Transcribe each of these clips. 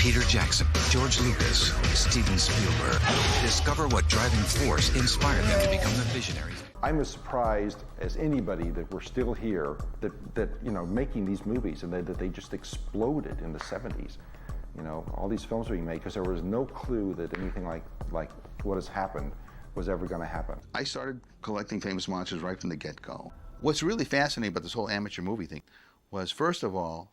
Peter Jackson, George Lucas, Steven Spielberg. Discover what driving force inspired them to become the visionaries. I'm as surprised as anybody that we're still here, that you know, making these movies, and that they just exploded in the 70s. You know, all these films being made, because there was no clue that anything like what has happened was ever going to happen. I started collecting famous monsters right from the get-go. What's really fascinating about this whole amateur movie thing was, first of all,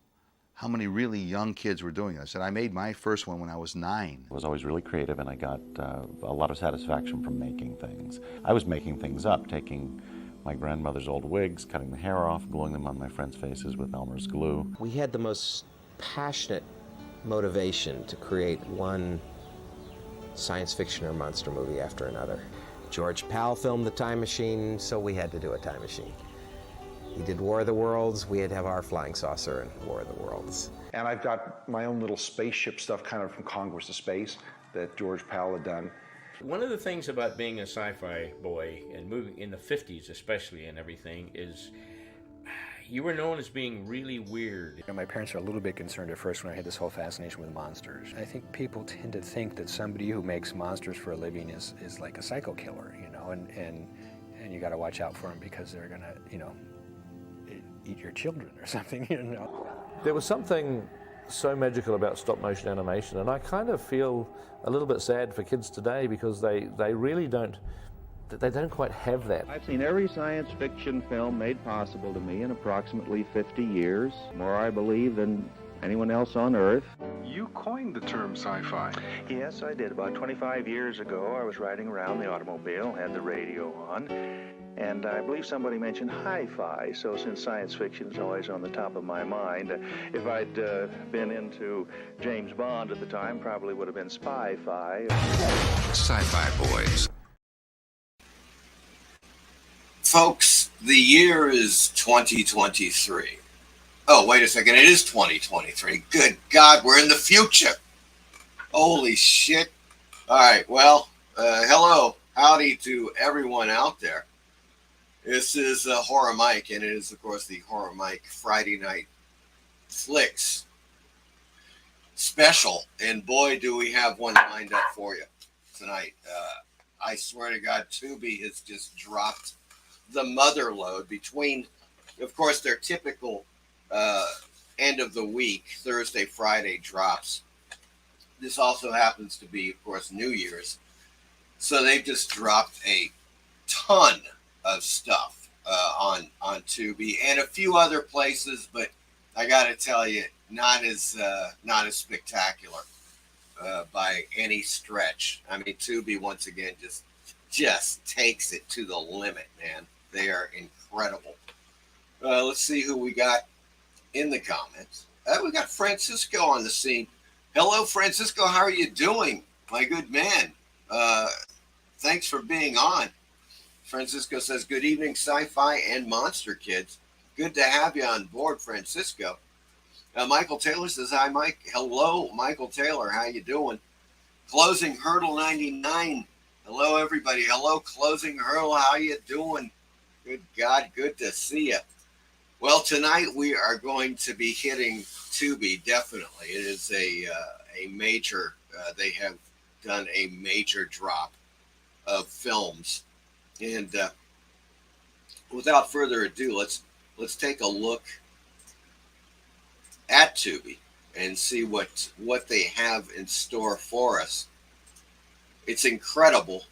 how many really young kids were doing this. And I made my first one when I was 9. I was always really creative, and I got a lot of satisfaction from making things. I was making things up, taking my grandmother's old wigs, cutting the hair off, gluing them on my friends' faces with Elmer's glue. We had the most passionate motivation to create one science fiction or monster movie after another. George Pal filmed The Time Machine, so we had to do a time machine. He did War of the Worlds, we had to have our flying saucer in War of the Worlds. And I've got my own little spaceship stuff, kind of from Conquest of Space, that George Pal had done. One of the things about being a sci-fi boy and moving in the 50s especially and everything is you were known as being really weird. You know, my parents were a little bit concerned at first when I had this whole fascination with monsters. I think people tend to think that somebody who makes monsters for a living is like a psycho killer, you know, and you got to watch out for them because they're gonna, you know, eat your children or something, you know. There was something so magical about stop motion animation, and I kind of feel a little bit sad for kids today because they really don't quite have that. I've seen every science fiction film made possible to me in approximately 50 years, more I believe than anyone else on Earth. You coined the term sci-fi. Yes, I did. About 25 years ago, I was riding around the automobile, had the radio on, and I believe somebody mentioned hi-fi, so since science fiction is always on the top of my mind, if I'd been into James Bond at the time, probably would have been spy-fi. Sci-Fi Boys. Folks, the year is 2023. Oh, wait a second, it is 2023. Good God, we're in the future. Holy shit. All right, well, hello, howdy to everyone out there. This is Horror Mike, and it is, of course, the Horror Mike Friday Night Flicks special. And boy, do we have one lined up for you tonight. I swear to God, Tubi has just dropped the mother load between, of course, their typical end of the week, Thursday, Friday drops. This also happens to be, of course, New Year's. So they've just dropped a ton of stuff on Tubi and a few other places, but I got to tell you, not as spectacular by any stretch. I mean, Tubi once again just takes it to the limit, man. They are incredible. Let's see who we got in the comments. We got Francisco on the scene. Hello, Francisco. How are you doing, my good man? Thanks for being on. Francisco says, good evening, sci-fi and monster kids. Good to have you on board, Francisco. Michael Taylor says, hi, Mike. Hello, Michael Taylor. How you doing? Closing Hurdle 99. Hello, everybody. Hello, Closing Hurdle. How you doing? Good God, good to see you. Well, tonight we are going to be hitting Tubi, definitely. It is a major, they have done a major drop of films. And without further ado, let's take a look at Tubi and see what they have in store for us. It's incredible.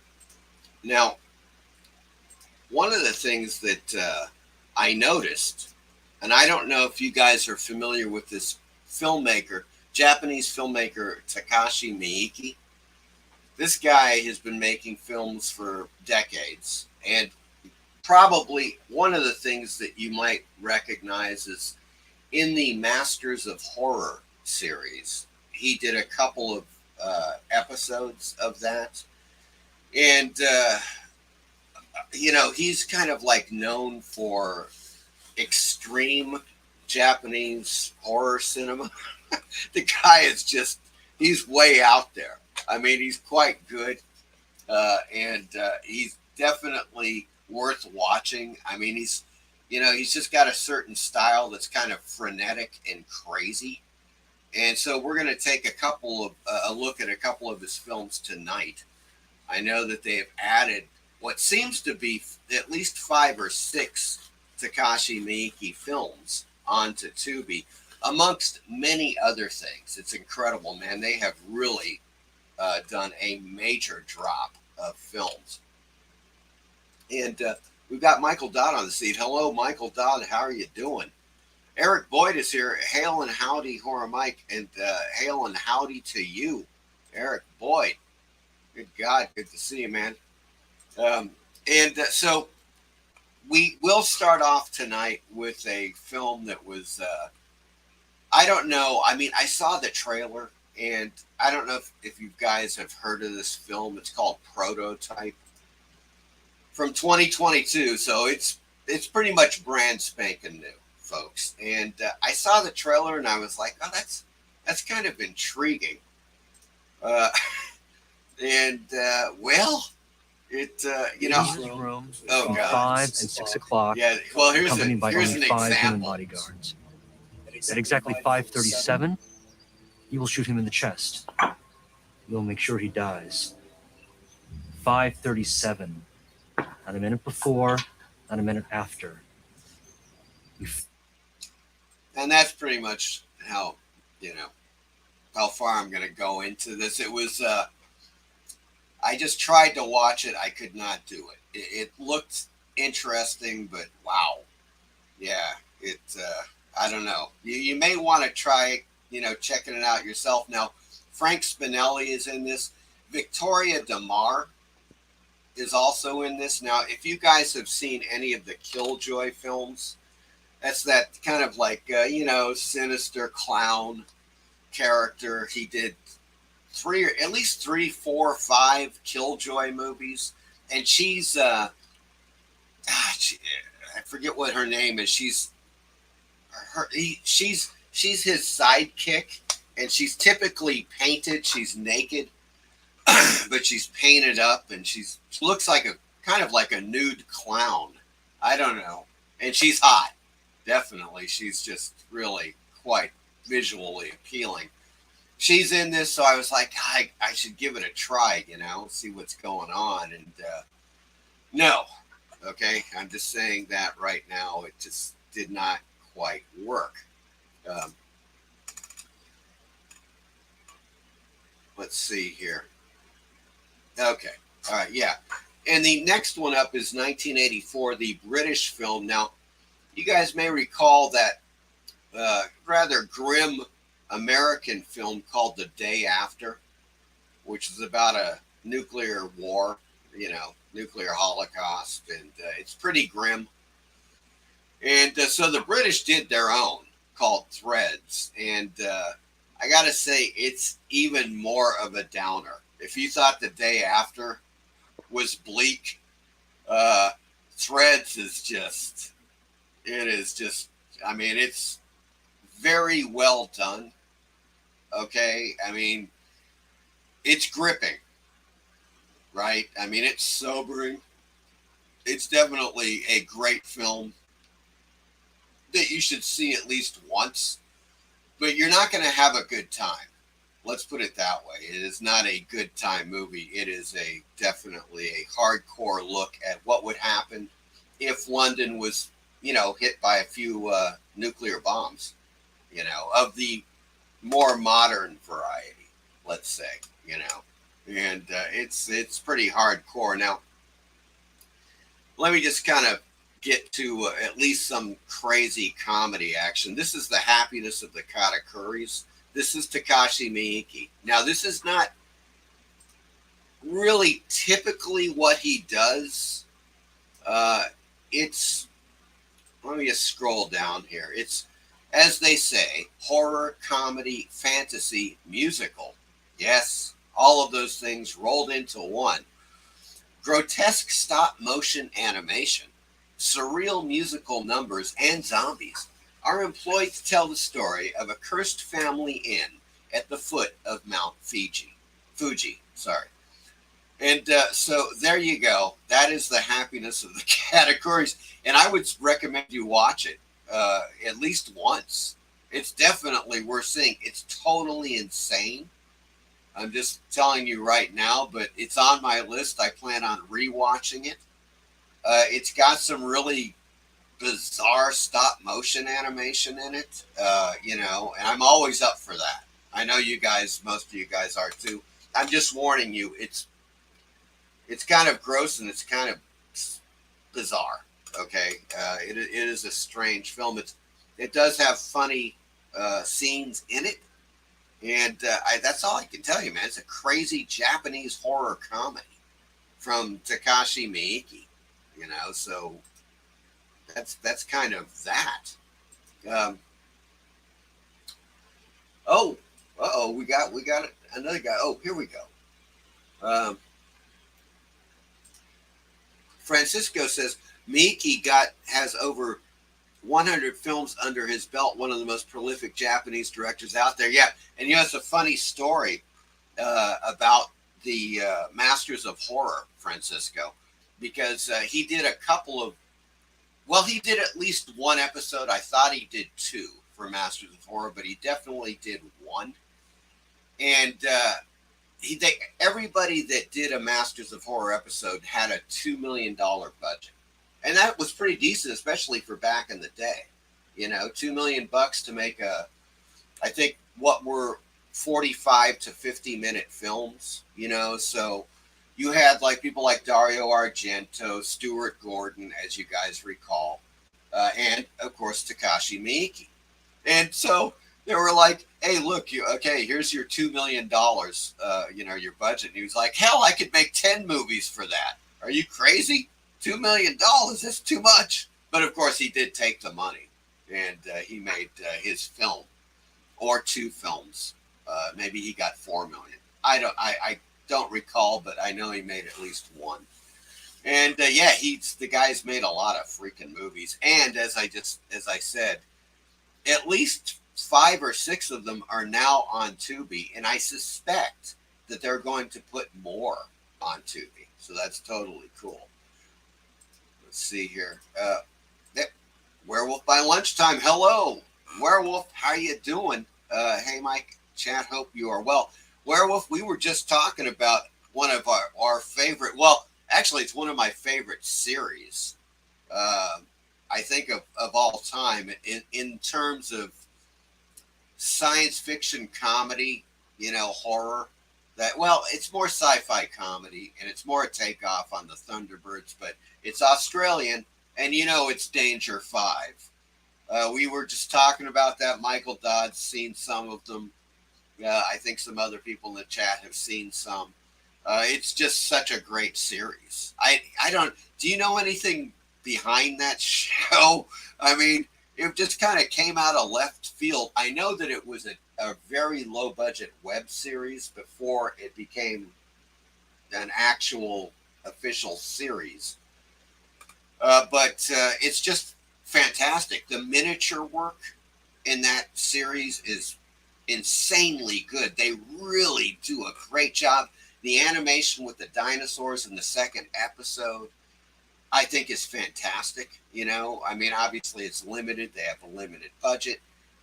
Now, one of the things that I noticed, and I don't know if you guys are familiar with this filmmaker, Japanese filmmaker Takashi Miike. This guy has been making films for decades, and probably one of the things that you might recognize is in the Masters of Horror series. He did a couple of episodes of that, and you know, he's kind of like known for extreme Japanese horror cinema. The guy is he's way out there. I mean, he's quite good, and he's definitely worth watching. I mean, he's just got a certain style that's kind of frenetic and crazy, And so we're going to take a look at a couple of his films tonight. I know that they have added what seems to be at least 5 or 6 Takashi Miike films onto Tubi, amongst many other things. It's incredible, man. They have really done a major drop of films. And we've got Michael Dodd on the seat. Hello, Michael Dodd. How are you doing? Eric Boyd is here. Hail and howdy, Horror Mike, and hail and howdy to you, Eric Boyd. Good God, good to see you, man. So we will start off tonight with a film that was, I don't know. I mean, I saw the trailer, and I don't know if you guys have heard of this film. It's called Prototype from 2022. So it's pretty much brand spanking new, folks. And I saw the trailer, and I was like, oh, that's kind of intriguing. Well, it rooms oh from God. 5 and 6 o'clock. Yeah, well, here's accompanied by an only 5 human example. bodyguards. At exactly 5:37, you will shoot him in the chest. You'll make sure he dies. 5:37. Not a minute before, not a minute after. And that's pretty much how far I'm going to go into this. It was, I just tried to watch it. I could not do it. It looked interesting, but wow. Yeah, I don't know. You may want to try, checking it out yourself. Now, Frank Spinelli is in this. Victoria DeMar is also in this. Now, if you guys have seen any of the Killjoy films, that's that kind of like, sinister clown character. He did at least 3, 4, 5 Killjoy movies. And she's, I forget what her name is. She's his sidekick, and she's typically painted. She's naked, but she's painted up, and she looks like kind of like a nude clown. I don't know. And she's hot. Definitely. She's just really quite visually appealing. She's in this, so I was like, I should give it a try, see what's going on. And no, okay, I'm just saying that right now. It just did not quite work. Let's see here. Okay, all right, yeah. And the next one up is 1984, the British film. Now, you guys may recall that rather grim American film called The Day After, which is about a nuclear war, nuclear holocaust, and it's pretty grim. And so the British did their own called Threads, and I gotta say, it's even more of a downer. If you thought The Day After was bleak, Threads is just, I mean, it's very well done. Okay, I mean, it's gripping, right? I mean, it's sobering. It's definitely a great film that you should see at least once, but you're not going to have a good time. Let's put it that way. It is not a good time movie. It is definitely a hardcore look at what would happen if London was, hit by a few nuclear bombs, of the more modern variety, let's say, and it's pretty hardcore. Now, let me just kind of get to at least some crazy comedy action. This is The Happiness of the Katakuris. This is Takashi Miike. Now, this is not really typically what he does. Let me just scroll down here. It's, as they say, horror, comedy, fantasy, musical. Yes, all of those things rolled into one. Grotesque stop-motion animation, surreal musical numbers, and zombies are employed to tell the story of a cursed family inn at the foot of Mount Fuji. And so there you go. That is The Happiness of the Katakuris. And I would recommend you watch it at least once. It's definitely worth seeing. It's totally insane. I'm just telling you right now, but it's on my list. I plan on rewatching it. It's got some really bizarre stop motion animation in it, and I'm always up for that. I know you guys, most of you guys are too. I'm just warning you, it's kind of gross and it's kind of bizarre. Okay, it is a strange film. It does have funny scenes in it, and that's all I can tell you, man. It's a crazy Japanese horror comedy from Takashi Miike. So that's kind of that. We got another guy. Oh, here we go. Francisco says Miike has over 100 films under his belt. One of the most prolific Japanese directors out there. Yeah, and it's a funny story about the Masters of Horror, Francisco, because he did a couple of. Well, he did at least one episode. I thought he did two for Masters of Horror, but he definitely did one. And everybody that did a Masters of Horror episode had a $2 million budget. And that was pretty decent, especially for back in the day. $2 million to make I think what were 45 to 50 minute films, so you had people like Dario Argento, Stuart Gordon, as you guys recall, and of course Takashi Miike. And so they were like, "Hey, look, here's your $2 million, your budget." And he was like, "Hell, I could make 10 movies for that. Are you crazy? $2 million? That's too much." But of course, he did take the money, and he made his film, or two films. Maybe he got $4 million. I don't recall, but I know he made at least one. And the guy's made a lot of freaking movies. And as I said, at least 5 or 6 of them are now on Tubi, and I suspect that they're going to put more on Tubi. So that's totally cool. Let's see here. Werewolf by Lunchtime. Hello, Werewolf. How you doing? Hey, Mike. Chat. Hope you are well. Werewolf, we were just talking about one of our favorite. Well, actually, it's one of my favorite series. I think of all time in terms of science fiction comedy, horror. It's more sci-fi comedy, and it's more a takeoff on the Thunderbirds, but it's Australian, and it's Danger 5. We were just talking about that. Michael Dodd's seen some of them. I think some other people in the chat have seen some. It's just such a great series. Do you know anything behind that show? I mean, it just kind of came out of left field. I know that it was a very low budget web series before it became an actual official series. But it's just fantastic. The miniature work in that series is insanely good. They really do a great job. The animation with the dinosaurs in the second episode, I think, is fantastic. Obviously it's limited. They have a limited budget,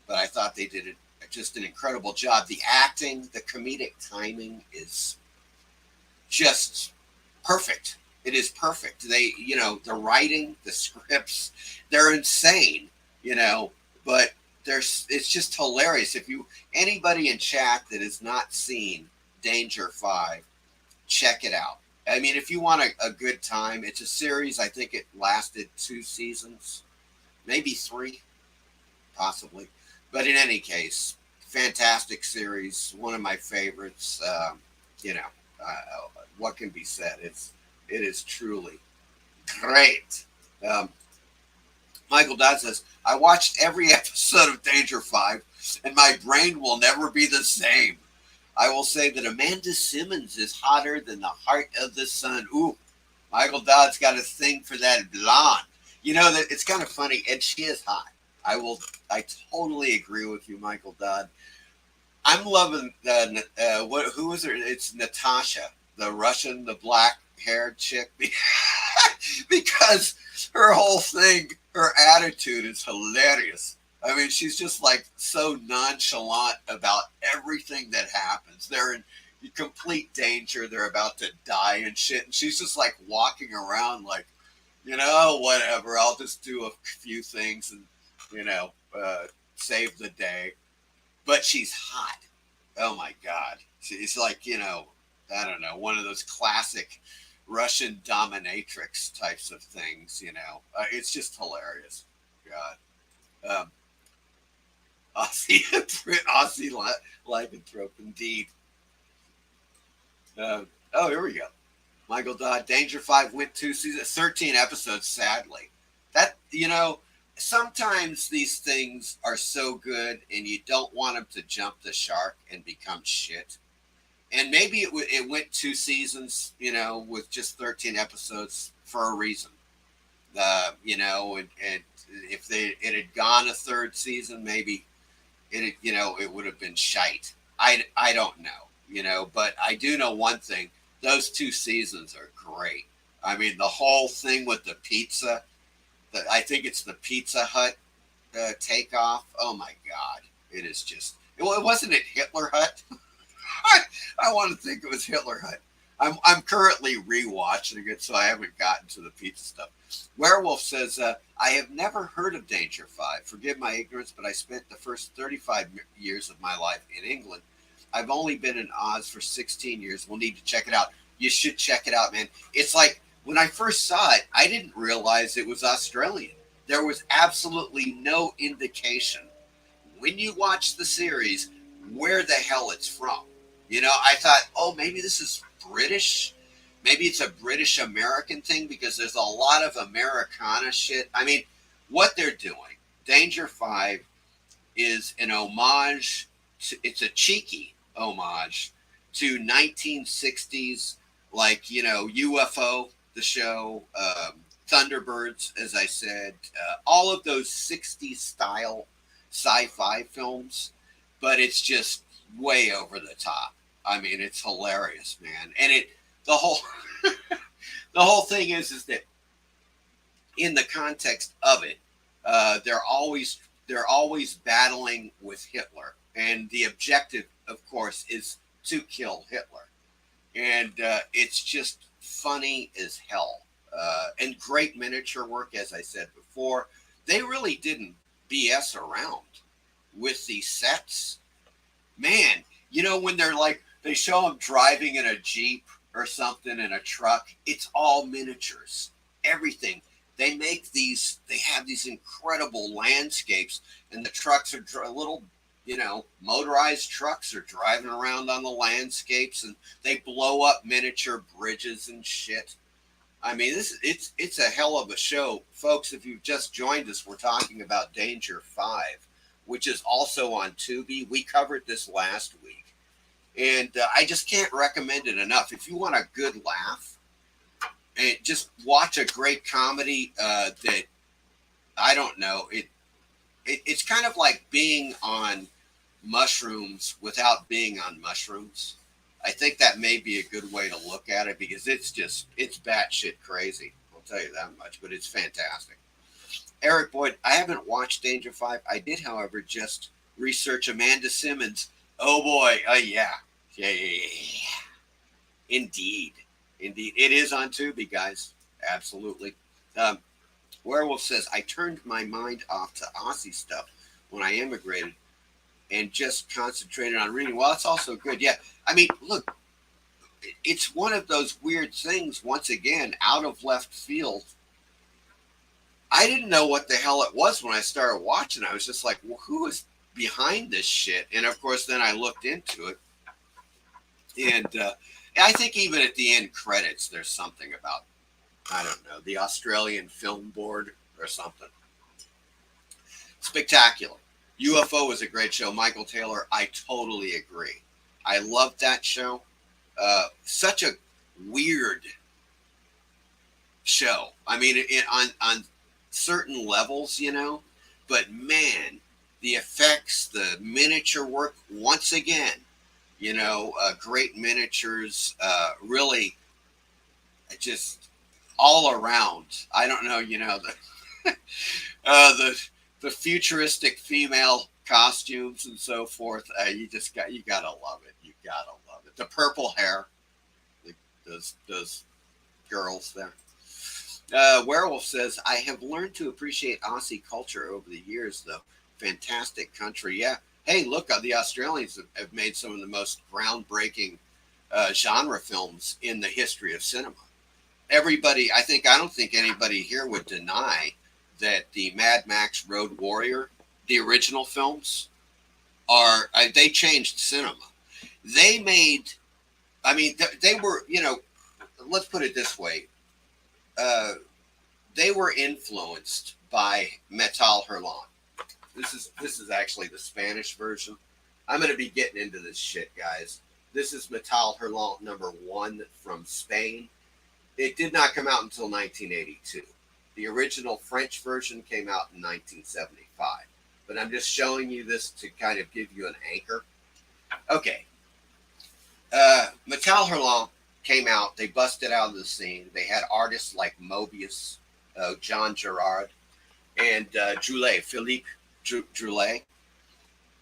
but I thought they did just an incredible job. The acting, the comedic timing is just perfect. It is perfect. They, the writing, the scripts, they're insane, but it's just hilarious. If anybody in chat that has not seen Danger 5, check it out. I mean, if you want a good time, it's a series. I think it lasted 2 seasons, maybe 3, possibly. But in any case, fantastic series. One of my favorites. What can be said? It is truly great. Michael Dodd says, I watched every episode of Danger 5, and my brain will never be the same. I will say that Amanda Simmons is hotter than the heart of the sun. Ooh, Michael Dodd's got a thing for that blonde. That it's kind of funny, and she is hot. I totally agree with you, Michael Dodd. I'm loving who is her? It's Natasha, the Russian, the black-haired chick, because her whole thing, her attitude is hilarious. I mean, she's just like so nonchalant about everything that happens. They're in complete danger. They're about to die and shit. And she's just like walking around like, whatever. I'll just do a few things and, save the day. But she's hot. Oh my God. She's like, I don't know, one of those classic Russian dominatrix types of things, It's just hilarious. God. Aussie lycanthrope, indeed. Here we go. Michael Dodd, Danger 5 went 2 seasons, 13 episodes, sadly. That, sometimes these things are so good and you don't want them to jump the shark and become shit. And maybe it went 2 seasons, with just 13 episodes for a reason. And if it had gone a 3rd season, maybe it would have been shite. I don't know, but I do know one thing. Those 2 seasons are great. I mean, the whole thing with the pizza, I think it's the Pizza Hut takeoff. Oh my God. It is just, it wasn't it Hitler Hut? I want to think it was Hitler Hut. I'm currently rewatching it, so I haven't gotten to the pizza stuff. Werewolf says, I have never heard of Danger 5. Forgive my ignorance, but I spent the first 35 years of my life in England. I've only been in Oz for 16 years. We'll need to check it out. You should check it out, man. It's like, when I first saw it, I didn't realize it was Australian. There was absolutely no indication when you watch the series where the hell it's from. I thought, maybe this is British. Maybe it's a British American thing because there's a lot of Americana shit. I mean, what they're doing, Danger 5 is an homage. It's a cheeky homage to 1960s, like, UFO, the show, Thunderbirds, as I said, all of those 60s style sci-fi films, but it's just way over the top. I mean, it's hilarious, man. And the whole thing is that in the context of it, they're always battling with Hitler, and the objective, of course, is to kill Hitler. And it's just funny as hell. And great miniature work, as I said before. They really didn't BS around with these sets. Man, when they're like, they show them driving in a Jeep or something in a truck, it's all miniatures. Everything. They have these incredible landscapes, and the trucks are little, motorized trucks are driving around on the landscapes, and they blow up miniature bridges and shit. I mean, it's a hell of a show. Folks, if you've just joined us, we're talking about Danger 5, which is also on Tubi. We covered this last week. And I just can't recommend it enough. If you want a good laugh, and just watch a great comedy that, I don't know, it's kind of like being on mushrooms without being on mushrooms. I think that may be a good way to look at it because it's batshit crazy. I'll tell you that much, but it's fantastic. Eric Boyd, I haven't watched Danger 5. I did, however, just research Amanda Simmons. Oh boy. Yeah. Indeed. It is on Tubi, guys. Absolutely. Werewolf says, I turned my mind off to Aussie stuff when I immigrated and just concentrated on reading. Well, it's also good. Yeah. I mean, look, it's one of those weird things, once again, out of left field. I didn't know what the hell it was when I started watching. I was just like, well, who is behind this shit? And of course, then I looked into it. And I think even at the end credits, there's something about, I don't know, the Australian Film Board or something. Spectacular. UFO was a great show. Michael Taylor, I totally agree. I loved that show. Such a weird show. I mean, on certain levels, but man, the effects, the miniature work, once again, great miniatures, really just all around. I don't know, the the futuristic female costumes and so forth. You gotta love it. You gotta love it. The purple hair, those girls there. Werewolf says, I have learned to appreciate Aussie culture over the years, though. Fantastic country. Yeah. Hey, look, the Australians have made some of the most groundbreaking genre films in the history of cinema. I don't think anybody here would deny that the Mad Max Road Warrior, the original films, they changed cinema. They made, they were, let's put it this way. They were influenced by Metal Hurlan. This is actually the Spanish version. I'm going to be getting into this shit, guys. This is Metal Hurlan #1 from Spain. It did not come out until 1982. The original French version came out in 1975. But I'm just showing you this to kind of give you an anchor. Okay. Metal Hurlan came out. They busted out of the scene. They had artists like Mobius, John Gerard, and Philippe Droulet.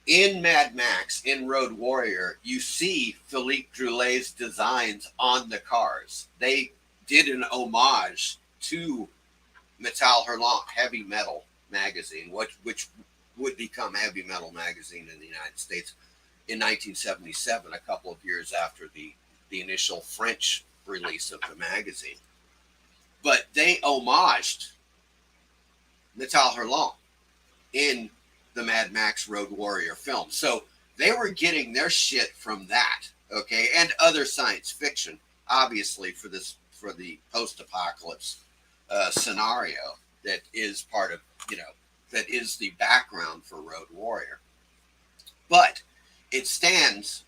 In Mad Max, in Road Warrior, you see Philippe Droulet's designs on the cars. They did an homage to Metal Hurlan, Heavy Metal magazine, which would become Heavy Metal magazine in the United States in 1977, a couple of years after the initial French release of the magazine. But they homaged Metal Hurlan in the Mad Max Road Warrior film. So they were getting their shit from that, okay, and other science fiction, obviously, for the post-apocalypse scenario that is part of, that is the background for Road Warrior. But it stands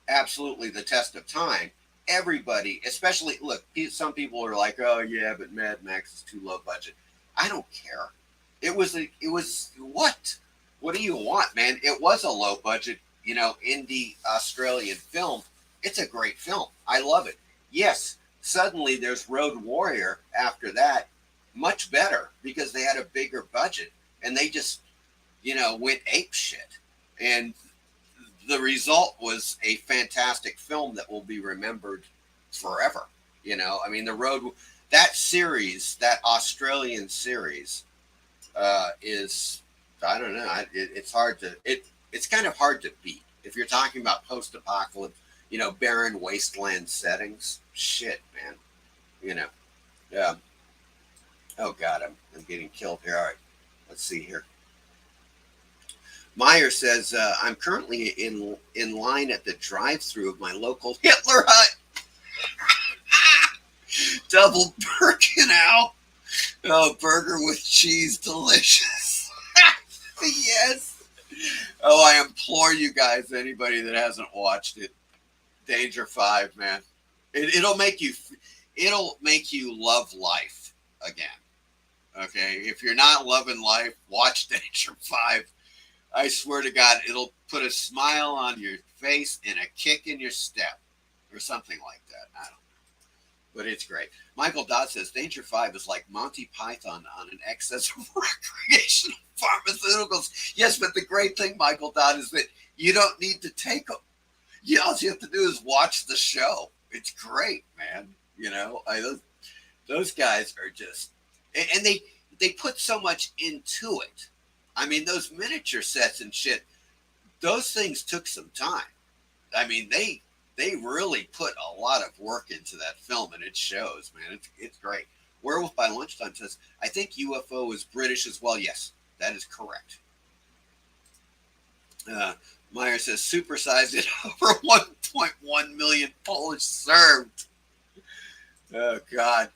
absolutely the test of time. Everybody, especially, look, some people are like, oh yeah, but Mad Max is too low budget. I don't care. It was what? What do you want, man? It was a low budget, indie Australian film. It's a great film. I love it. Yes, suddenly there's Road Warrior after that, much better because they had a bigger budget and they just, went ape shit. And the result was a fantastic film that will be remembered forever. That series, that Australian series, is, I don't know, it's kind of hard to beat. If you're talking about post-apocalypse, barren wasteland settings, shit, man, yeah. Oh God, I'm getting killed here. All right, let's see here. Meyer says, I'm currently in line at the drive-thru of my local Hitler Hut. Double Birkenau. Oh, burger with cheese, delicious. Yes. Oh, I implore you guys, anybody that hasn't watched it, Danger 5, man. It'll make you love life again. Okay, if you're not loving life, watch Danger 5. I swear to God, it'll put a smile on your face and a kick in your step or something like that. I don't know. But it's great. Michael Dodd says Danger 5 is like Monty Python on an excess of recreational pharmaceuticals. Yes, but the great thing, Michael Dodd, is that you don't need to take them. All you have to do is watch the show. It's great, man. Those guys are just, and they put so much into it. I mean, those miniature sets and shit, those things took some time. I mean, they really put a lot of work into that film, and it shows, man. It's great. Werewolf by Lunchtime says, I think UFO is British as well. Yes, that is correct. Meyer says, supersized it over 1.1 million Polish served. Oh, God.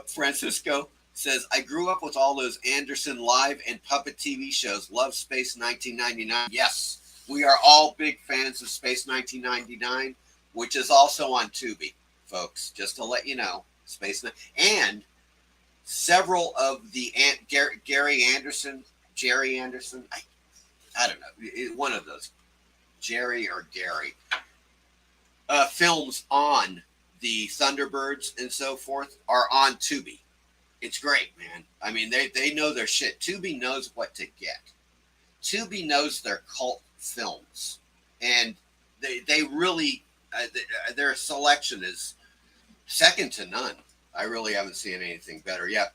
Francisco says, I grew up with all those Anderson live and puppet TV shows. Love Space 1999. Yes, we are all big fans of Space 1999, which is also on Tubi, folks, just to let you know. And several of the Jerry Anderson, I don't know, one of those, Jerry or Gary, films on the Thunderbirds and so forth are on Tubi. It's great, man. I mean, they know their shit. Tubi knows what to get. Tubi knows their cult films, and they really their selection is second to none. I really haven't seen anything better yet.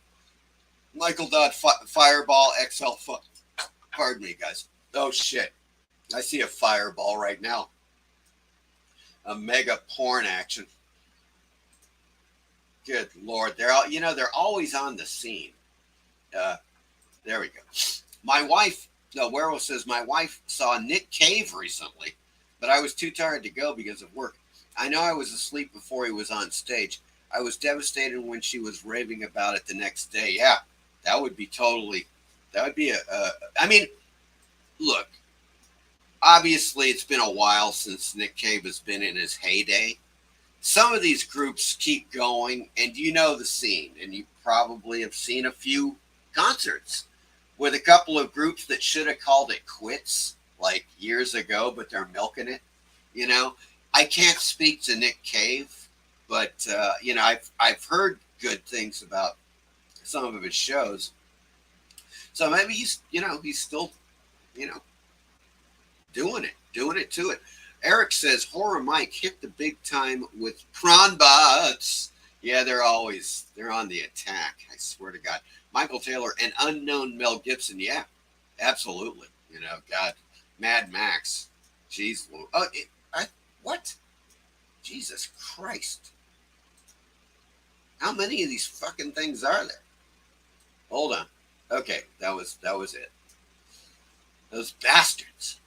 Michael Dodd, Fireball XL. Pardon me, guys. Oh shit! I see a Fireball right now. A mega porn action. Good Lord, they're all, they're always on the scene. There we go. My wife, no, Werewolf says, my wife saw Nick Cave recently, but I was too tired to go because of work. I know I was asleep before he was on stage. I was devastated when she was raving about it the next day. Yeah, that would be I mean, look, obviously it's been a while since Nick Cave has been in his heyday. Some of these groups keep going, and you know the scene, and you probably have seen a few concerts with a couple of groups that should have called it quits like years ago, but they're milking it. I can't speak to Nick Cave, but I've heard good things about some of his shows. So maybe he's still, doing it to it. Eric says, Horror Mike hit the big time with prawn bots. Yeah, they're on the attack. I swear to God. Michael Taylor, an unknown Mel Gibson. Yeah, absolutely. God, Mad Max. Jeez. What? Jesus Christ. How many of these fucking things are there? Hold on. Okay, that was it. Those bastards.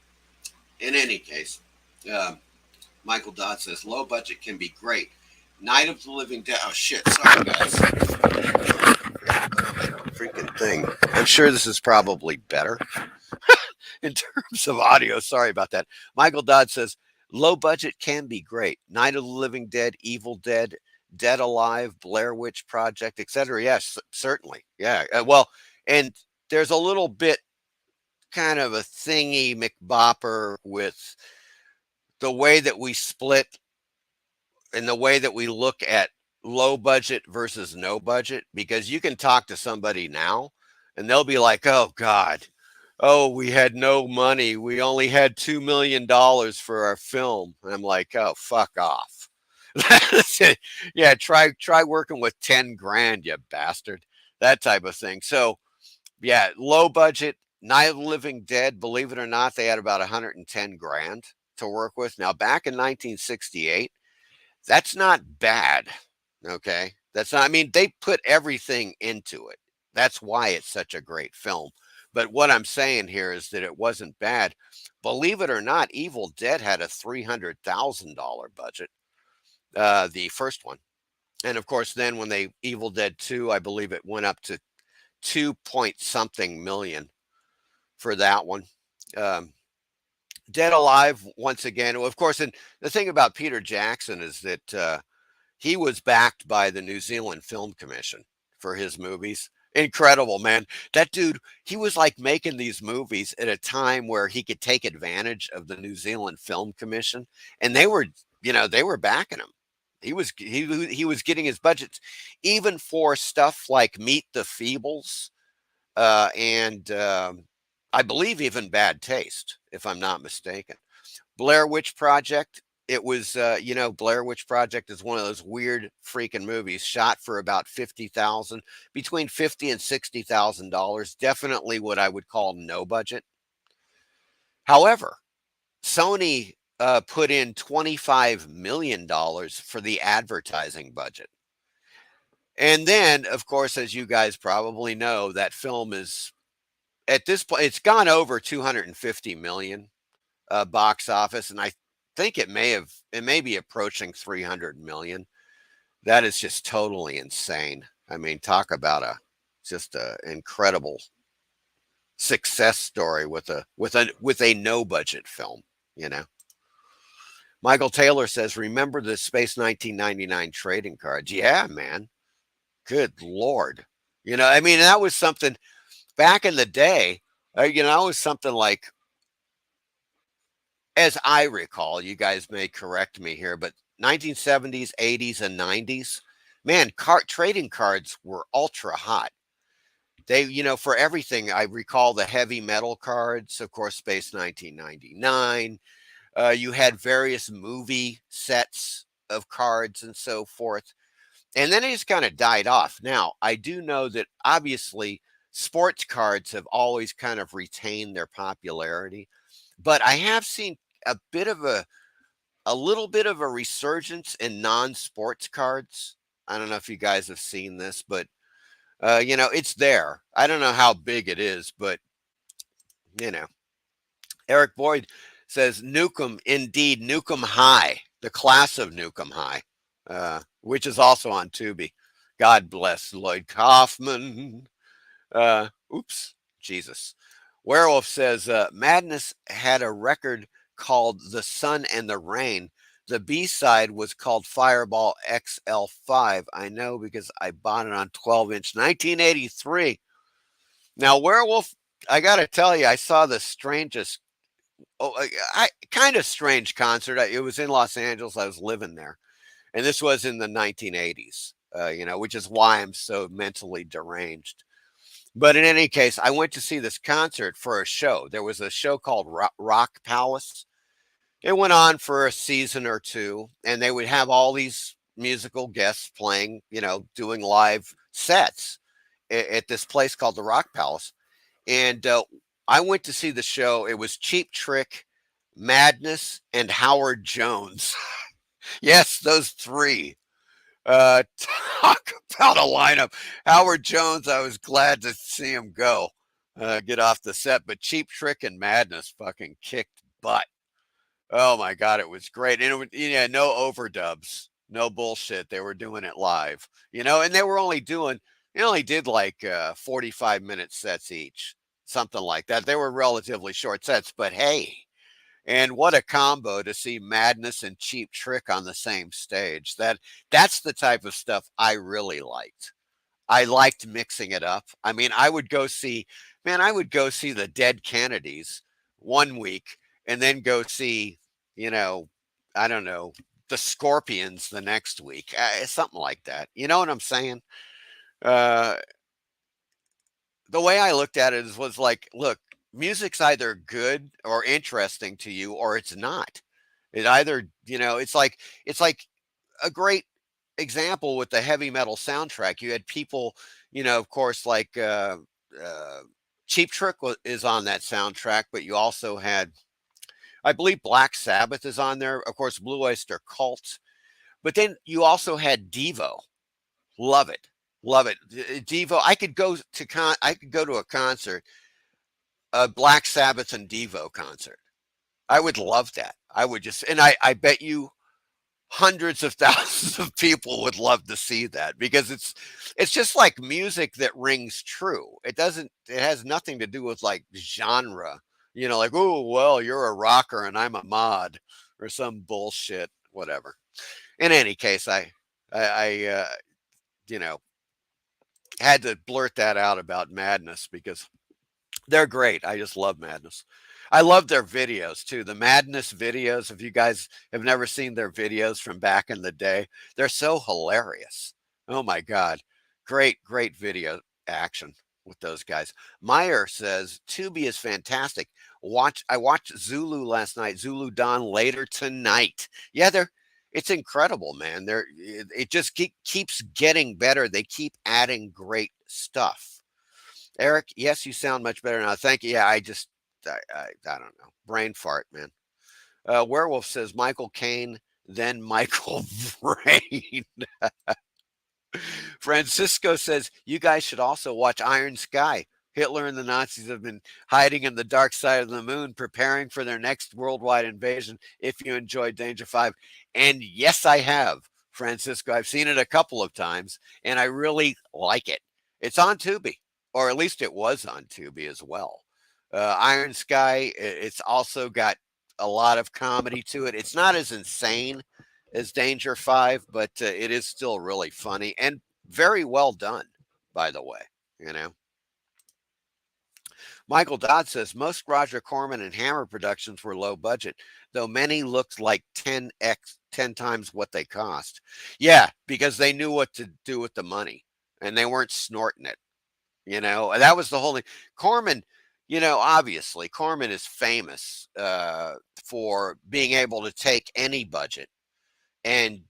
In any case, Michael Dodd says, low budget can be great. Night of the Living Dead. Oh, shit. Sorry, guys. Freaking thing. I'm sure this is probably better in terms of audio. Sorry about that. Michael Dodd says, low budget can be great. Night of the Living Dead, Evil Dead, Dead Alive, Blair Witch Project, etc. Yes, certainly. Yeah. And there's a little bit kind of a thingy McBopper with the way that we split and the way that we look at low budget versus no budget, because you can talk to somebody now and they'll be like, oh God, we had no money. We only had $2 million for our film. And I'm like, oh, fuck off. Yeah. Try working with 10 grand, you bastard. That type of thing. So yeah, low budget. Night of the Living Dead, believe it or not, they had about 110 grand to work with. Now, back in 1968, that's not bad. Okay. They put everything into it. That's why it's such a great film. But what I'm saying here is that it wasn't bad. Believe it or not, Evil Dead had a $300,000 budget, the first one. And of course, then when Evil Dead 2, I believe it went up to 2-point-something million for that one. Dead Alive, once again, of course, and the thing about Peter Jackson is that he was backed by the New Zealand Film Commission for his movies. Incredible, man. That dude, he was like making these movies at a time where he could take advantage of the New Zealand Film Commission, and they were backing him. He was getting his budgets even for stuff like Meet the Feebles, and I believe even Bad Taste, if I'm not mistaken. Blair Witch Project. It was, Blair Witch Project is one of those weird freaking movies shot for about $50,000, between $50,000 and $60,000. Definitely what I would call no budget. However, Sony put in $25 million for the advertising budget. And then, of course, as you guys probably know, that film is, at this point, it's gone over 250 million box office, and I think it may be approaching 300 million. That is just totally insane. I mean, talk about just a incredible success story with a no budget film, Michael Taylor says, remember the Space 1999 trading cards? Yeah, man. Good Lord. That was something back in the day, that was something like, as I recall, you guys may correct me here, but 1970s, 80s, and 90s, man, trading cards were ultra hot. They, for everything, I recall the heavy metal cards, of course, Space 1999. You had various movie sets of cards and so forth. And then it just kind of died off. Now, I do know that obviously sports cards have always kind of retained their popularity, but I have seen a bit of a little bit of a resurgence in non-sports cards. I don't know if you guys have seen this, but it's there. I don't know how big it is, but you know, Eric Boyd says Nukem, indeed, Nukem High, the class of Nukem High, which is also on Tubi. God bless Lloyd Kaufman. Oops, Jesus. Werewolf says Madness had a record called The Sun and the Rain. The B-side was called Fireball XL5. I know because I bought it on 12-inch 1983. Now, Werewolf, I got to tell you, I saw the strangest, kind of strange concert. It was in Los Angeles. I was living there. And this was in the 1980s, which is why I'm so mentally deranged. But in any case, I went to see this concert for a show. There was a show called Rock Palace. It went on for a season or two, and they would have all these musical guests playing, doing live sets at this place called the Rock Palace. And I went to see the show. It was Cheap Trick, Madness, and Howard Jones. Yes, those three. Talk about a lineup. Howard Jones, I was glad to see him go, get off the set, but Cheap Trick and Madness fucking kicked butt. Oh my God, it was great. And it was, no overdubs, no bullshit. They were doing it live, and they only did like 45-minute sets each, something like that. They were relatively short sets, but hey, and what a combo to see Madness and Cheap Trick on the same stage. That's the type of stuff I really liked. I liked mixing it up. I mean, I would go see the Dead Kennedys one week and then go see, I don't know, the Scorpions the next week. Something like that. You know what I'm saying? The way I looked at it was like, look, music's either good or interesting to you or it's not. It either, it's like a great example with the heavy metal soundtrack. You had people, of course, like Cheap Trick is on that soundtrack, but you also had, I believe, Black Sabbath is on there. Of course, Blue Oyster Cult. But then you also had Devo. Love it. Love it. Devo, I could go to a concert, a Black Sabbath and Devo concert. I would love that. I would and I bet you hundreds of thousands of people would love to see that, because it's just like music that rings true. It has nothing to do with like genre, like, oh, well, you're a rocker and I'm a mod or some bullshit, whatever. In any case, I had to blurt that out about Madness because they're great. I just love Madness. I love their videos too. The Madness videos, if you guys have never seen their videos from back in the day, they're so hilarious. Oh my God. Great video action with those guys. Meyer says, Tubi is fantastic. I watched Zulu last night, Zulu Dawn later tonight. Yeah, it's incredible, man. It just keeps getting better. They keep adding great stuff. Eric, yes, you sound much better now. Thank you. Yeah, I don't know. Brain fart, man. Werewolf says Michael Caine, then Michael Brain. Francisco says you guys should also watch Iron Sky. Hitler and the Nazis have been hiding in the dark side of the moon, preparing for their next worldwide invasion. If you enjoyed Danger 5. And yes, I have, Francisco. I've seen it a couple of times, and I really like it. It's on Tubi, or at least it was on Tubi as well. Iron Sky, it's also got a lot of comedy to it. It's not as insane as Danger 5, but it is still really funny and very well done, by the way, Michael Dodd says most Roger Corman and Hammer productions were low budget, though many looked like 10 times what they cost. Yeah, because they knew what to do with the money and they weren't snorting it. And that was the whole thing. Corman, obviously, Corman is famous for being able to take any budget and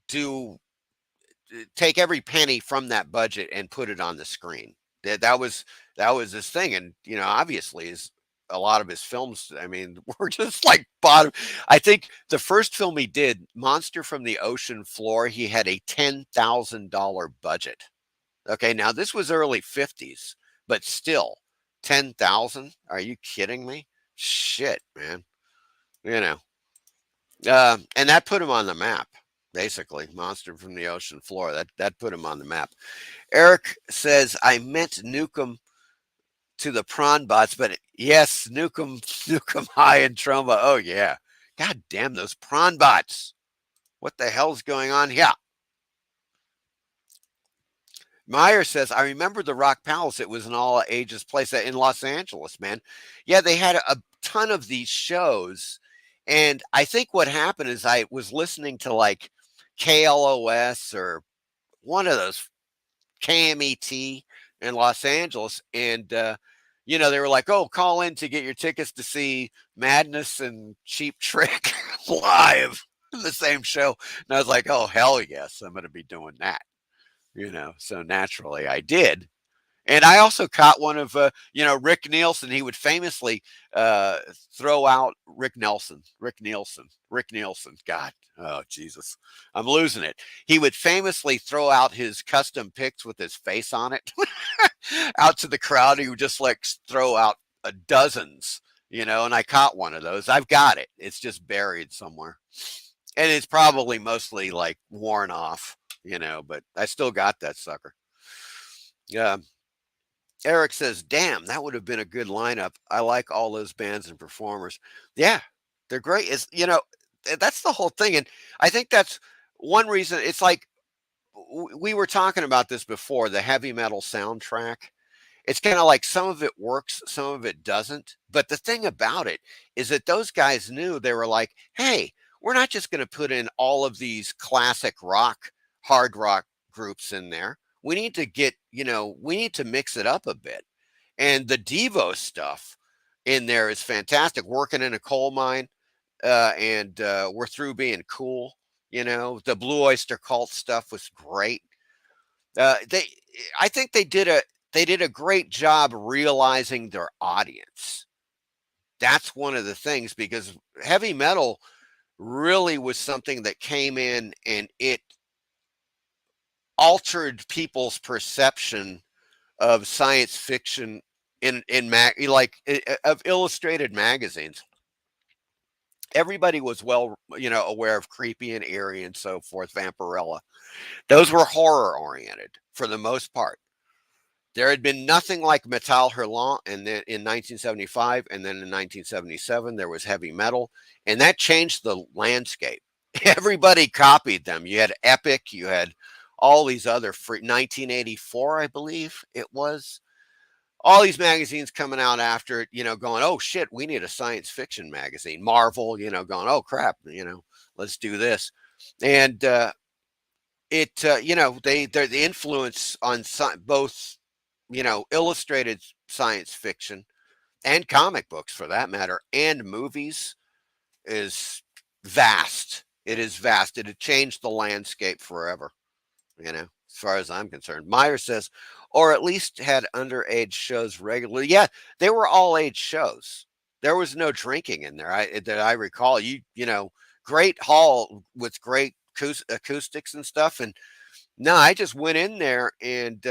take every penny from that budget and put it on the screen. That was his thing, and obviously, is a lot of his films. I mean, were just like bottom. I think the first film he did, Monster from the Ocean Floor, he had a $10,000 budget. Okay, now this was early 50s, but still, 10,000? Are you kidding me? Shit, man. And that put him on the map. Basically, Monster from the Ocean Floor. That put him on the map. Eric says, I meant Nukem to the prawn bots, but yes, Nukem High and Troma. Oh, yeah. God damn those prawn bots. What the hell's going on here? Meyer says, I remember the Rock Palace. It was an all ages place in Los Angeles, man. Yeah, they had a ton of these shows. And I think what happened is I was listening to like KLOS or one of those KMET in Los Angeles. And, they were like, oh, call in to get your tickets to see Madness and Cheap Trick live in the same show. And I was like, oh, hell yes, I'm going to be doing that. So naturally I did. And I also caught one of, Rick Nielsen. He would famously throw out Rick Nielsen. God, oh, Jesus. I'm losing it. He would famously throw out his custom pics with his face on it out to the crowd. He would just like throw out dozens, and I caught one of those. I've got it. It's just buried somewhere. And it's probably mostly like worn off, but I still got that sucker. Yeah. Eric says, damn, that would have been a good lineup. I like all those bands and performers. Yeah, they're great. That's the whole thing. And I think that's one reason. It's like we were talking about this before, the heavy metal soundtrack. It's kind of like some of it works, some of it doesn't. But the thing about it is that those guys knew, they were like, hey, we're not just going to put in all of these classic rock, hard rock groups in there. We need to we need to mix it up a bit. And the Devo stuff in there is fantastic. Working in a coal mine, and We're Through Being Cool. The Blue Oyster Cult stuff was great. I think they did a great job realizing their audience. That's one of the things, because heavy metal really was something that came in and it altered people's perception of science fiction of illustrated magazines. Everybody was aware of Creepy and Eerie and so forth, Vampirella. Those were horror oriented for the most part. There had been nothing like Metal Hurlant in 1975, and then in 1977 there was heavy metal, and that changed the landscape. Everybody copied them. You had Epic, you had all these other 1984, I believe it was. All these magazines coming out after it, going, oh shit, we need a science fiction magazine. Marvel, going, oh crap, let's do this. And the influence on both, illustrated science fiction and comic books for that matter, and movies is vast. It is vast. It had changed the landscape forever. As far as I'm concerned. Meyer says, or at least had underage shows regularly. Yeah, they were all age shows. There was no drinking in there. That I recall. Great hall with great acoustics and stuff. And no, I just went in there and,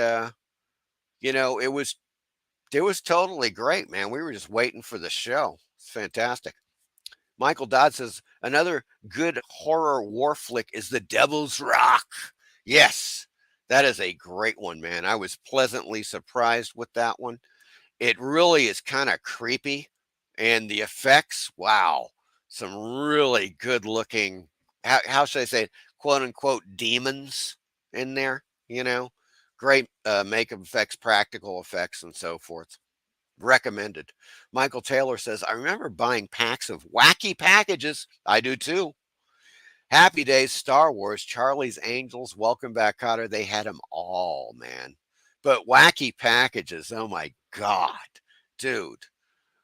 it was totally great, man. We were just waiting for the show. It's fantastic. Michael Dodd says, another good horror war flick is The Devil's Rock. Yes, that is a great one, man. I was pleasantly surprised with that one. It really is kind of creepy. And the effects, wow. Some really good looking, how should I say it, quote unquote, demons in there, Great makeup effects, practical effects, and so forth. Recommended. Michael Taylor says, I remember buying packs of wacky packages. I do too. Happy Days, Star Wars, Charlie's Angels, Welcome Back, Kotter. They had them all, man. But wacky packages, oh my God, dude.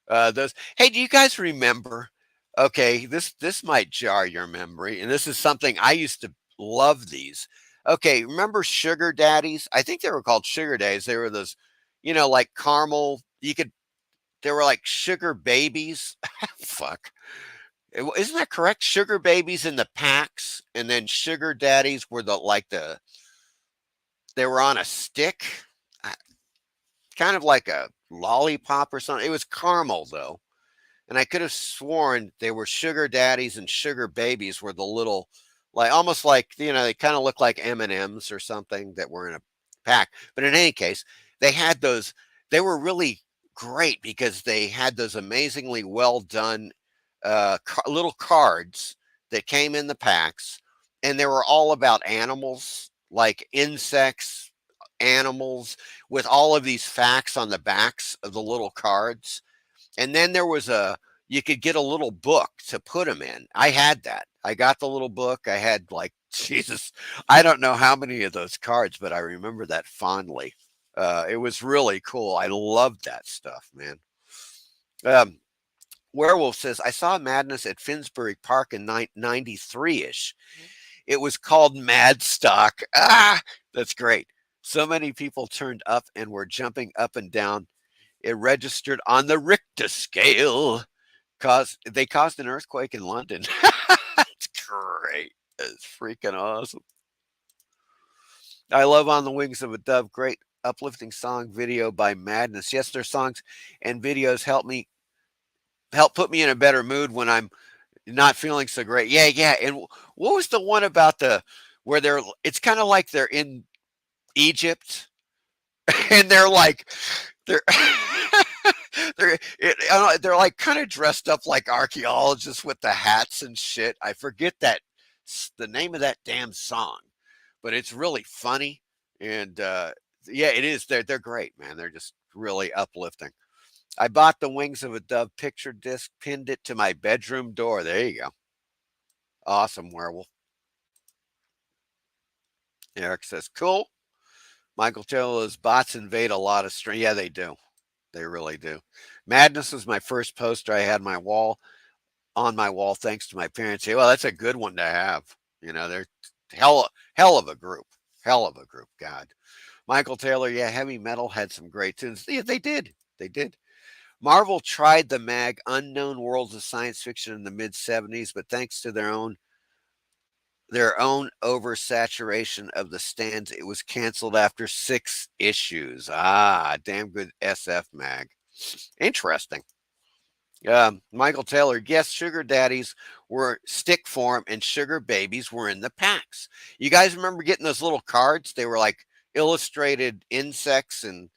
Those. Hey, do you guys remember? Okay, this might jar your memory, and this is something I used to love these. Okay, remember Sugar Daddies? I think they were called Sugar Daddies. They were those, like caramel. They were like sugar babies. Fuck. Isn't that correct? Sugar babies in the packs, and then sugar daddies were they were on a stick, uh, kind of like a lollipop or something. It was caramel though, and I could have sworn they were sugar daddies and sugar babies were the little, like almost like they kind of look like M&Ms or something that were in a pack. But in any case, they had those. They were really great because they had those amazingly well done little cards that came in the packs, and they were all about animals, like insects, animals, with all of these facts on the backs of the little cards. And then you could get a little book to put them in. I had that. I got the little book. I had like, Jesus, I don't know how many of those cards, but I remember that fondly. It was really cool. I loved that stuff, man. Werewolf says, I saw Madness at Finsbury Park in 93-ish. It was called Madstock. Ah, that's great. So many people turned up and were jumping up and down. It registered on the Richter scale. They caused an earthquake in London. That's great. That's freaking awesome. I love On the Wings of a Dove. Great uplifting song video by Madness. Yes, their songs and videos help put me in a better mood when I'm not feeling so great. Yeah. And what was the one about where it's kind of like they're in Egypt and they're they're like kind of dressed up like archaeologists with the hats and shit. I forget the name of that damn song, but it's really funny. And yeah, it is. They're great, man. They're just really uplifting. I bought the Wings of a Dove picture disc, pinned it to my bedroom door. There you go. Awesome, Werewolf. Eric says, cool. Michael Taylor's bots invade a lot of stream. Yeah, they do. They really do. Madness was my first poster I had on my wall thanks to my parents. Well, that's a good one to have. They're hell of a group. Hell of a group, God. Michael Taylor, yeah, heavy metal had some great tunes. Yeah, they did. They did. Marvel tried the mag Unknown Worlds of Science Fiction in the mid-70s, but thanks to their own oversaturation of the stands, it was canceled after 6 issues. Ah, damn good SF mag. Interesting. Michael Taylor, yes, sugar daddies were stick form and sugar babies were in the packs. You guys remember getting those little cards? They were like illustrated insects and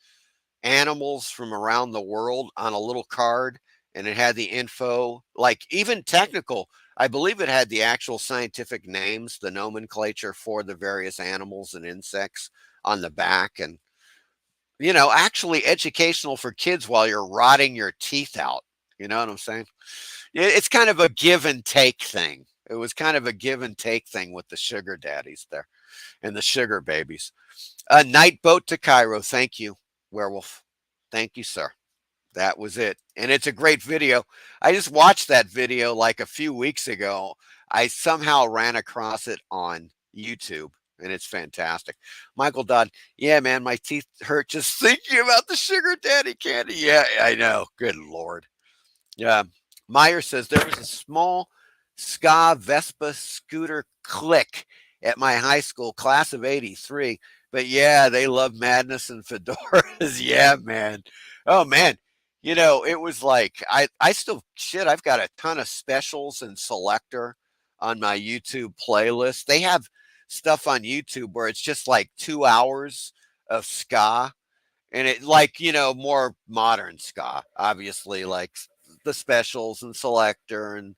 animals from around the world on a little card, and it had the info, like even technical. I believe it had the actual scientific names, the nomenclature for the various animals and insects on the back, and actually educational for kids while you're rotting your teeth out. You know what I'm saying? It's kind of a give and take thing. It was kind of a give and take thing with the sugar daddies there and the sugar babies. Night boat to Cairo. Thank you, Werewolf. Thank you, sir. That was it. And it's a great video. I just watched that video like a few weeks ago. I somehow ran across it on YouTube, and it's fantastic. Michael Dodd, yeah, man, my teeth hurt just thinking about the sugar daddy candy. Yeah, I know. Good Lord. Yeah. Meyer says there was a small ska Vespa scooter clique at my high school, class of 83. But yeah, they love Madness and fedoras. Yeah, man. Oh, man. It was like, I've got a ton of specials and selector on my YouTube playlist. They have stuff on YouTube where it's just like 2 hours of ska, and it more modern ska, obviously, like the specials and selector and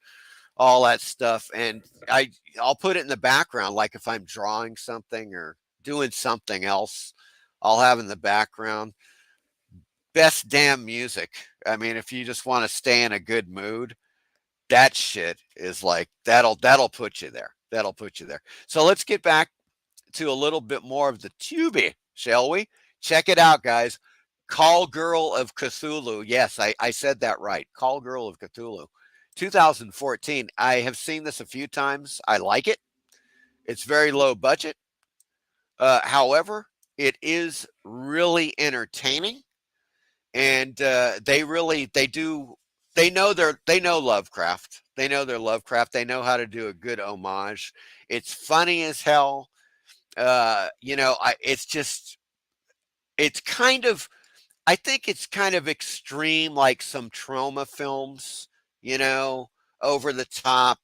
all that stuff. And I'll put it in the background, like if I'm drawing something or doing something else, I'll have in the background best damn music. I mean, if you just want to stay in a good mood, that shit is like that'll put you there. That'll put you there. So let's get back to a little bit more of the Tubi, shall we? Check it out, guys. Call Girl of Cthulhu. Yes, I said that right. Call Girl of Cthulhu. 2014. I have seen this a few times. I like it. It's very low budget. However, it is really entertaining, and they know Lovecraft. They know their Lovecraft. They know how to do a good homage. It's funny as hell. It's kind of, I think it's kind of extreme, like some trauma films, over the top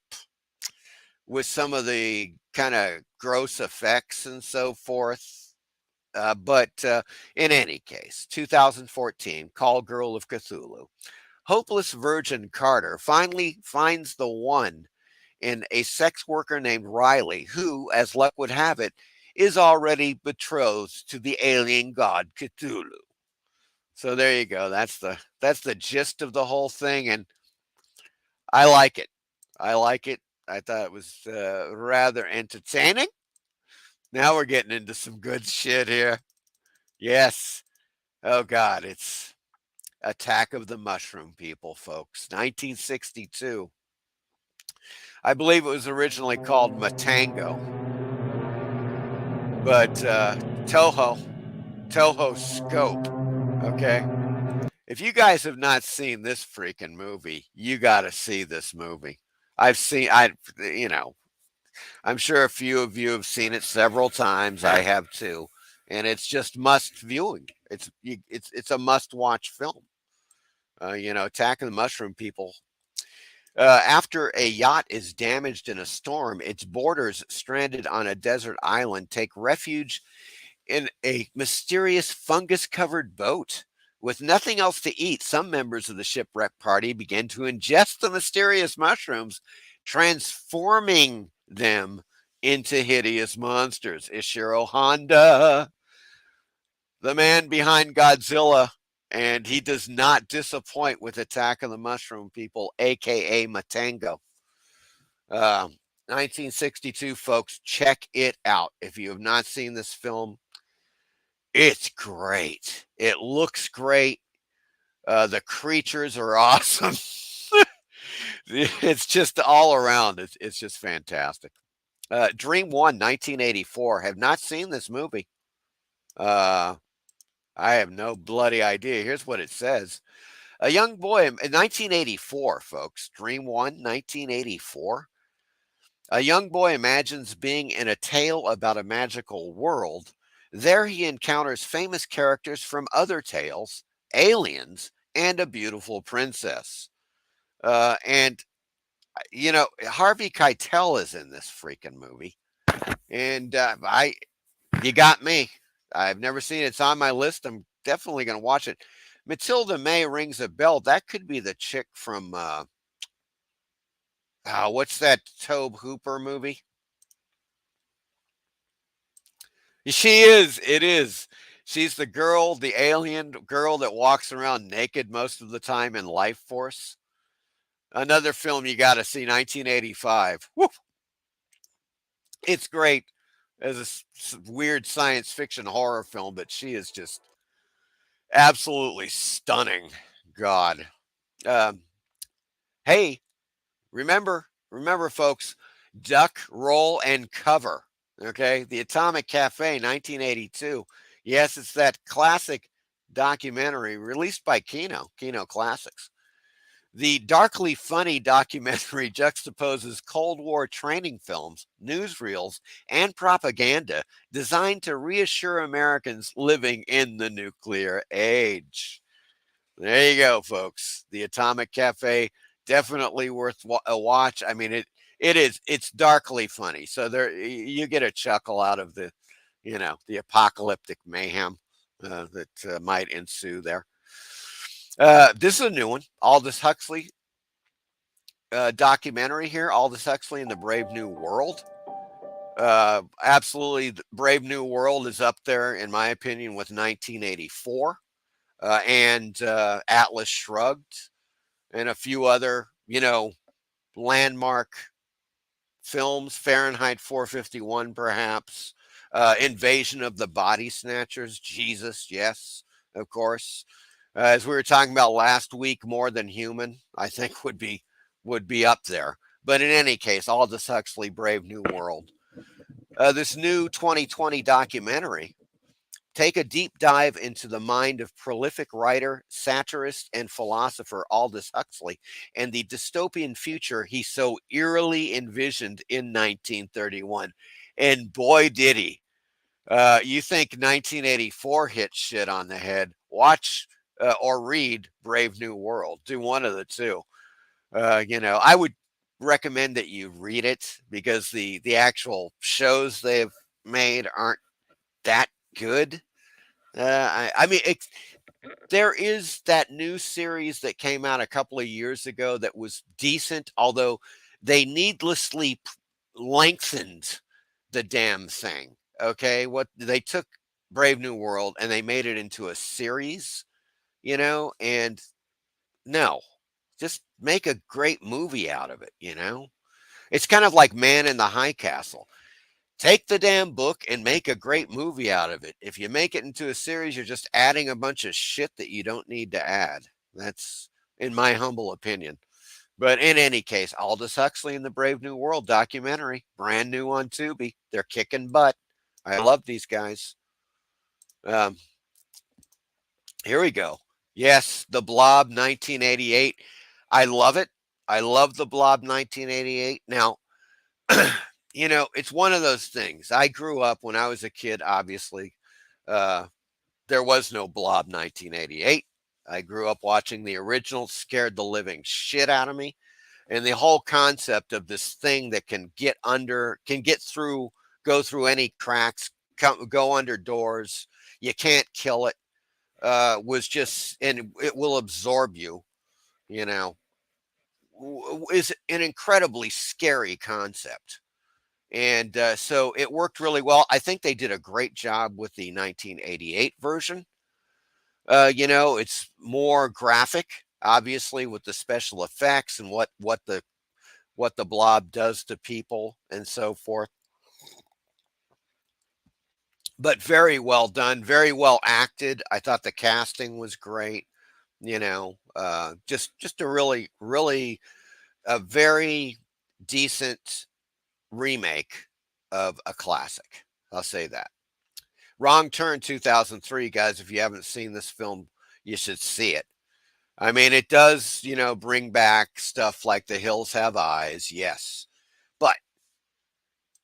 with some of the kind of gross effects and so forth. But in any case, 2014, Call Girl of Cthulhu. Hopeless virgin Carter finally finds the one in a sex worker named Riley, who, as luck would have it, is already betrothed to the alien god Cthulhu. So there you go. That's the gist of the whole thing, and I like it. I like it. I thought it was rather entertaining. Now we're getting into some good shit here. Yes. Oh God, it's Attack of the Mushroom People, folks. 1962. I believe it was originally called Matango, but Toho Scope. Okay. If you guys have not seen this freaking movie, you got to see this movie. I'm sure a few of you have seen it several times. I have too, and it's just must viewing. It's a must watch film. Attack of the Mushroom People. After a yacht is damaged in a storm, its boarders, stranded on a desert island, take refuge in a mysterious fungus-covered boat. With nothing else to eat, some members of the shipwreck party begin to ingest the mysterious mushrooms, transforming them into hideous monsters. Ishiro Honda, the man behind Godzilla, and he does not disappoint with Attack of the Mushroom People, a.k.a. Matango. 1962, folks, check it out. If you have not seen this film, it's great. It looks great. The creatures are awesome. It's just all around. It's just fantastic. Dream One, 1984. Have not seen this movie. I have no bloody idea. Here's what it says. A young boy in 1984, folks. Dream One, 1984. A young boy imagines being in a tale about a magical world. There he encounters famous characters from other tales, aliens, and a beautiful princess. And Harvey Keitel is in this freaking movie. And you got me. I've never seen it. It's on my list. I'm definitely going to watch it. Matilda May rings a bell. That could be the chick from, what's that Tobe Hooper movie? She is. It is. She's the girl, the alien girl that walks around naked most of the time in Life Force. Another film you got to see, 1985. Woo! It's great as a weird science fiction horror film, but she is just absolutely stunning. God. Hey, remember, folks, duck, roll, and cover. Okay, The Atomic Cafe, 1982. Yes, it's that classic documentary released by Kino Classics. The darkly funny documentary juxtaposes Cold War training films, newsreels, and propaganda designed to reassure Americans living in the nuclear age. There you go, folks. The Atomic Cafe, definitely worth a watch. I mean, it's darkly funny. So there you get a chuckle out of the apocalyptic mayhem that might ensue there. This is a new one. Aldous Huxley documentary here. Aldous Huxley and the Brave New World. Absolutely, Brave New World is up there, in my opinion, with 1984. and Atlas Shrugged, and a few other, landmark films, Fahrenheit 451, perhaps, Invasion of the Body Snatchers, Jesus, yes, of course. As we were talking about last week, More Than Human, I think would be up there. But in any case, Aldous Huxley, Brave New World. This new 2020 documentary, take a deep dive into the mind of prolific writer, satirist, and philosopher Aldous Huxley and the dystopian future he so eerily envisioned in 1931. And boy, did he. You think 1984 hit shit on the head. Watch or read Brave New World. Do one of the two. I would recommend that you read it because the actual shows they've made aren't that good. I mean, there is that new series that came out a couple of years ago that was decent, although they needlessly lengthened the damn thing. Okay, what they took Brave New World and they made it into a series, and no, just make a great movie out of it. It's kind of like Man in the High Castle. Take the damn book and make a great movie out of it. If you make it into a series, you're just adding a bunch of shit that you don't need to add. That's in my humble opinion. But in any case, Aldous Huxley and the Brave New World documentary, brand new on Tubi. They're kicking butt. I love these guys. Here we go. Yes, The Blob 1988. I love it. I love The Blob 1988. Now, it's one of those things. I grew up when I was a kid, obviously. There was no Blob 1988. I grew up watching the original, scared the living shit out of me. And the whole concept of this thing that can go through any cracks, go under doors, you can't kill it, was just, and it will absorb you, is an incredibly scary concept. And so it worked really well. I think they did a great job with the 1988 version. It's more graphic, obviously, with the special effects and what the blob does to people and so forth. But very well done, very well acted. I thought the casting was great. Just a really, really a very decent remake of a classic. I'll say that. Wrong Turn 2003, guys. If you haven't seen this film, you should see it. I mean, it does, bring back stuff like The Hills Have Eyes, yes. But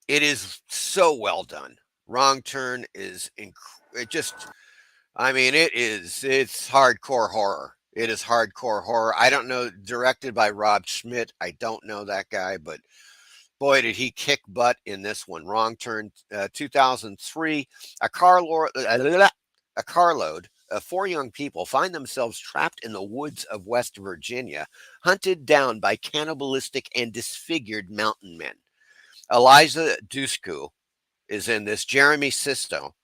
it is so well done. Wrong Turn is it's hardcore horror. It is hardcore horror. I don't know, directed by Rob Schmidt. I don't know that guy, but boy, did he kick butt in this one. Wrong Turn 2003. A carload of 4 young people find themselves trapped in the woods of West Virginia, hunted down by cannibalistic and disfigured mountain men. Eliza Dushku is in this. Jeremy Sisto.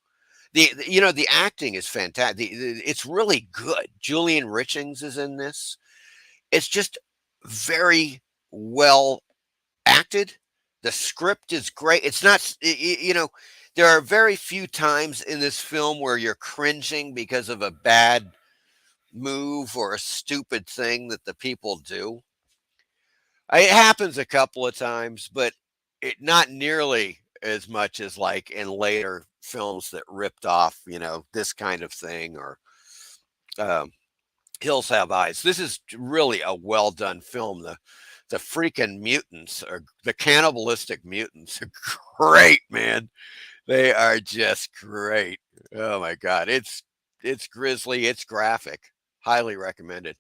The acting is fantastic. It's really good. Julian Richings is in this. It's just very well acted. The script is great. It's not, there are very few times in this film where you're cringing because of a bad move or a stupid thing that the people do. It happens a couple of times, but not nearly as much as like in later films that ripped off, this kind of thing, or Hills Have Eyes. This is really a well done film. The freaking mutants, or the cannibalistic mutants, are great, man. They are just great. Oh my God. It's grisly. It's graphic. Highly recommended.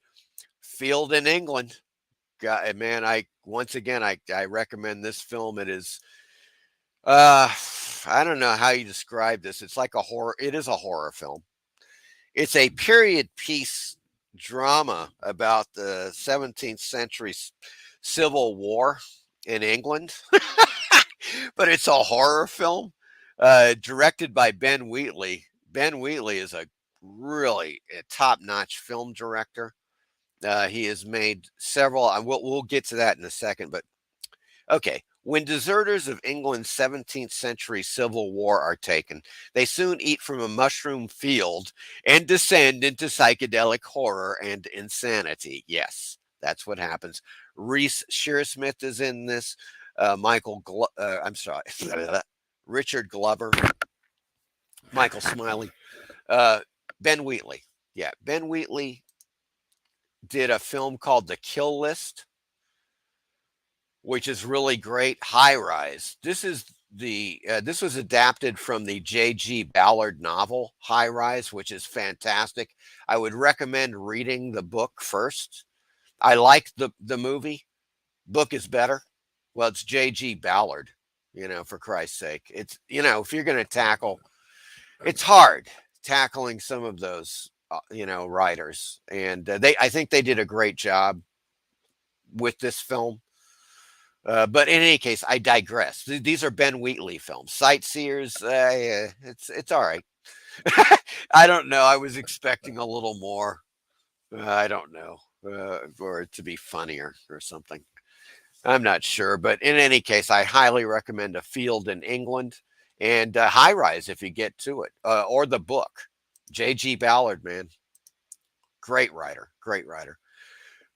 Field in England. God, man, I recommend this film. It is, I don't know how you describe this. It's like a horror. It is a horror film. It's a period piece drama about the 17th century Civil War in England, but it's a horror film, directed by Ben Wheatley. Ben Wheatley is a really a top-notch film director. He has made several. We'll get to that in a second, but okay. When deserters of England's 17th century civil war are taken, they soon eat from a mushroom field and descend into psychedelic horror and insanity. Yes, that's what happens. Reese Shearsmith is in this. I'm sorry, Richard Glover, Michael Smiley, Ben Wheatley. Yeah, Ben Wheatley did a film called The Kill List, which is really great. High Rise. This was adapted from the J.G. Ballard novel High Rise, which is fantastic. I would recommend reading the book first. I like the movie. Book is better. Well, it's J.G. Ballard, for Christ's sake. It's, if you're going to tackle, it's hard tackling some of those, writers. And I think they did a great job with this film. But in any case, I digress. These are Ben Wheatley films. Sightseers, it's all right. I don't know. I was expecting a little more. I don't know, for it to be funnier or something. I'm not sure. But in any case, I highly recommend A Field in England and High Rise if you get to it, or the book. J.G. Ballard, man. Great writer. Great writer.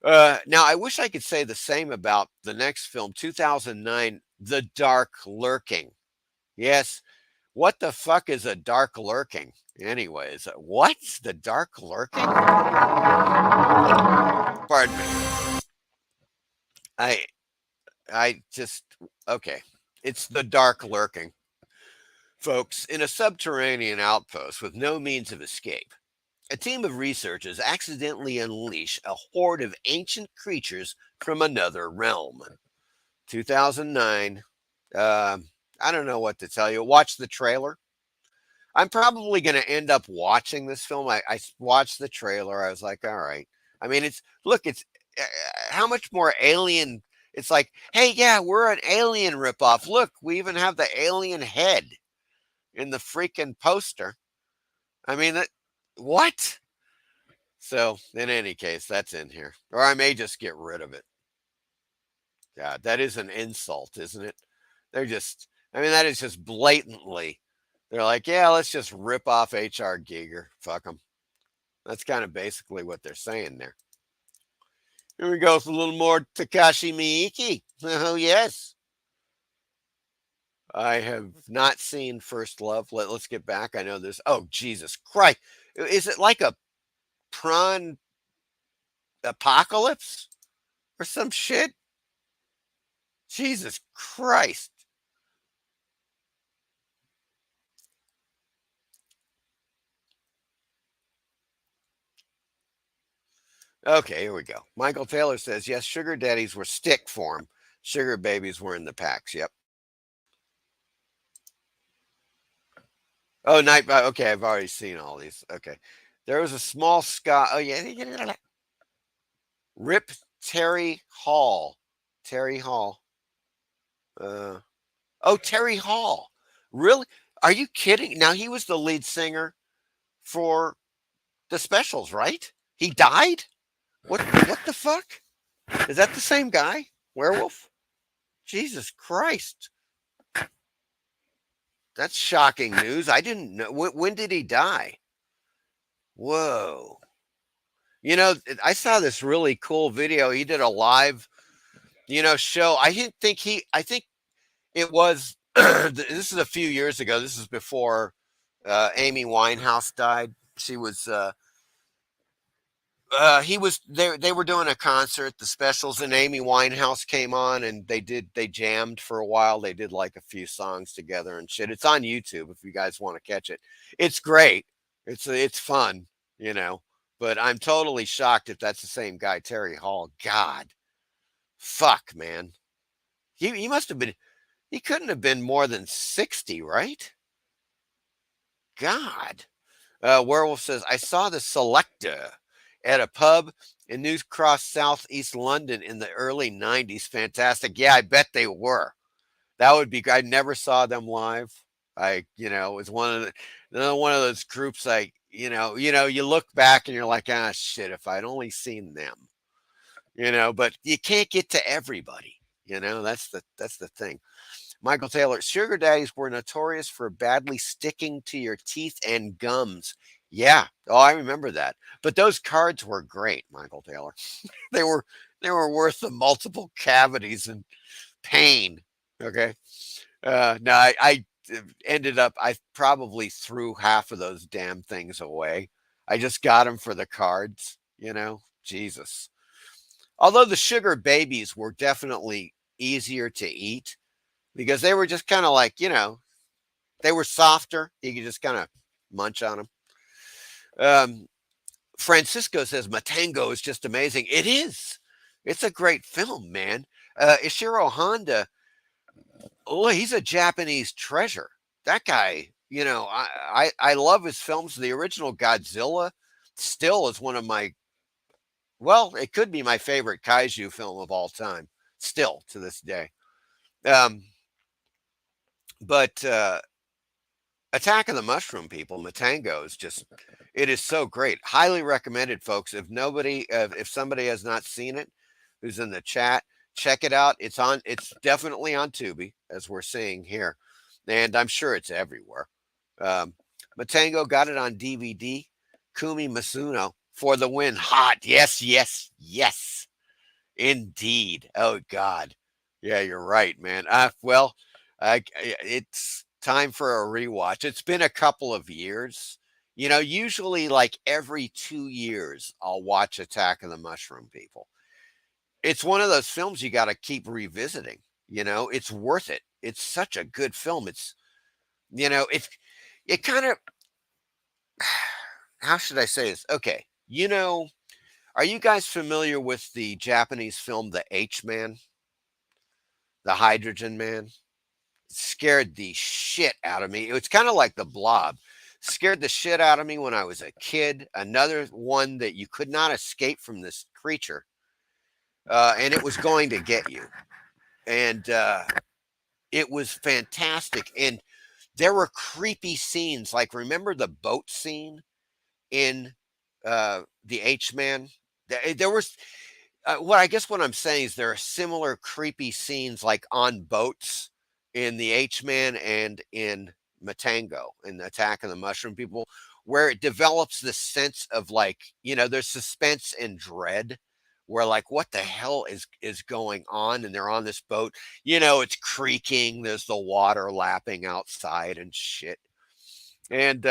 Now, I wish I could say the same about the next film, 2009, The Dark Lurking. Yes, what the fuck is a dark lurking? Anyways, what's the dark lurking? Pardon me. Okay. It's the dark lurking. Folks, in a subterranean outpost with no means of escape, a team of researchers accidentally unleash a horde of ancient creatures from another realm. 2009. I don't know what to tell you. Watch the trailer. I'm probably going to end up watching this film. I watched the trailer. I was like, all right. I mean, it's how much more alien. It's like, hey, yeah, we're an alien ripoff. Look, we even have the alien head in the freaking poster. I mean, what? So, in any case, that's in here. Or I may just get rid of it. God, that is an insult, isn't it? That is just blatantly. They're like, yeah, let's just rip off H.R. Giger. Fuck them. That's kind of basically what they're saying there. Here we go with a little more Takashi Miike. Oh, yes. I have not seen First Love. Let's get back. I know there's. Oh, Jesus Christ. Is it like a prawn apocalypse or some shit? Jesus Christ. Okay, here we go. Michael Taylor says, yes, sugar daddies were stick form. Sugar babies were in the packs. Yep. Oh, okay, I've already seen all these. Okay. There was a small Scott. Oh, yeah. Rip Terry Hall. Terry Hall. Terry Hall. Really? Are you kidding? Now, he was the lead singer for the Specials, right? He died? What the fuck? Is that the same guy? Werewolf? Jesus Christ. That's shocking news. I didn't know. When did he die? Whoa. I saw this really cool video. He did a live, show. I think it was, this is a few years ago. This is before Amy Winehouse died. She was, they were doing a concert, the Specials, and Amy Winehouse came on and they jammed for a while. They did like a few songs together and shit. It's on YouTube if you guys want to catch it. It's great. It's fun, but I'm totally shocked if that's the same guy, Terry Hall. God, fuck, man. He must have been, he couldn't have been more than 60, right? God. Werewolf says, I saw the Selector at a pub in New Cross, Southeast London in the early 90s. Fantastic. Yeah, I bet they were. That would be, I never saw them live. It was one of those groups you look back and you're like, ah, shit, if I'd only seen them, but you can't get to everybody. That's the thing. Michael Taylor, sugar daddies were notorious for badly sticking to your teeth and gums. Yeah. Oh, I remember that. But those cards were great, Michael Taylor. they were worth the multiple cavities and pain. Okay. No, I ended up, I probably threw half of those damn things away. I just got them for the cards, Jesus. Although the sugar babies were definitely easier to eat because they were just kind of like, they were softer. You could just kind of munch on them. Francisco says Matango is just amazing. It is. It's a great film, man. Ishiro Honda, oh, he's a Japanese treasure. That guy, I love his films. The original Godzilla still is one of my, well, it could be my favorite kaiju film of all time, still to this day. But Attack of the Mushroom People, Matango is just, it is so great. Highly recommended, folks. If somebody has not seen it, who's in the chat, check it out. It's definitely on Tubi, as we're seeing here. And I'm sure it's everywhere. Matango got it on DVD. Kumi Masuno for the win. Hot. Yes, yes, yes. Indeed. Oh, God. Yeah, you're right, man. Well, it's time for a rewatch. It's been a couple of years. Usually like every 2 years, I'll watch Attack of the Mushroom People. It's one of those films you got to keep revisiting. It's worth it. It's such a good film. It's, it kind of, how should I say this? Okay. Are you guys familiar with the Japanese film, The H-Man? The Hydrogen Man? Scared the shit out of me. It's kind of like The Blob. Scared the shit out of me when I was a kid. Another one that you could not escape from this creature. And it was going to get you. And it was fantastic. And there were creepy scenes. Like, remember the boat scene in The H-Man? There was... I guess what I'm saying is there are similar creepy scenes like on boats in The H-Man and in Matango, in the Attack of the Mushroom People, where it develops this sense of like, there's suspense and dread where like, what the hell is going on? And they're on this boat, it's creaking. There's the water lapping outside and shit. And,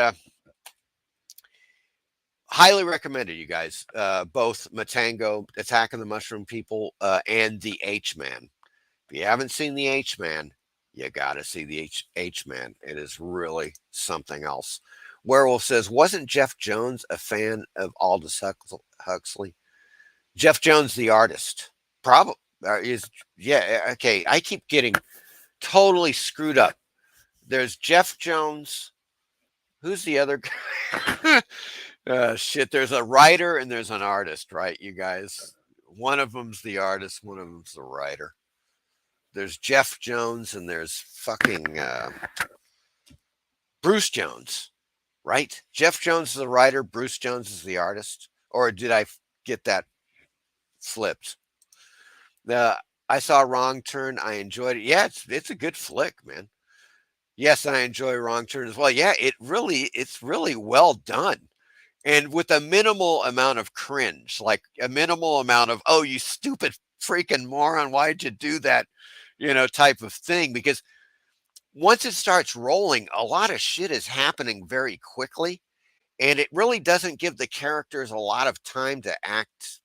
highly recommended, you guys. Both Matango, Attack of the Mushroom People, and The H-Man. If you haven't seen The H-Man, you gotta see The H-Man. It is really something else. Werewolf says, wasn't Jeff Jones a fan of Aldous Huxley? Jeff Jones, the artist, probably is. Yeah, okay. I keep getting totally screwed up. There's Jeff Jones. Who's the other guy? Shit, there's a writer and there's an artist, right, you guys? One of them's the artist, one of them's the writer. There's Jeff Jones and there's fucking Bruce Jones, right? Jeff Jones is the writer, Bruce Jones is the artist. Or did I get that flipped? I saw Wrong Turn. I enjoyed it. Yeah, it's a good flick, man. Yes, I enjoy Wrong Turn as well. Yeah, it's really well done. And with a minimal amount of cringe, like a minimal amount of, oh, you stupid freaking moron, why'd you do that, type of thing. Because once it starts rolling, a lot of shit is happening very quickly. And it really doesn't give the characters a lot of time to act,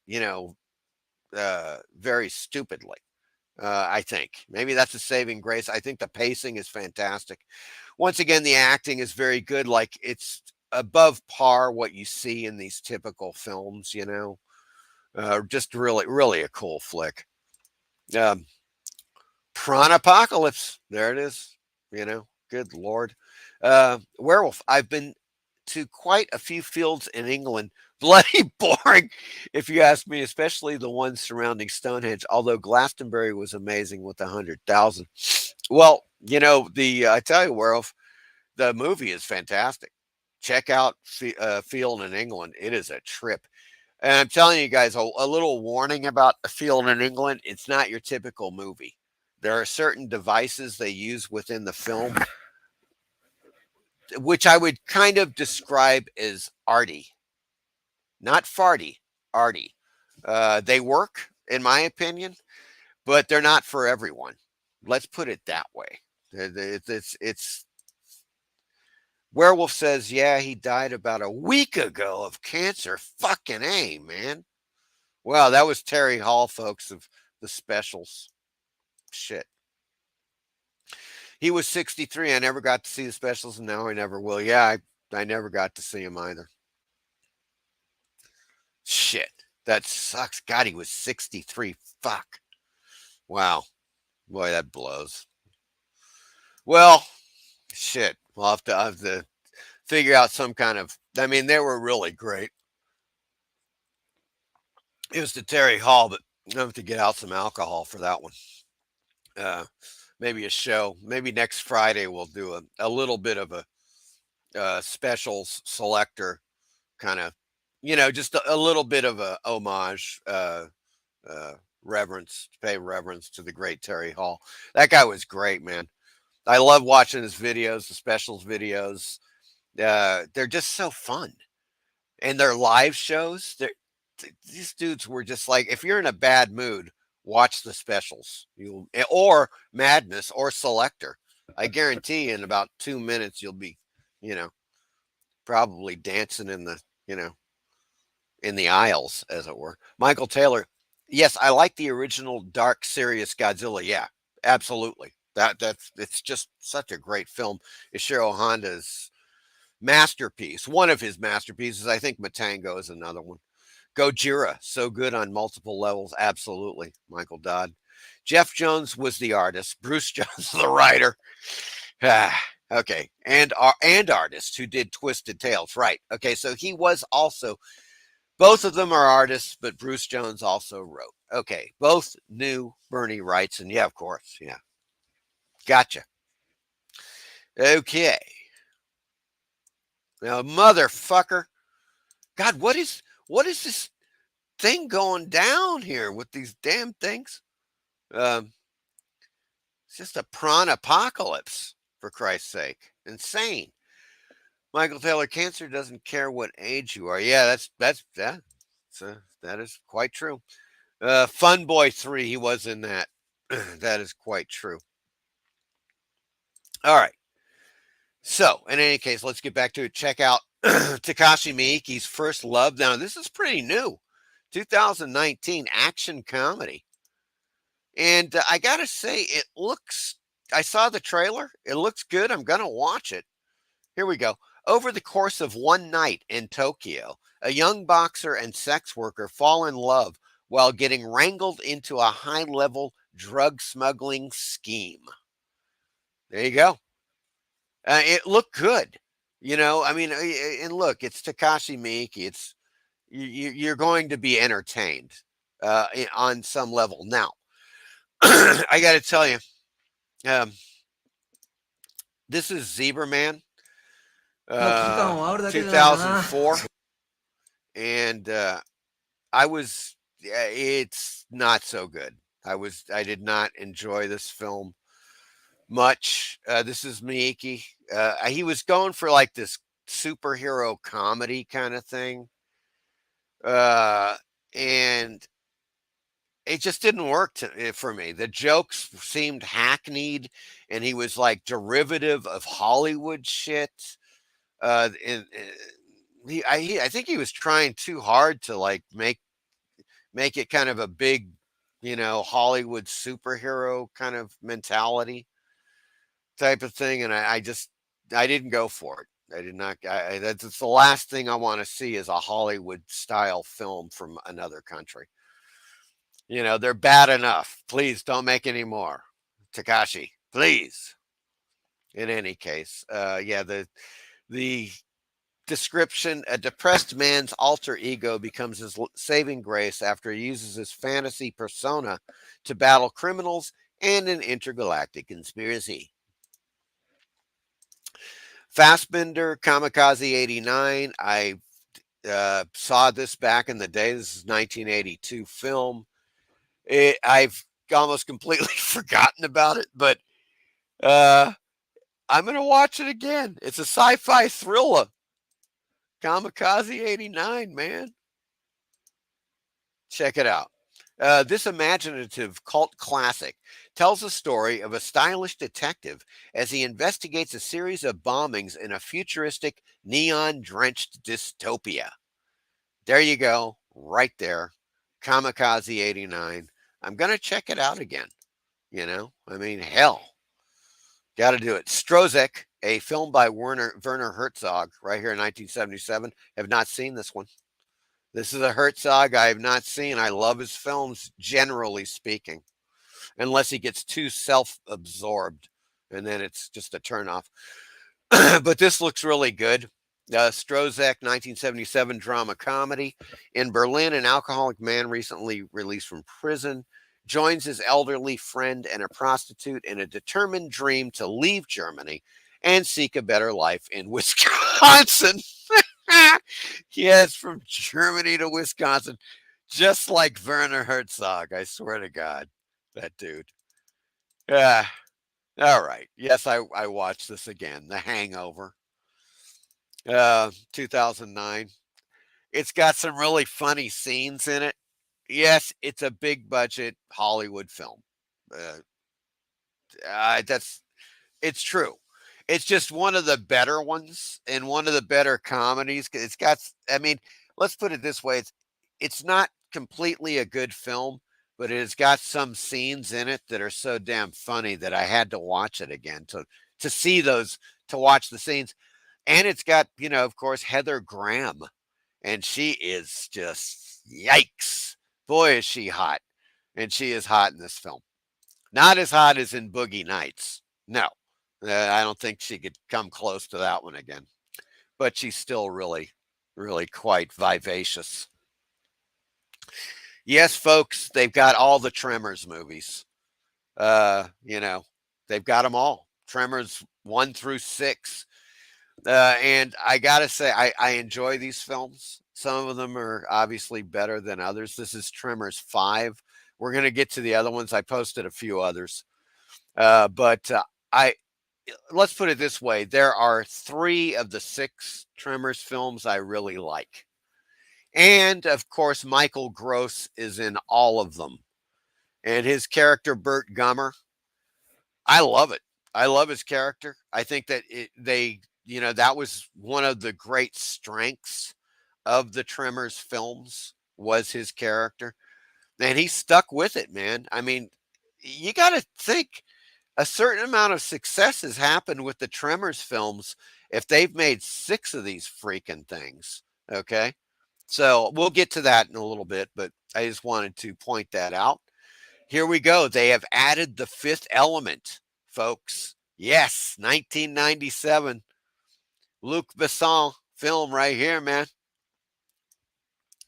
very stupidly. I think maybe that's a saving grace. I think the pacing is fantastic. Once again, the acting is very good. Like, it's above par what you see in these typical films, just really a cool flick. Prawn-apocalypse. There it is. Good Lord. Werewolf. I've been to quite a few fields in England. Bloody boring, if you ask me, especially the ones surrounding Stonehenge, although Glastonbury was amazing with 100,000. Well, I tell you, Werewolf, the movie is fantastic. check out Field in England. It is a trip. And I'm telling you guys, a little warning about A Field in England. It's not your typical movie. There are certain devices they use within the film, which I would kind of describe as arty. Not farty, arty. They work, in my opinion, but they're not for everyone. Let's put it that way. It's Werewolf says, yeah, he died about a week ago of cancer. Fucking A, man. Well, that was Terry Hall, folks, of the specials. Shit. He was 63. I never got to see the specials, and now I never will. Yeah, I never got to see him either. Shit. That sucks. God, he was 63. Fuck. Wow. Boy, that blows. Well, shit. We'll have to figure out some kind of... I mean, they were really great. It was to Terry Hall, but I have to get out some alcohol for that one. Maybe a show. Maybe next Friday we'll do a little bit of a specials selector kind of, just a little bit of a homage, reverence, pay reverence to the great Terry Hall. That guy was great, man. I love watching his videos, the specials videos. They're just so fun. And their live shows, these dudes were just like, if you're in a bad mood, watch the specials. Or Madness or Selector. I guarantee in about 2 minutes you'll be, probably dancing in the, in the aisles, as it were. Michael Taylor, yes, I like the original dark, serious Godzilla. Yeah, absolutely. It's just such a great film. Ishiro Honda's masterpiece. One of his masterpieces. I think Matango is another one. Gojira, so good on multiple levels. Absolutely. Michael Dodd. Jeff Jones was the artist. Bruce Jones, the writer. Okay. And artist who did Twisted Tales. Right. Okay. So he was also, both of them are artists, but Bruce Jones also wrote. Okay. Both knew Bernie Wrightson. Yeah, of course. Yeah. Gotcha. Okay. Now, motherfucker. God, what is this thing going down here with these damn things? It's just a prawn apocalypse, for Christ's sake. Insane. Michael Taylor, cancer doesn't care what age you are. Yeah, that is quite true. Fun Boy 3, he was in that. That is quite true. All right. So, in any case, let's get back to it. Check out Takashi Miike's First Love. Now, this is pretty new. 2019 action comedy. And I got to say, I saw the trailer. It looks good. I'm going to watch it. Here we go. Over the course of one night in Tokyo, a young boxer and sex worker fall in love while getting wrangled into a high-level drug smuggling scheme. There you go. It looked good. And look, it's Takashi Miike. You're going to be entertained on some level. Now, I got to tell you, this is Zebra Man, 2004, and it's not so good. I did not enjoy this film much. This is Miike. He was going for like this superhero comedy kind of thing. And it just didn't work for me. The jokes seemed hackneyed, and he was like derivative of Hollywood shit. I think he was trying too hard to like make it kind of a big, Hollywood superhero kind of mentality type of thing. And I didn't go for it. I did not. That's the last thing I want to see is a Hollywood style film from another country. They're bad enough. Please don't make any more. Takashi, please. In any case, the description: a depressed man's alter ego becomes his saving grace after he uses his fantasy persona to battle criminals and an intergalactic conspiracy. Fassbender, Kamikaze 89. I saw this back in the day. This is 1982 film. I've almost completely forgotten about it, but I'm going to watch it again. It's a sci-fi thriller. Kamikaze 89, man. Check it out. This imaginative cult classic tells the story of a stylish detective as he investigates a series of bombings in a futuristic, neon-drenched dystopia. There you go, right there. Kamikaze 89. I'm going to check it out again. You know, I mean, hell. Got to do it. Strozek, a film by Werner Herzog, right here in 1977. Have not seen this one. This is a Herzog I have not seen. I love his films, generally speaking, unless he gets too self-absorbed, and then it's just a turnoff. But this looks really good. Strozek, 1977 drama comedy. In Berlin, an alcoholic man recently released from prison joins his elderly friend and a prostitute in a determined dream to leave Germany and seek a better life in Wisconsin. Yes, from Germany to Wisconsin, just like Werner Herzog. I swear to God, that dude. Yeah. All right. Yes, I watched this again. The Hangover. 2009. It's got some really funny scenes in it. Yes, it's a big budget Hollywood film. It's true. It's just one of the better ones and one of the better comedies. It's got, I mean, let's put it this way. It's not completely a good film, but it has got some scenes in it that are so damn funny that I had to watch it again to see those, to watch the scenes. And it's got, you know, of course, Heather Graham, and she is just yikes. Boy, is she hot. And she is hot in this film. Not as hot as in Boogie Nights. No. I don't think she could come close to that one again. But she's still really, really quite vivacious. Yes, folks, they've got all the Tremors movies. You know, they've got them all. Tremors 1 through 6. And I got to say, I enjoy these films. Some of them are obviously better than others. This is Tremors 5. We're going to get to the other ones. I posted a few others. But let's put it this way. There are 3 of the 6 Tremors films I really like. And, of course, Michael Gross is in all of them. And his character, Bert Gummer, I love it. I love his character. I think that you know, that was one of the great strengths of the Tremors films was his character. And he stuck with it, man. I mean, you got to think a certain amount of success has happened with the Tremors films if they've made 6 of these freaking things. Okay. So we'll get to that in a little bit, but I just wanted to point that out. Here we go. They have added the 5th element, folks. Yes, 1997. Luc Besson film right here, man.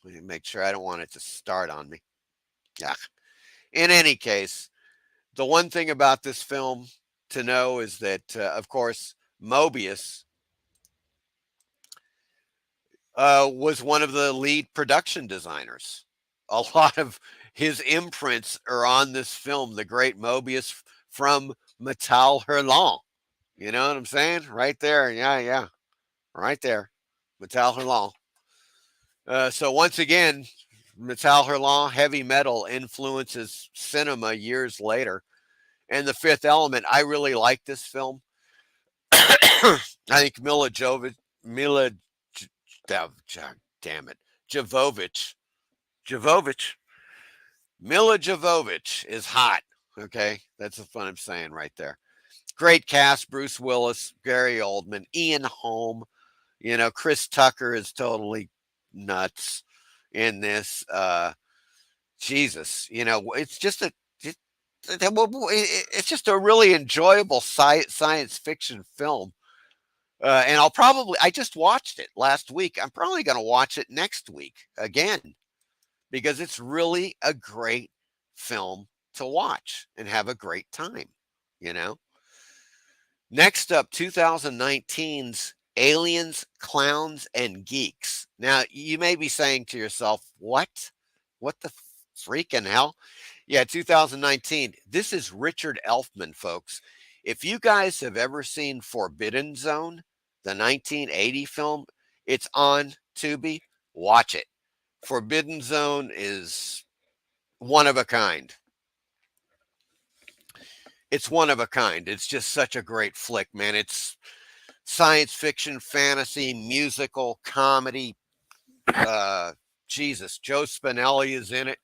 Let me make sure I don't want it to start on me. Yeah. In any case, the one thing about this film to know is that, of course, Mobius was one of the lead production designers. A lot of his imprints are on this film, The Great Mobius from Metal Hurlant. You know what I'm saying? Right there. Yeah. Right there. Metal Hurlant. So once again, Metal Hurlant, heavy metal influences cinema years later. And The Fifth Element, I really like this film. I think Mila Jovovich is hot. Okay, that's what I'm saying right there. Great cast: Bruce Willis, Gary Oldman, Ian Holm. You know, Chris Tucker is totally nuts in this. Jesus, you know, it's just a really enjoyable science fiction film. And I just watched it last week. I'm probably going to watch it next week again because it's really a great film to watch and have a great time, you know? Next up, 2019's Aliens, Clowns, and Geeks. Now, you may be saying to yourself, what? What the freaking hell? Yeah, 2019. This is Richard Elfman, folks. If you guys have ever seen Forbidden Zone, the 1980 film, it's on Tubi. Watch it. Forbidden Zone is one of a kind. It's one of a kind. It's just such a great flick, man. It's science fiction, fantasy, musical, comedy. Jesus, Joe Spinelli is in it.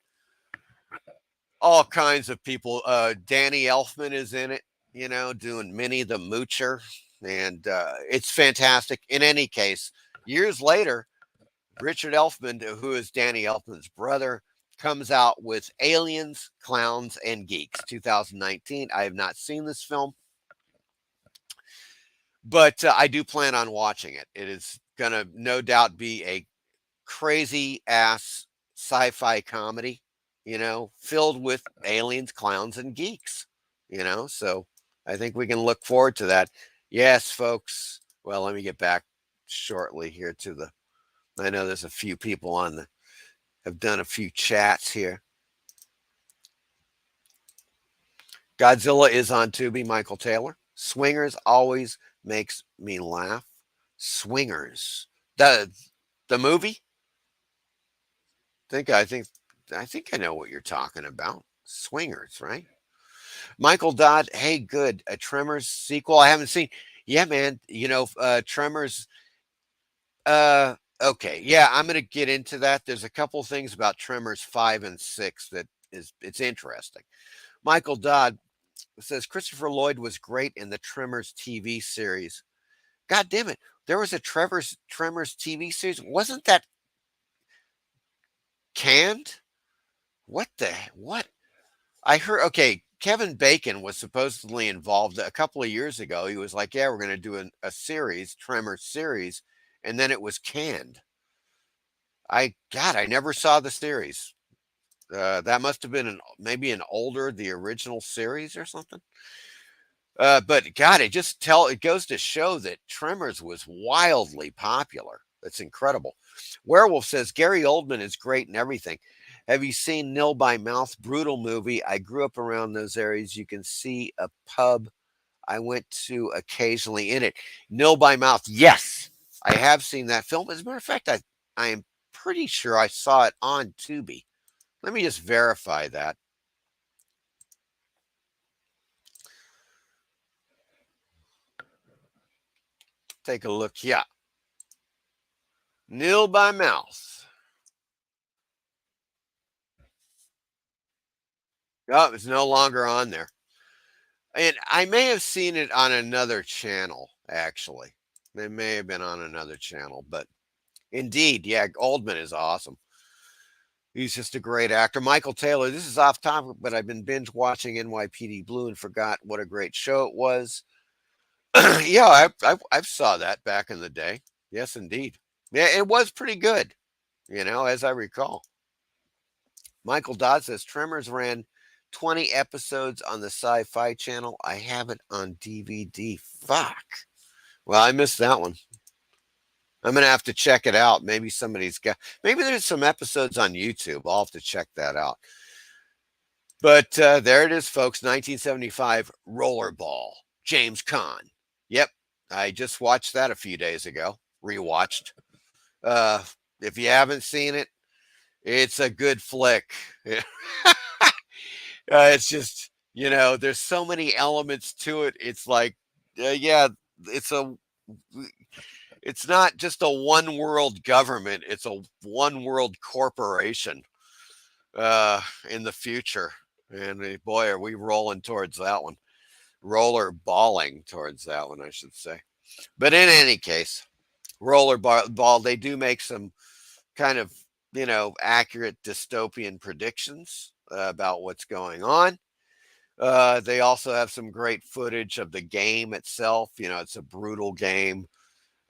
All kinds of people. Danny Elfman is in it, you know, doing Minnie the Moocher. And it's fantastic. In any case, years later, Richard Elfman, who is Danny Elfman's brother, comes out with Aliens, Clowns, and Geeks, 2019. I have not seen this film, but I do plan on watching it. It is going to no doubt be a crazy ass sci-fi comedy, you know, filled with aliens, clowns, and geeks, you know, so I think we can look forward to that. Yes, folks. Well, let me get back shortly here to the, I know there's a few people on the, have done a few chats here. Godzilla is on Tubi, Michael Taylor. Swingers always makes me laugh. Swingers. The movie? I think I know what you're talking about. Swingers, right? Michael Dodd, hey, good. A Tremors sequel I haven't seen. Yeah, man. You know, Tremors. Okay, yeah, I'm going to get into that. There's a couple things about Tremors 5 and 6 that it's interesting. Michael Dodd says Christopher Lloyd was great in the Tremors TV series. God damn it. There was a Tremors TV series. Wasn't that canned? What? I heard, okay, Kevin Bacon was supposedly involved a couple of years ago. He was like, yeah, we're going to do a series, Tremors series, and then it was canned. I never saw the series. That must have been maybe an older, the original series or something. But God, it goes to show that Tremors was wildly popular. That's incredible. Werewolf says Gary Oldman is great in everything. Have you seen Nil by Mouth? Brutal movie. I grew up around those areas. You can see a pub I went to occasionally in it. Nil by Mouth. Yes, I have seen that film. As a matter of fact, I am pretty sure I saw it on Tubi. Let me just verify that. Take a look. Yeah. Nil by Mouth. Oh, it's no longer on there. And I may have seen it on another channel, actually. It may have been on another channel, but indeed, yeah, Oldman is awesome. He's just a great actor. Michael Taylor, this is off topic, but I've been binge watching NYPD Blue and forgot what a great show it was. Yeah, I saw that back in the day. Yes, indeed. Yeah, it was pretty good, you know, as I recall. Michael Dodd says Tremors ran 20 episodes on the Sci-Fi Channel. I have it on DVD. Fuck. Well, I missed that one. I'm going to have to check it out. Maybe maybe there's some episodes on YouTube. I'll have to check that out. But there it is, folks. 1975 Rollerball. James Caan. Yep. I just watched that a few days ago. Rewatched. If you haven't seen it, it's a good flick. It's just, you know, there's so many elements to it. It's like, yeah, it's not just a one world government. It's a one world corporation in the future. And boy, are we rolling towards that one. Roller balling towards that one, I should say. But in any case, Rollerball, they do make some kind of, you know, accurate dystopian predictions about what's going on. They also have some great footage of the game itself. You know, it's a brutal game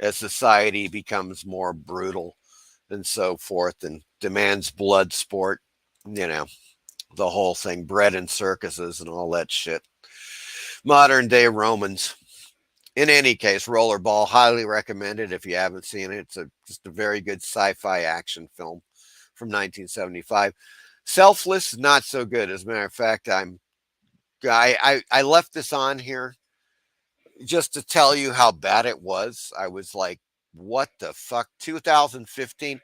as society becomes more brutal and so forth and demands blood sport, you know, the whole thing, bread and circuses and all that shit. Modern day Romans. In any case, Rollerball, highly recommended if you haven't seen it. It's just a very good sci-fi action film from 1975. Selfless, not so good. As a matter of fact, I left this on here just to tell you how bad it was. I was like, what the fuck? 2015.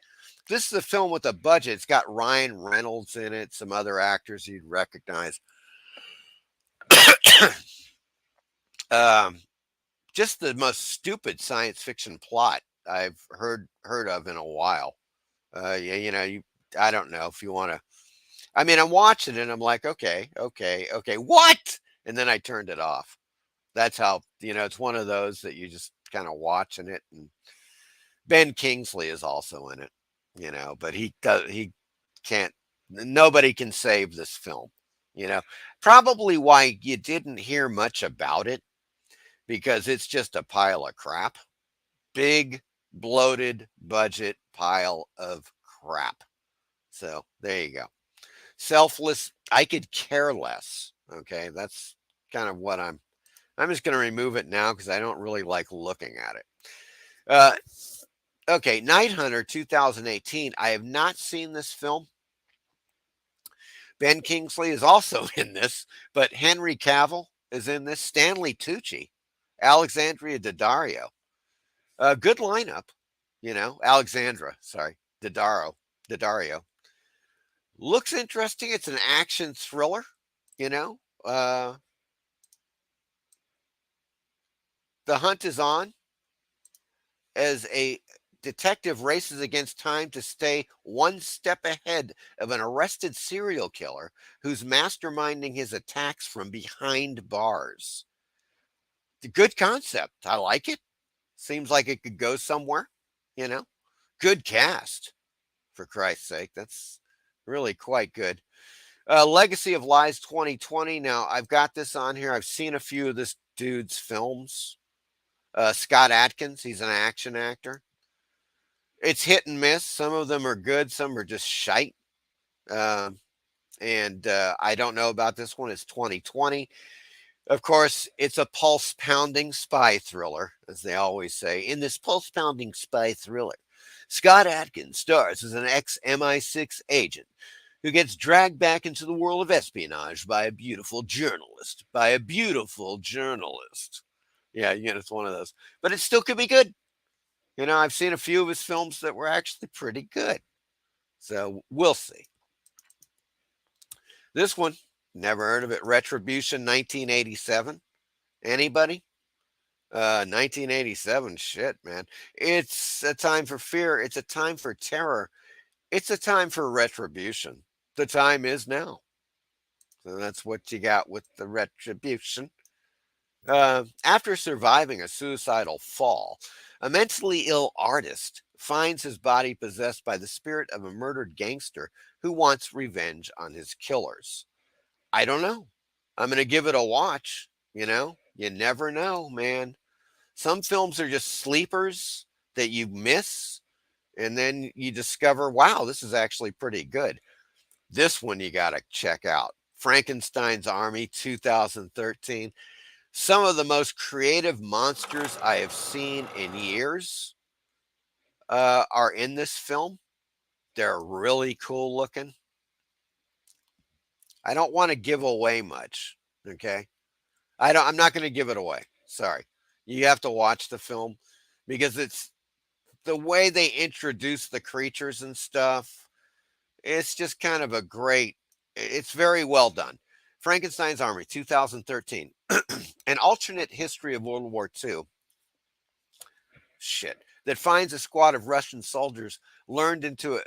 This is a film with a budget. It's got Ryan Reynolds in it, some other actors you'd recognize. Just the most stupid science fiction plot I've heard of in a while. I don't know if you want to. I mean, I'm watching it and I'm like, okay, what? And then I turned it off. That's how, it's one of those that you just kind of watching it. And Ben Kingsley is also in it, but he can't, nobody can save this film, probably why you didn't hear much about it, because it's just a pile of crap. Big, bloated budget pile of crap. So there you go. Selfless, I could care less. Okay, that's kind of what I'm just going to remove it now because I don't really like looking at it. Okay, Night Hunter 2018. I have not seen this film. Ben Kingsley is also in this, but Henry Cavill is in this. Stanley Tucci, Alexandria Daddario. Good lineup, Daddario. Looks interesting. It's an action thriller, The hunt is on as a detective races against time to stay one step ahead of an arrested serial killer who's masterminding his attacks from behind bars. It's a good concept. I like it. Seems like it could go somewhere, Good cast, for Christ's sake. That's really quite good. Legacy of Lies 2020. Now, I've got this on here. I've seen a few of this dude's films. Scott Adkins, he's an action actor. It's hit and miss. Some of them are good. Some are just shite. And I don't know about this one. It's 2020. Of course, it's a pulse-pounding spy thriller, as they always say. In this pulse-pounding spy thriller, Scott Adkins stars as an ex-MI6 agent who gets dragged back into the world of espionage by a beautiful journalist. Yeah, it's one of those. But it still could be good. I've seen a few of his films that were actually pretty good. So we'll see. This one, never heard of it. Retribution 1987. Anybody? 1987, shit, man. It's a time for fear. It's a time for terror. It's a time for retribution. The time is now. So that's what you got with the Retribution. After surviving a suicidal fall, a mentally ill artist finds his body possessed by the spirit of a murdered gangster who wants revenge on his killers. I don't know. I'm going to give it a watch. You never know, man. Some films are just sleepers that you miss, and then you discover, wow, this is actually pretty good. This one you got to check out. Frankenstein's Army 2013. Some of the most creative monsters I have seen in years are in this film. They're really cool looking. I don't want to give away much, okay? I'm not going to give it away. Sorry. You have to watch the film because it's the way they introduce the creatures and stuff. It's just kind of it's very well done. Frankenstein's Army, 2013. An alternate history of World War II. That finds a squad of Russian soldiers lured into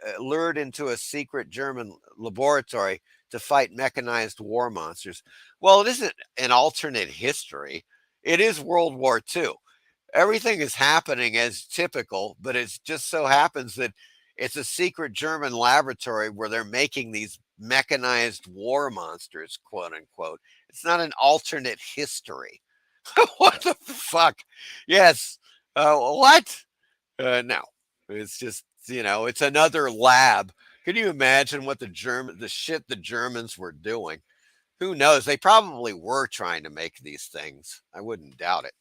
a secret German laboratory to fight mechanized war monsters. Well, it isn't an alternate history. It is World War II. Everything is happening as typical, but it just so happens that it's a secret German laboratory where they're making these mechanized war monsters, quote unquote. It's not an alternate history. What the fuck? Yes. What? No. It's just, it's another lab. Can you imagine what the shit the Germans were doing? Who knows? They probably were trying to make these things. I wouldn't doubt it.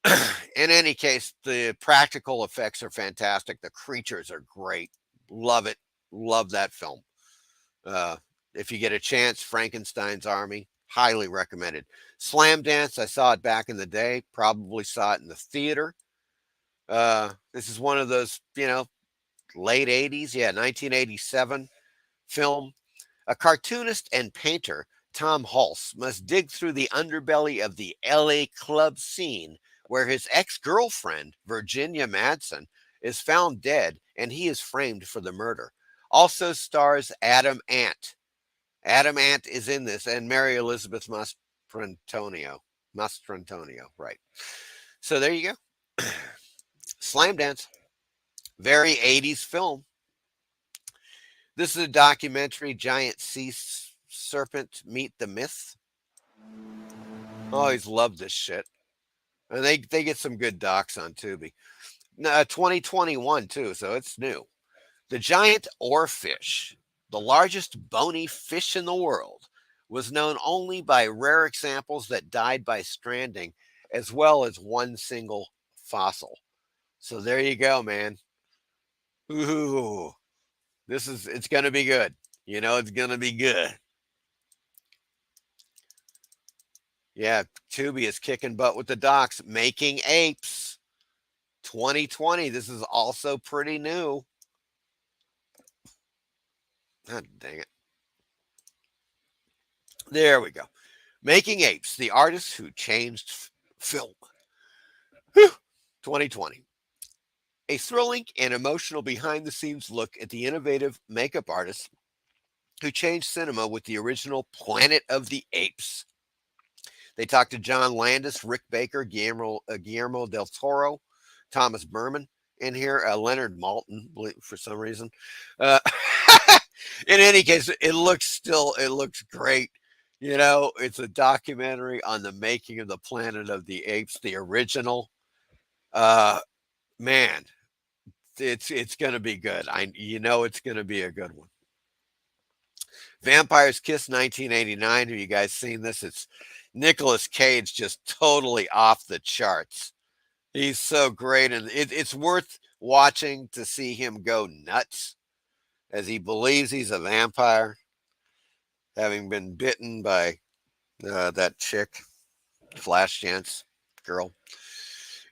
In any case, the practical effects are fantastic. The creatures are great. Love it. Love that film. If you get a chance, Frankenstein's Army, highly recommended. Slam Dance, I saw it back in the day. Probably saw it in the theater. This is one of those, late 80s. Yeah, 1987 film. A cartoonist and painter, Tom Hulse, must dig through the underbelly of the LA club scene where his ex-girlfriend, Virginia Madsen, is found dead and he is framed for the murder. Also stars Adam Ant. Adam Ant is in this, and Mary Elizabeth Mastrantonio. Mastrantonio, right. So there you go. Slam Dance. Very 80s film. This is a documentary, Giant Sea Serpent Meet the Myth. I always love this shit. And they get some good docs on Tubi. 2021 too, so it's new. The giant oarfish, the largest bony fish in the world, was known only by rare examples that died by stranding, as well as one single fossil. So there you go, man. Ooh, it's going to be good. It's going to be good. Yeah, Tubi is kicking butt with the docs. Making Apes 2020. This is also pretty new. God dang it. There we go. Making Apes, the artist who changed film. 2020. A thrilling and emotional behind-the-scenes look at the innovative makeup artist who changed cinema with the original Planet of the Apes. They talked to John Landis, Rick Baker, Guillermo del Toro, Thomas Berman in here, Leonard Maltin, for some reason. In any case, it looks great. It's a documentary on the making of the Planet of the Apes, the original. Man, it's going to be good. It's going to be a good one. Vampire's Kiss 1989. Have you guys seen this? It's Nicolas Cage just totally off the charts. He's so great, and it's worth watching to see him go nuts as he believes he's a vampire, having been bitten by that chick, Flashdance girl.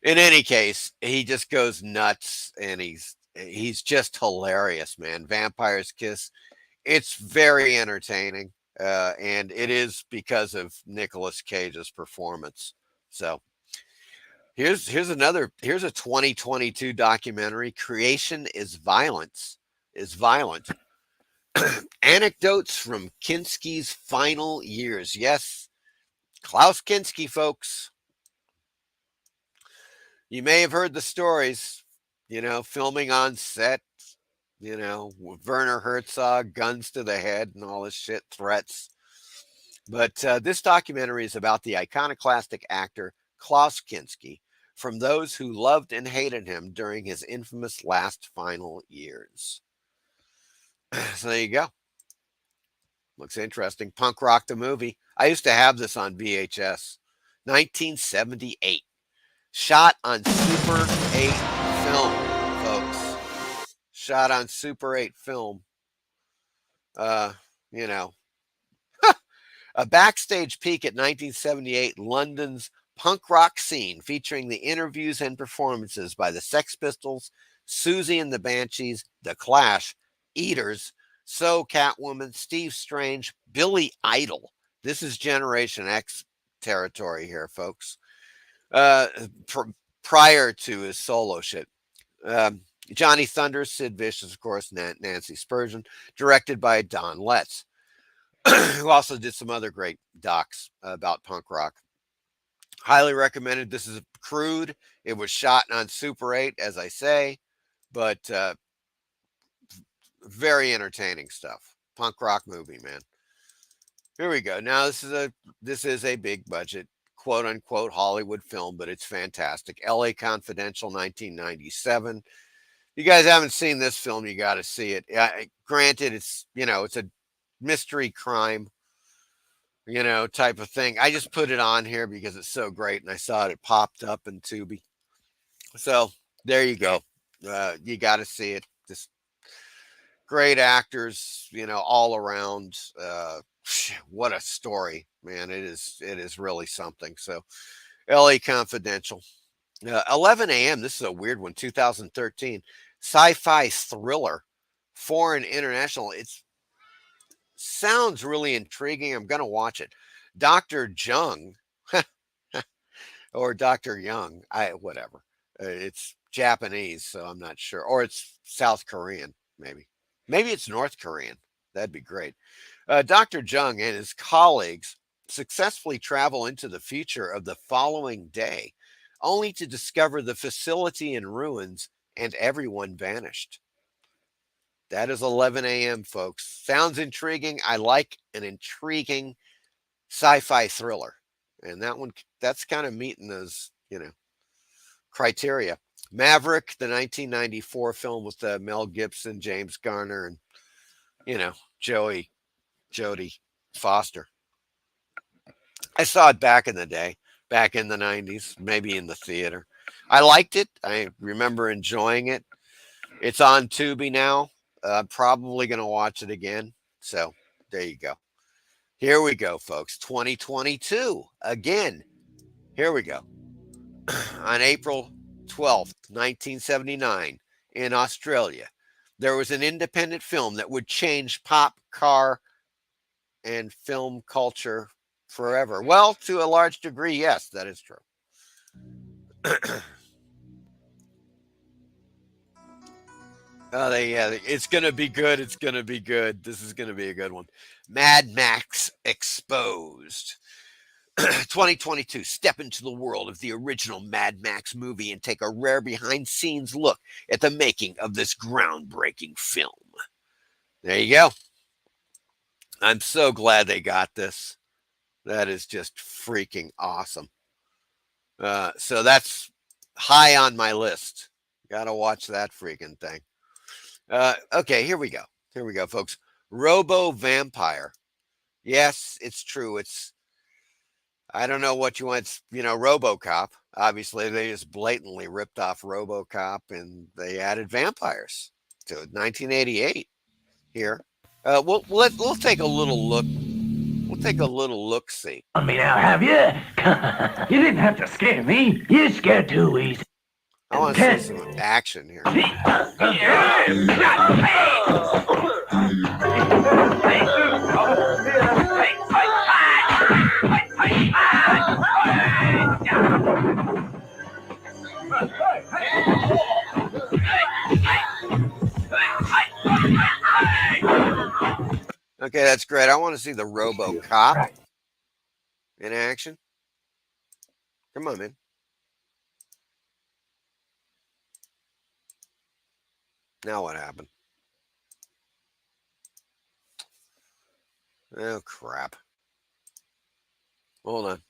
In any case, he just goes nuts, and he's just hilarious, man. Vampire's Kiss. It's very entertaining, and it is because of Nicolas Cage's performance. So here's a 2022 documentary. Creation is violent. Anecdotes from Kinski's final years. Yes, Klaus Kinski, folks. You may have heard the stories, filming on set, Werner Herzog, guns to the head and all this shit, threats. But this documentary is about the iconoclastic actor Klaus Kinski, from those who loved and hated him during his infamous last final years. So there you go. Looks interesting. Punk Rock the Movie. I used to have this on VHS. 1978. Shot on Super 8 film, folks. Shot on Super 8 film. A backstage peek at 1978 London's punk rock scene, featuring the interviews and performances by the Sex Pistols, Susie and the Banshees, The Clash, Eaters, So Catwoman, Steve Strange, Billy Idol. This is Generation X territory here, folks. Prior to his solo shit. Johnny Thunder, Sid Vicious, of course, Nancy Spurgeon, directed by Don Letts, who also did some other great docs about punk rock. Highly recommended. This is crude. It was shot on Super 8, as I say, but very entertaining stuff. Punk rock movie, man. Here we go. Now this is a big budget, quote unquote Hollywood film, but it's fantastic. LA Confidential, 1997. You guys haven't seen this film, you got to see it. Granted, it's a mystery crime. you know, type of thing. I just put it on here because it's so great, and I saw it popped up in Tubi. So there you go. You got to see it. Just great actors, you know, all around. What a story, man! It is really something. So, L.A. Confidential, 11 a.m. This is a weird one. 2013 sci-fi thriller, foreign international. It sounds really intriguing. I'm gonna watch it. Dr. Jung, or Dr. Young, whatever. It's Japanese, so I'm not sure, or it's South Korean, maybe. Maybe it's North Korean. That'd be great. Dr. Jung and his colleagues successfully travel into the future of the following day, only to discover the facility in ruins and everyone vanished. That is 11 a.m., folks. Sounds intriguing. I like an intriguing sci-fi thriller. And that's kind of meeting those, you know, criteria. Maverick, the 1994 film with Mel Gibson, James Garner, and, you know, Jodie Foster. I saw it back in the day, back in the 90s, maybe in the theater. I liked it. I remember enjoying it. It's on Tubi now. I'm probably going to watch it again. So there you go. Here we go, folks. 2022. Again, here we go. On April 12th, 1979, in Australia, there was an independent film that would change pop, car, and film culture forever. Well, to a large degree, yes, that is true. It's going to be good. It's going to be good. This is going to be a good one. Mad Max Exposed. 2022, step into the world of the original Mad Max movie and take a rare behind-scenes look at the making of this groundbreaking film. There you go. I'm so glad they got this. That is just freaking awesome. So that's high on my list. Got to watch that freaking thing. Okay, here we go. Here we go, folks. Robo Vampire. Yes, it's true. I don't know what you want. It's, you know, RoboCop. Obviously, they just blatantly ripped off RoboCop and they added vampires to 1988 here. We'll take a little look. We'll take a little look-see. On me now, have you? You didn't have to scare me. You're scared too easy. I want to see some action here. Okay, that's great. I want to see the RoboCop in action. Come on, man. Now what happened? Oh, crap. Hold on.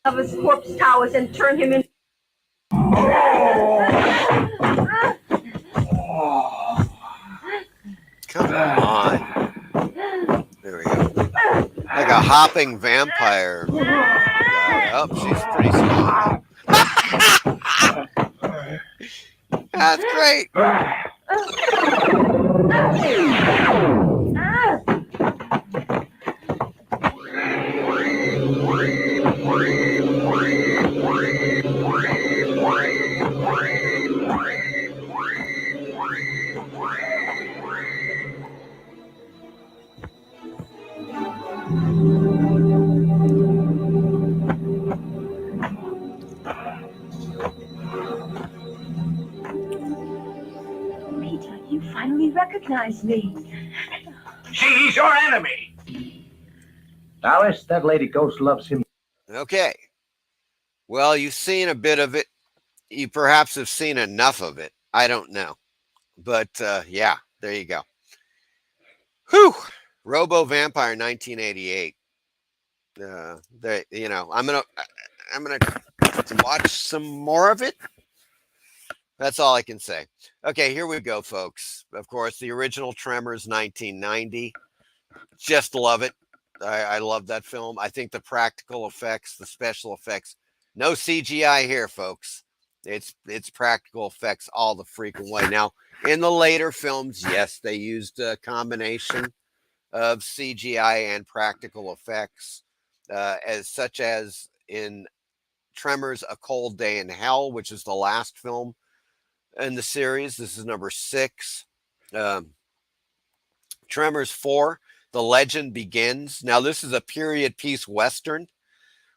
Of his corpse towers and turn him in. Come on. There we go. Like a hopping vampire. Oh, she's pretty strong. That's great. Peter, you finally recognize me. She's your enemy. Alice, that lady ghost loves him. Okay. Well, you've seen a bit of it. You perhaps have seen enough of it. I don't know. But yeah, there you go. Whew. Robo Vampire 1988. You know, I'm gonna watch some more of it. That's all I can say. Okay, here we go, folks. Of course, the original Tremors, 1990. Just love it. I love that film. I think the practical effects, the special effects, no CGI here, folks. It's practical effects all the freaking way. Now, in the later films, yes, they used a combination of CGI and practical effects, as such as in Tremors: A Cold Day in Hell, which is the last film in the series. This is number 6. Um, Tremors 4, The Legend Begins. Now, this is a period piece Western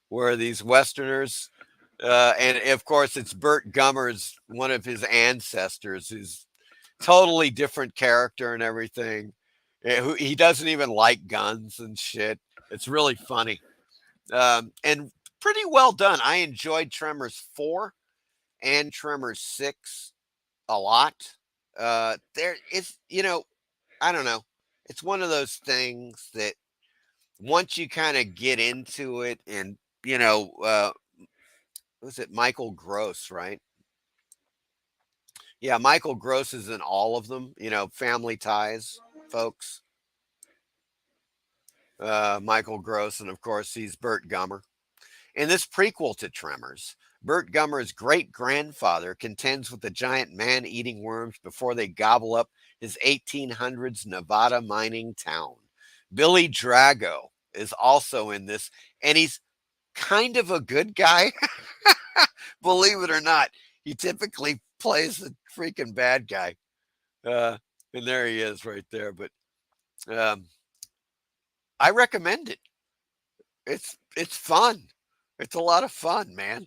where these Westerners, and of course, it's Burt Gummer's one of his ancestors, who's totally different character and everything. He doesn't even like guns and shit. It's really funny. And pretty well done. I enjoyed Tremors 4 and Tremors 6 a lot. There is, I don't know. It's one of those things that once you kind of get into it, and was it Michael Gross, right? Yeah, Michael Gross is in all of them. Family Ties, folks. Michael Gross, and of course he's Burt Gummer. In this prequel to Tremors, Burt Gummer's great-grandfather contends with the giant man-eating worms before they gobble up his 1800s Nevada mining town. Billy Drago is also in this, and he's kind of a good guy. Believe it or not, he typically plays the freaking bad guy. And there he is right there. But I recommend it. It's fun. It's a lot of fun, man.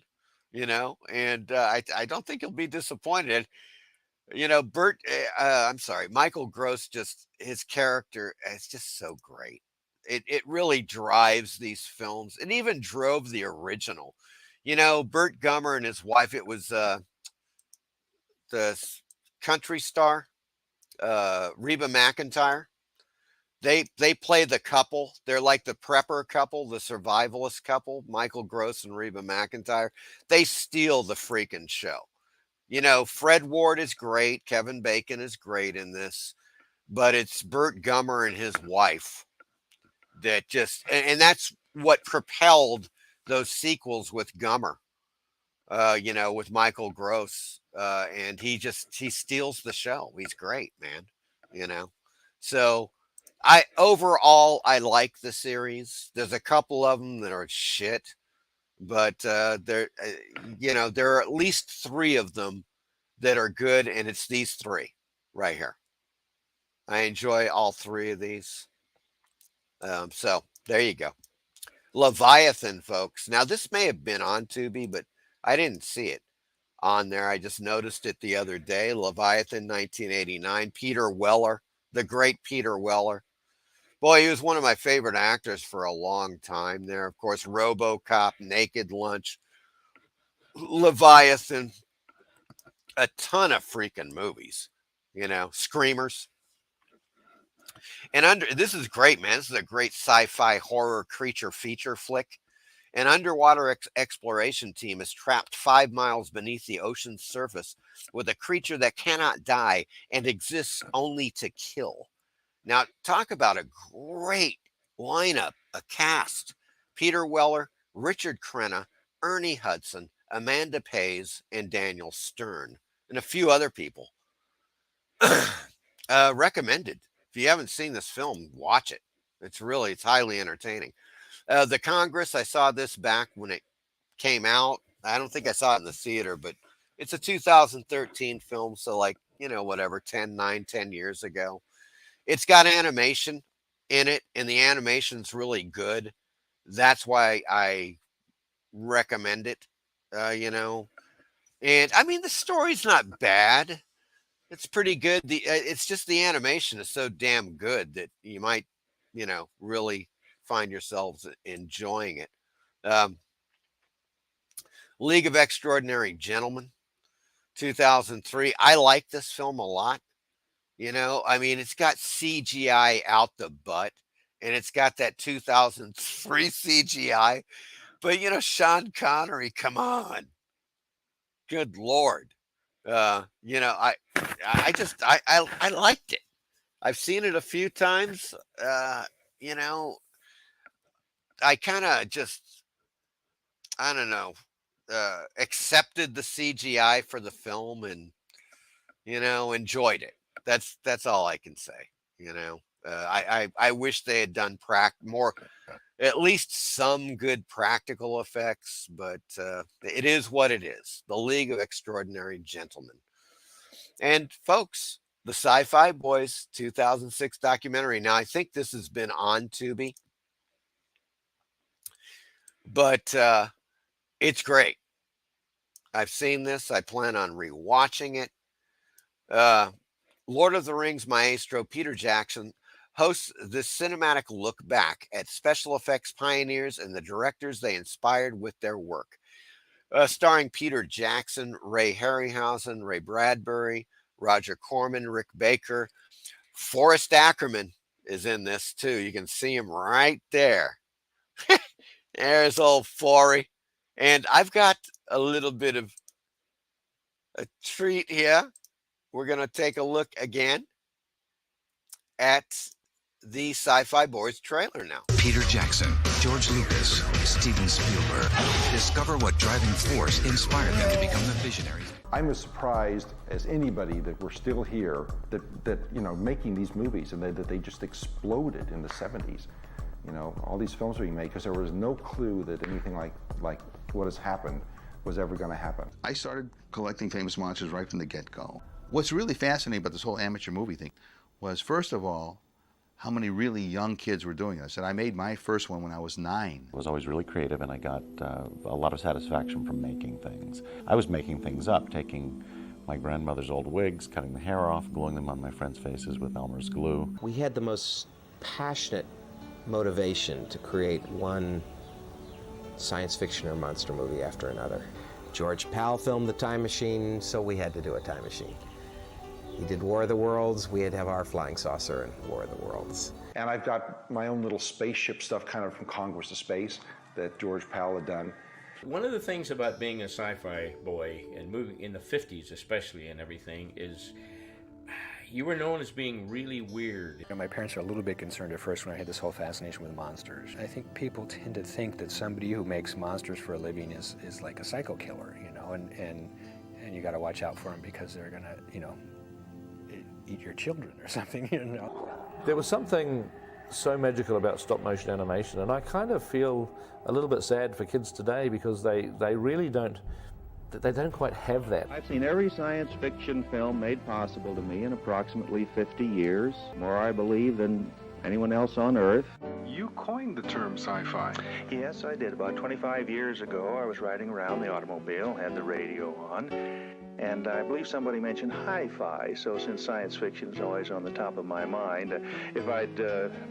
And I don't think you'll be disappointed. I'm sorry, Michael Gross, just his character is just so great. It really drives these films, and even drove the original. Burt Gummer and his wife, it was the country star, Reba McEntire. They play the couple. They're like the prepper couple, the survivalist couple, Michael Gross and Reba McEntire. They steal the freaking show. Fred Ward is great. Kevin Bacon is great in this, but it's Burt Gummer and his wife that just, and that's what propelled those sequels with Gummer, with Michael Gross. And he steals the show. He's great, man. So overall, I like the series. There's a couple of them that are shit, but there are at least 3 of them that are good, and it's these 3 right here. I enjoy all 3 of these. So there you go. Leviathan, folks. Now, this may have been on Tubi, but I didn't see it on there. I just noticed it the other day. Leviathan, 1989. Peter Weller, the great Peter Weller. Boy, he was one of my favorite actors for a long time there. Of course, RoboCop, Naked Lunch, Leviathan, a ton of freaking movies, Screamers. And this is great, man. This is a great sci-fi horror creature feature flick. An underwater exploration team is trapped 5 miles beneath the ocean's surface with a creature that cannot die and exists only to kill. Now, talk about a great lineup, a cast. Peter Weller, Richard Crenna, Ernie Hudson, Amanda Pays, and Daniel Stern, and a few other people. Recommended. If you haven't seen this film, watch it. It's highly entertaining. The Congress, I saw this back when it came out. I don't think I saw it in the theater, but it's a 2013 film, so whatever, 10 years ago. It's got animation in it, and the animation's really good. That's why I recommend it, And, I mean, the story's not bad. It's pretty good. It's just the animation is so damn good that you might, really find yourselves enjoying it. League of Extraordinary Gentlemen, 2003. I like this film a lot. I mean, it's got CGI out the butt, and it's got that 2003 CGI. But, Sean Connery, come on. Good Lord. I liked it. I've seen it a few times. You know, I kind of just, I don't know, accepted the CGI for the film and, enjoyed it. That's all I can say. I wish they had done more, at least some good practical effects, but it is what it is. The League of Extraordinary Gentlemen. And folks, the Sci-Fi Boys 2006 documentary. Now, I think this has been on Tubi, but it's great. I've seen this. I plan on rewatching it. Lord of the Rings maestro Peter Jackson hosts this cinematic look back at special effects pioneers and the directors they inspired with their work. Starring Peter Jackson, Ray Harryhausen, Ray Bradbury, Roger Corman, Rick Baker. Forrest Ackerman is in this too. You can see him right there. There's old Forry. And I've got a little bit of a treat here. We're going to take a look again at the Sci-Fi Boys trailer now. Peter Jackson, George Lucas, Steven Spielberg. Discover what driving force inspired them to become the visionaries. I'm as surprised as anybody that we're still here, that making these movies, and that they just exploded in the 70s. All these films being made, because there was no clue that anything like what has happened was ever going to happen. I started collecting famous monsters right from the get-go. What's really fascinating about this whole amateur movie thing was, first of all, how many really young kids were doing this. And I made my first one when I was 9. I was always really creative, and I got a lot of satisfaction from making things. I was making things up, taking my grandmother's old wigs, cutting the hair off, gluing them on my friends' faces with Elmer's glue. We had the most passionate motivation to create one science fiction or monster movie after another. George Pal filmed The Time Machine, so we had to do a time machine. He did War of the Worlds, we had to have our flying saucer in War of the Worlds. And I've got my own little spaceship stuff, kind of from Conquest of Space, that George Pal had done. One of the things about being a sci-fi boy and moving in the 50s especially and everything is you were known as being really weird. My parents were a little bit concerned at first when I had this whole fascination with monsters. I think people tend to think that somebody who makes monsters for a living is like a psycho killer, and you got to watch out for them because they're gonna, eat your children or something, There was something so magical about stop motion animation, and I kind of feel a little bit sad for kids today because they really don't quite have that. I've seen every science fiction film made possible to me in approximately 50 years, more I believe than anyone else on Earth. You coined the term sci-fi. Yes, I did. About 25 years ago, I was riding around the automobile, had the radio on, and I believe somebody mentioned hi-fi, so since science fiction is always on the top of my mind, if I'd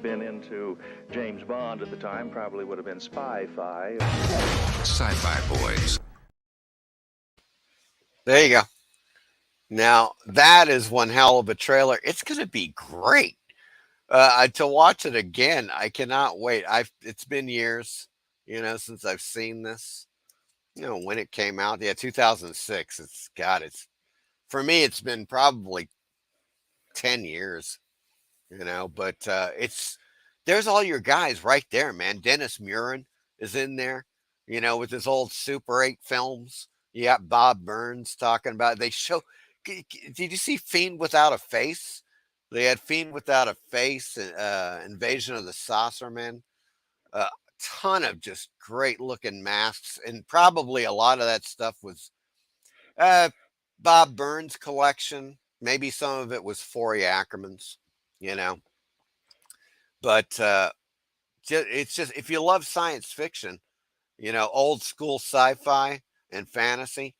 been into James Bond at the time, probably would have been spy-fi. Sci-Fi Boys. There you go. Now, that is one hell of a trailer. It's going to be great. To watch it again, I cannot wait. It's been years, since I've seen this. When it came out. Yeah, 2006. For me, it's been probably 10 years, but there's all your guys right there, man. Dennis Muren is in there, with his old Super 8 films. You got Bob Burns talking about it. Did you see Fiend Without a Face? They had Fiend Without a Face, Invasion of the Saucermen. A ton of just great looking masks, and probably a lot of that stuff was Bob Burns' collection. Maybe some of it was Forey Ackerman's, But it's just, if you love science fiction, old school sci-fi and fantasy,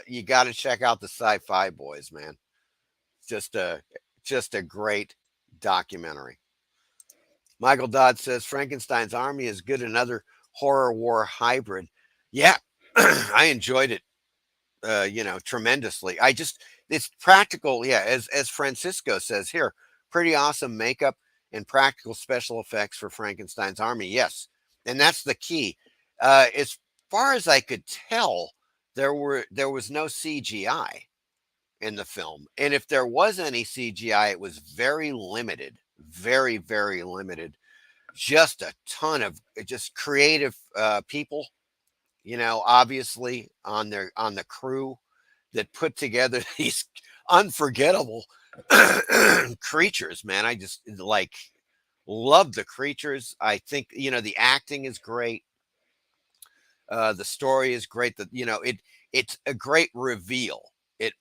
you got to check out the Sci-Fi Boys, man. Just a great documentary. Michael Dodd says Frankenstein's Army is good, another horror war hybrid. Yeah, I enjoyed it, tremendously. It's practical. Yeah, as Francisco says here, pretty awesome makeup and practical special effects for Frankenstein's Army. Yes, and that's the key. As far as I could tell, there was no CGI. in the film. And if there was any CGI, it was very limited, very, very limited. Just a ton of just creative people, obviously on the crew that put together these unforgettable creatures, man. I just love the creatures. I think, the acting is great. The story is great. That, it's a great reveal.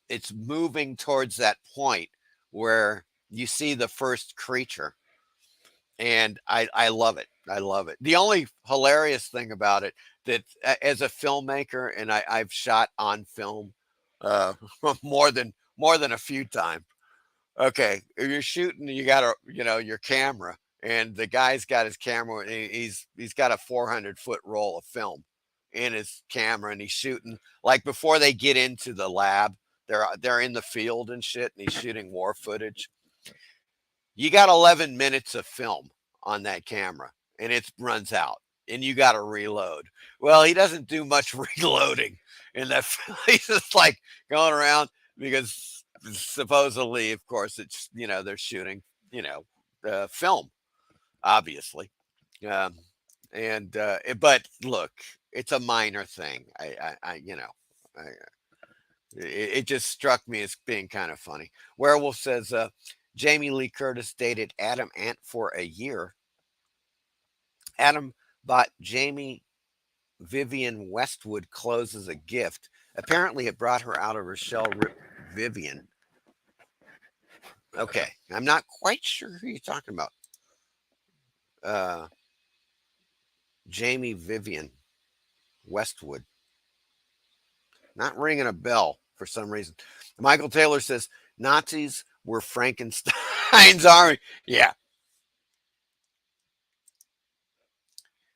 It's moving towards that point where you see the first creature, and I love it. I love it. The only hilarious thing about it, that as a filmmaker, and I've shot on film more than a few times. Okay, if you're shooting, you got your camera, and the guy's got his camera, and he's got a 400-foot roll of film in his camera, and he's shooting like before they get into the lab. They're in the field and shit, and he's shooting war footage. You got 11 minutes of film on that camera, and it runs out, and you got to reload. Well, he doesn't do much reloading in that film. He's just like going around, because supposedly, of course, it's, they're shooting, film, obviously. But look, it's a minor thing. It just struck me as being kind of funny. Werewolf says, Jamie Lee Curtis dated Adam Ant for a year. Adam bought Jamie Vivian Westwood clothes as a gift. Apparently, it brought her out of her shell. Vivian. Okay, I'm not quite sure who you're talking about. Jamie Vivian Westwood. Not ringing a bell for some reason. Michael Taylor says Nazis were Frankenstein's army. Yeah.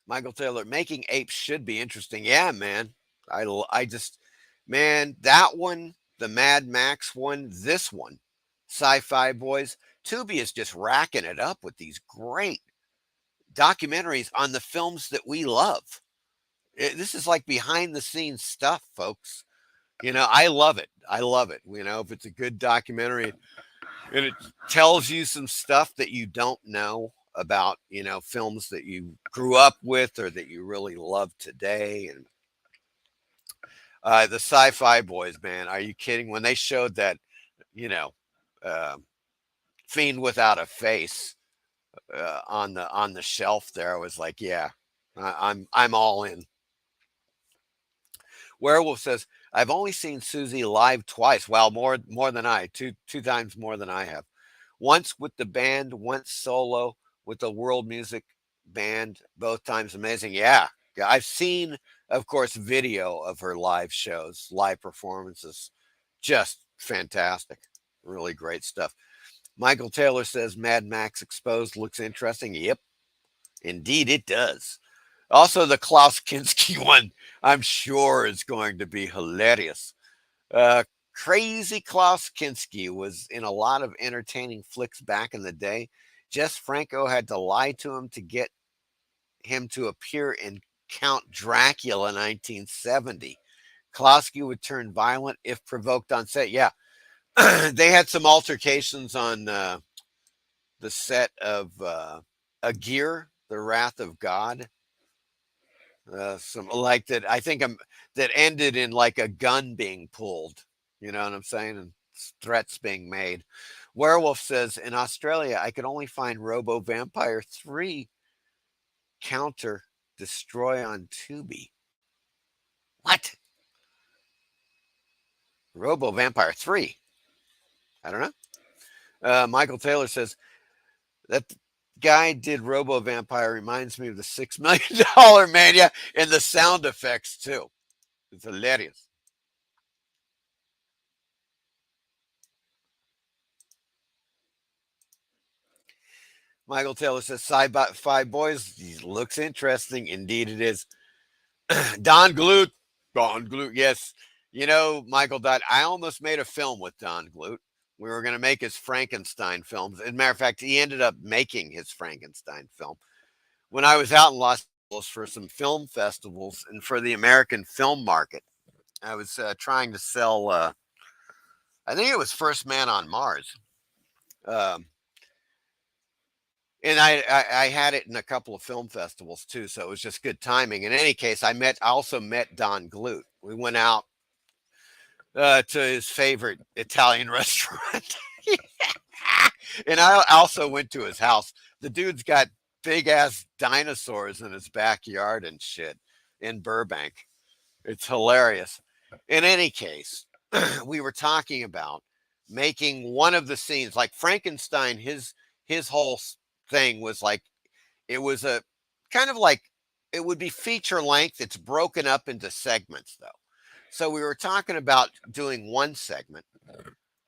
Michael Taylor, making apes should be interesting. Yeah, man. Man, that one, the Mad Max one, this one, Sci-Fi Boys, Tubi is just racking it up with these great documentaries on the films that we love. This is like behind the scenes stuff, folks. I love it. I love it. If it's a good documentary and it tells you some stuff that you don't know about, films that you grew up with or that you really love today. And the Sci-Fi Boys, man, are you kidding? When they showed that, Fiend Without a Face on the shelf there, I was like, yeah, I'm all in. Werewolf says, I've only seen Susie live twice. Well, more than I, two times more than I have. Once with the band, once solo with the world music band, both times amazing. Yeah, I've seen, of course, video of her live shows, live performances. Just fantastic. Really great stuff. Michael Taylor says Mad Max Exposed looks interesting. Yep, indeed it does. Also, the Klaus Kinski one, I'm sure, is going to be hilarious. Crazy Klaus Kinski was in a lot of entertaining flicks back in the day. Jess Franco had to lie to him to get him to appear in Count Dracula 1970. Klosky would turn violent if provoked on set. Yeah, they had some altercations on the set of Aguirre, The Wrath of God. Some like that. I think that ended in like a gun being pulled. You know what I'm saying? And threats being made. Werewolf says, in Australia, I could only find Robo Vampire 3 Counter Destroy on Tubi. What? Robo Vampire 3? I don't know. Michael Taylor says, that guy did Robo Vampire reminds me of the $6 million man. Yeah, and the sound effects, too. It's hilarious. Michael Taylor says, Sci-Fi Boys looks interesting. Indeed it is. Don Glut, yes. Michael died. I almost made a film with Don Glut. We were going to make his Frankenstein films. As a matter of fact, he ended up making his Frankenstein film. When I was out in Los Angeles for some film festivals and for the American film market, I was trying to sell I think it was First Man on Mars. And I had it in a couple of film festivals too, so it was just good timing. In any case, I also met Don Glut. We went out to his favorite Italian restaurant. And I also went to his house. The dude's got big ass dinosaurs in his backyard and shit in Burbank. It's hilarious. In any case, we were talking about making one of the scenes like Frankenstein. His whole thing was like, it was a kind of like, it would be feature length. It's broken up into segments though. So we were talking about doing one segment,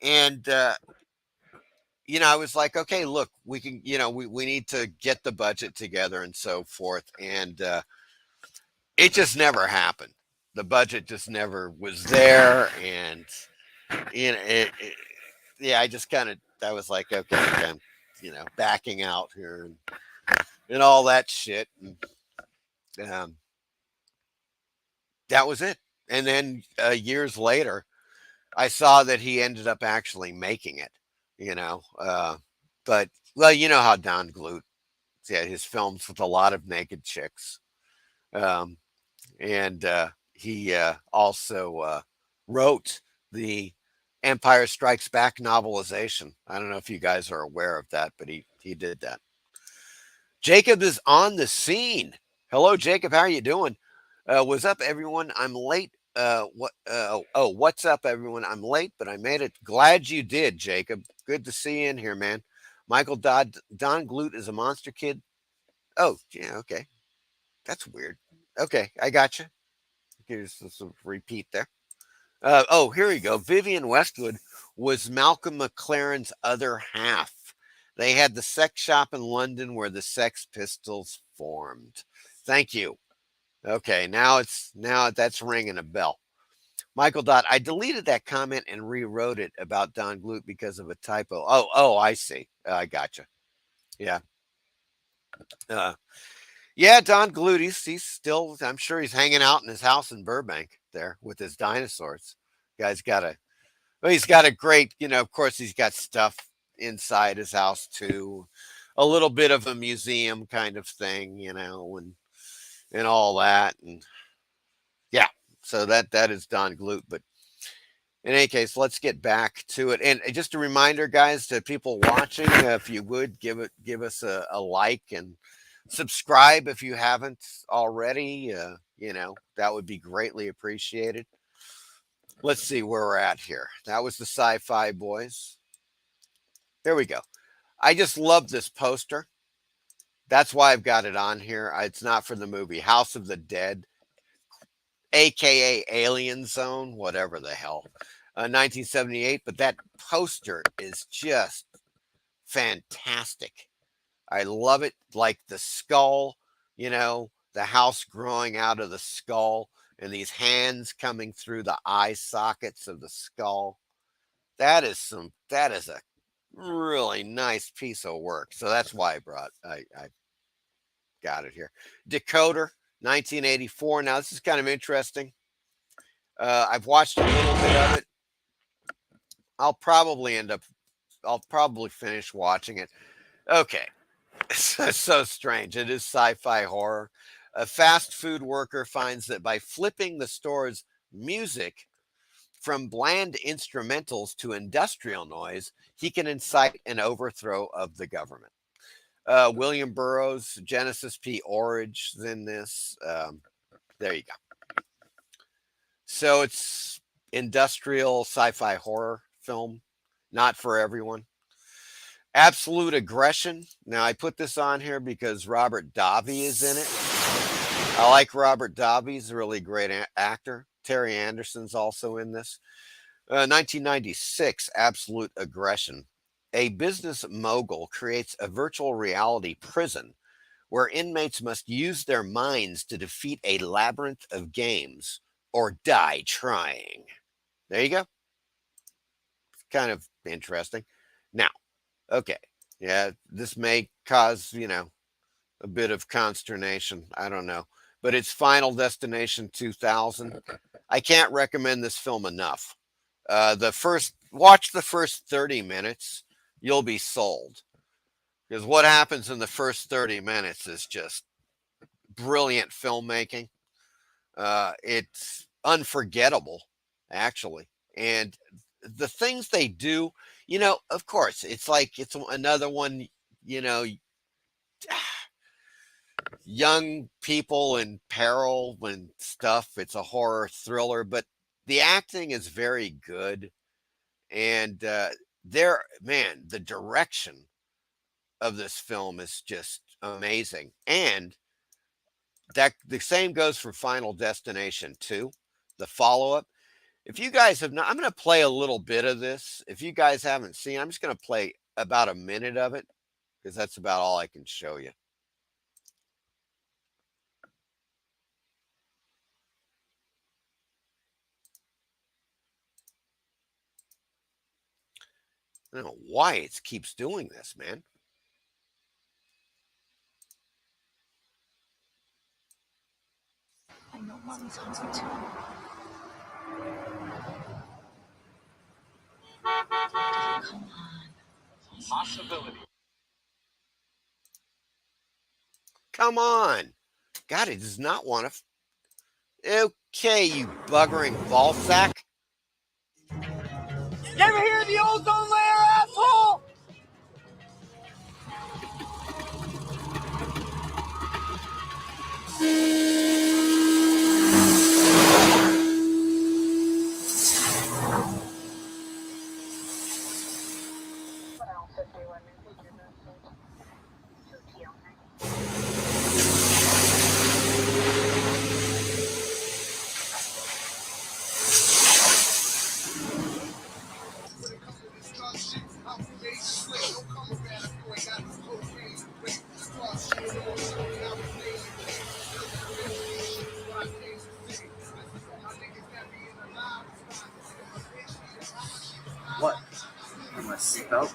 and I was like, okay, look, we can, we need to get the budget together and so forth. And it just never happened. The budget just never was there. And, yeah, I just I was like, okay, I'm, backing out here and all that shit. And that was it. And then years later, I saw that he ended up actually making it. But well, you know how Don Glut, yeah, his films with a lot of naked chicks, and he also wrote the Empire Strikes Back novelization. I don't know if you guys are aware of that, but he did that. Jacob is on the scene. Hello, Jacob. How are you doing? What's up, everyone? I'm late. What's up, everyone? I'm late, but I made it. Glad you did, Jacob. Good to see you in here, man. Michael Don Glut is a monster kid. Oh, yeah, okay. That's weird. Okay, I got you. Here's some repeat there. Here we go. Vivian Westwood was Malcolm McLaren's other half. They had the sex shop in London where the Sex Pistols formed. Thank you. Okay, now that's ringing a bell. Michael Dot, I deleted that comment and rewrote it about Don Glut because of a typo. Oh, I see. I gotcha. Yeah. Yeah, Don Glut, he's still, I'm sure he's hanging out in his house in Burbank there with his dinosaurs. He's got a great, of course he's got stuff inside his house too. A little bit of a museum kind of thing, and all that. And yeah, so that is Don Glut. But in any case, let's get back to it. And just a reminder, guys, to people watching, if you would give us a like and subscribe if you haven't already, that would be greatly appreciated. Let's see where we're at here. That was the Sci-Fi Boys. There we go. I just love this poster. That's why I've got it on here. It's not for the movie. House of the Dead, aka Alien Zone, whatever the hell. 1978, but that poster is just fantastic. I love it. Like the skull, the house growing out of the skull and these hands coming through the eye sockets of the skull. That is a really nice piece of work. So that's why I got it here. Decoder, 1984. Now this is kind of interesting. I've watched a little bit of it. I'll probably finish watching it. Okay. It's so strange. It is sci-fi horror. A fast food worker finds that by flipping the store's music from bland instrumentals to industrial noise, he can incite an overthrow of the government. William Burroughs, Genesis P. Orridge is in this. There you go. So it's industrial sci-fi horror film, not for everyone. Absolute Aggression. Now, I put this on here because Robert Davi is in it. I like Robert Davi. He's a really great actor. Terry Anderson's also in this. 1996, Absolute Aggression. A business mogul creates a virtual reality prison where inmates must use their minds to defeat a labyrinth of games or die trying. There you go. Kind of interesting. Now, okay. Yeah, this may cause, a bit of consternation. I don't know. But it's Final Destination 2000. I can't recommend this film enough. The first watch the first 30 minutes, you'll be sold. Because what happens in the first 30 minutes is just brilliant filmmaking. It's unforgettable, actually. And the things they do, of course, it's like it's another one, you know, young people in peril and stuff. It's a horror thriller, but the acting is very good. And man, the direction of this film is just amazing. And that the same goes for Final Destination 2, the follow-up. If you guys have not, I'm going to play a little bit of this. If you guys haven't seen, I'm just going to play about a minute of it because that's about all I can show you. I don't know why it keeps doing this, man. I know Mommy's hungry too. Come on. Possibility. Come on. God, it does not want to. Okay, you buggering ballsack. You ever hear the ozone layer, asshole? What? You want to spell?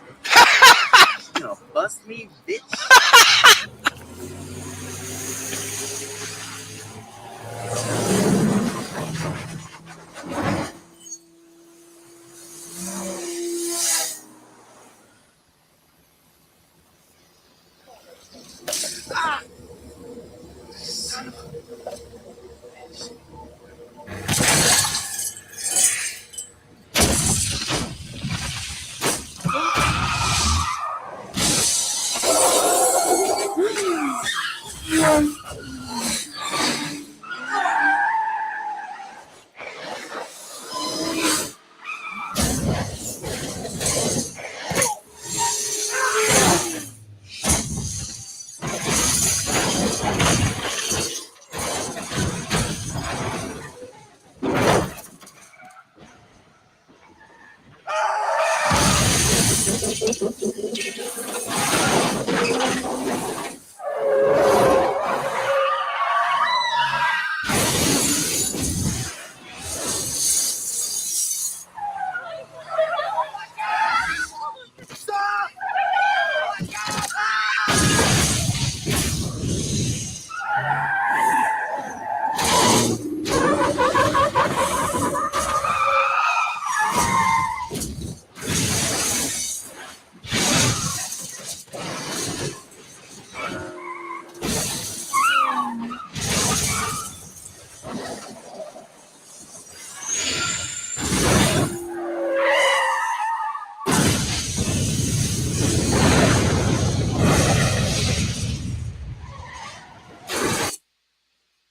You gonna bust me, bitch? Ah!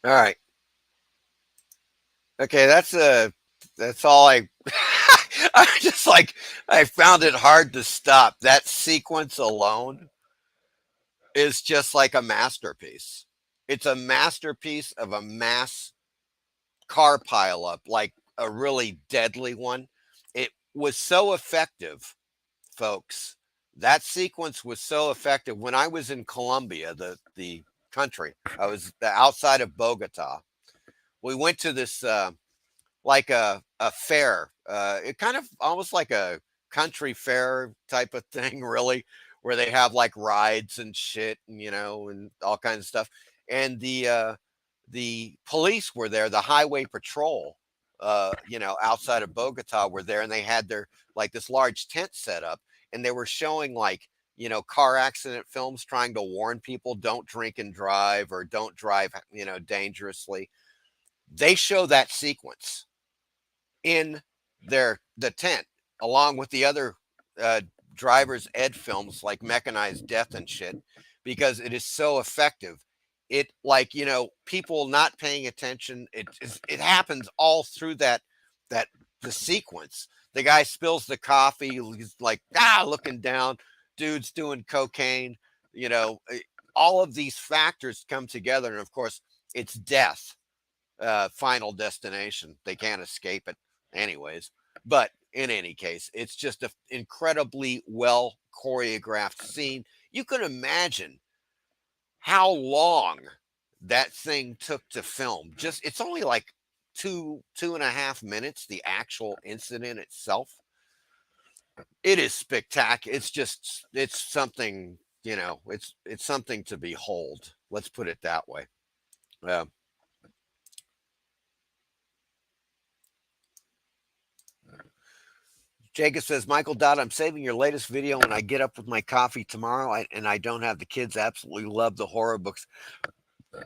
All right. Okay, that's all I just like I found it hard to stop. That sequence alone is just like a masterpiece. It's a masterpiece of a mass car pileup, like a really deadly one. It was so effective, folks. That sequence was so effective. When I was in Colombia, the country, I was outside of Bogota. We went to this like a fair, it kind of almost like a country fair type of thing, really, where they have like rides and shit, and and all kinds of stuff. And the police were there, the highway patrol outside of Bogota were there, and they had their like this large tent set up, and they were showing like, car accident films, trying to warn people don't drink and drive or don't drive, dangerously. They show that sequence in the tent along with the other driver's ed films like Mechanized Death and shit, because it is so effective. It like, people not paying attention. It happens all through the sequence. The guy spills the coffee. He's like, looking down. Dude's doing cocaine. All of these factors come together, and of course, it's death. Final destination. They can't escape it, anyways. But in any case, it's just an incredibly well choreographed scene. You can imagine how long that thing took to film. It's only like 2.5 minutes, the actual incident itself. It is spectacular. It's something, it's something to behold. Let's put it that way. Jacob says, Michael Dodd, I'm saving your latest video when I get up with my coffee tomorrow, and I don't have the kids. Absolutely love the horror books.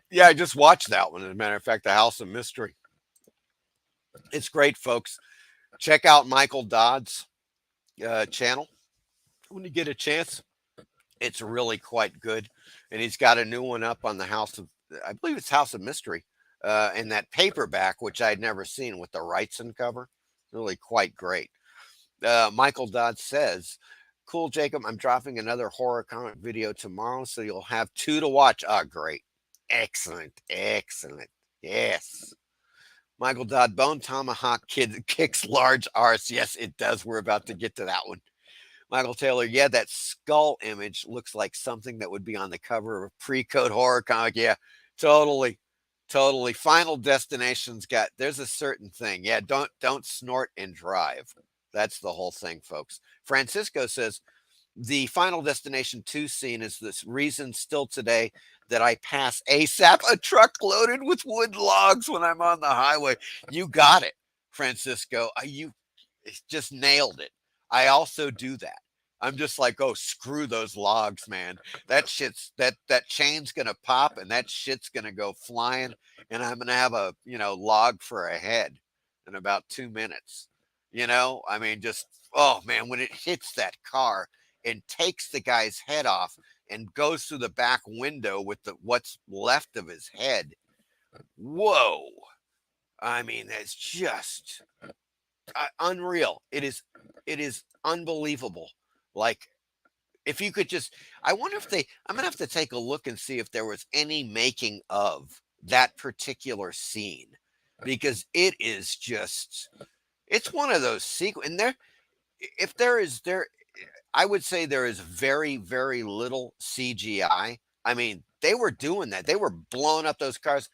Yeah, I just watched that one. As a matter of fact, The House of Mystery. It's great, folks. Check out Michael Dodd's channel when you get a chance. It's really quite good. And he's got a new one up on I believe it's House of Mystery, and that paperback, which I'd never seen, with the Wrightson cover. Really quite great. Michael Dodd says, cool, Jacob, I'm dropping another horror comic video tomorrow, so you'll have 2 to watch. Great. Excellent. Yes. Michael Dodd, Bone Tomahawk Kid kicks large arse. Yes, it does. We're about to get to that one. Michael Taylor, yeah, that skull image looks like something that would be on the cover of a pre-code horror comic. Yeah, totally. Final Destination's there's a certain thing. Yeah, don't snort and drive. That's the whole thing, folks. Francisco says, the Final Destination 2 scene is this reason still today that I pass ASAP a truck loaded with wood logs when I'm on the highway. You got it, Francisco. You just nailed it. I also do that. I'm just like, oh, screw those logs, man. That chain's going to pop, and that shit's going to go flying, and I'm going to have a, log for a head in about 2 minutes. I mean, just, oh man, when it hits that car and takes the guy's head off and goes through the back window with what's left of his head. Whoa. I mean, that's just unreal. It is unbelievable. Like, if you could just, I wonder if I'm going to have to take a look and see if there was any making of that particular scene, because it is just, it's one of those sequences. And I would say there is very, very little CGI. I mean, they were doing that. They were blowing up those cars.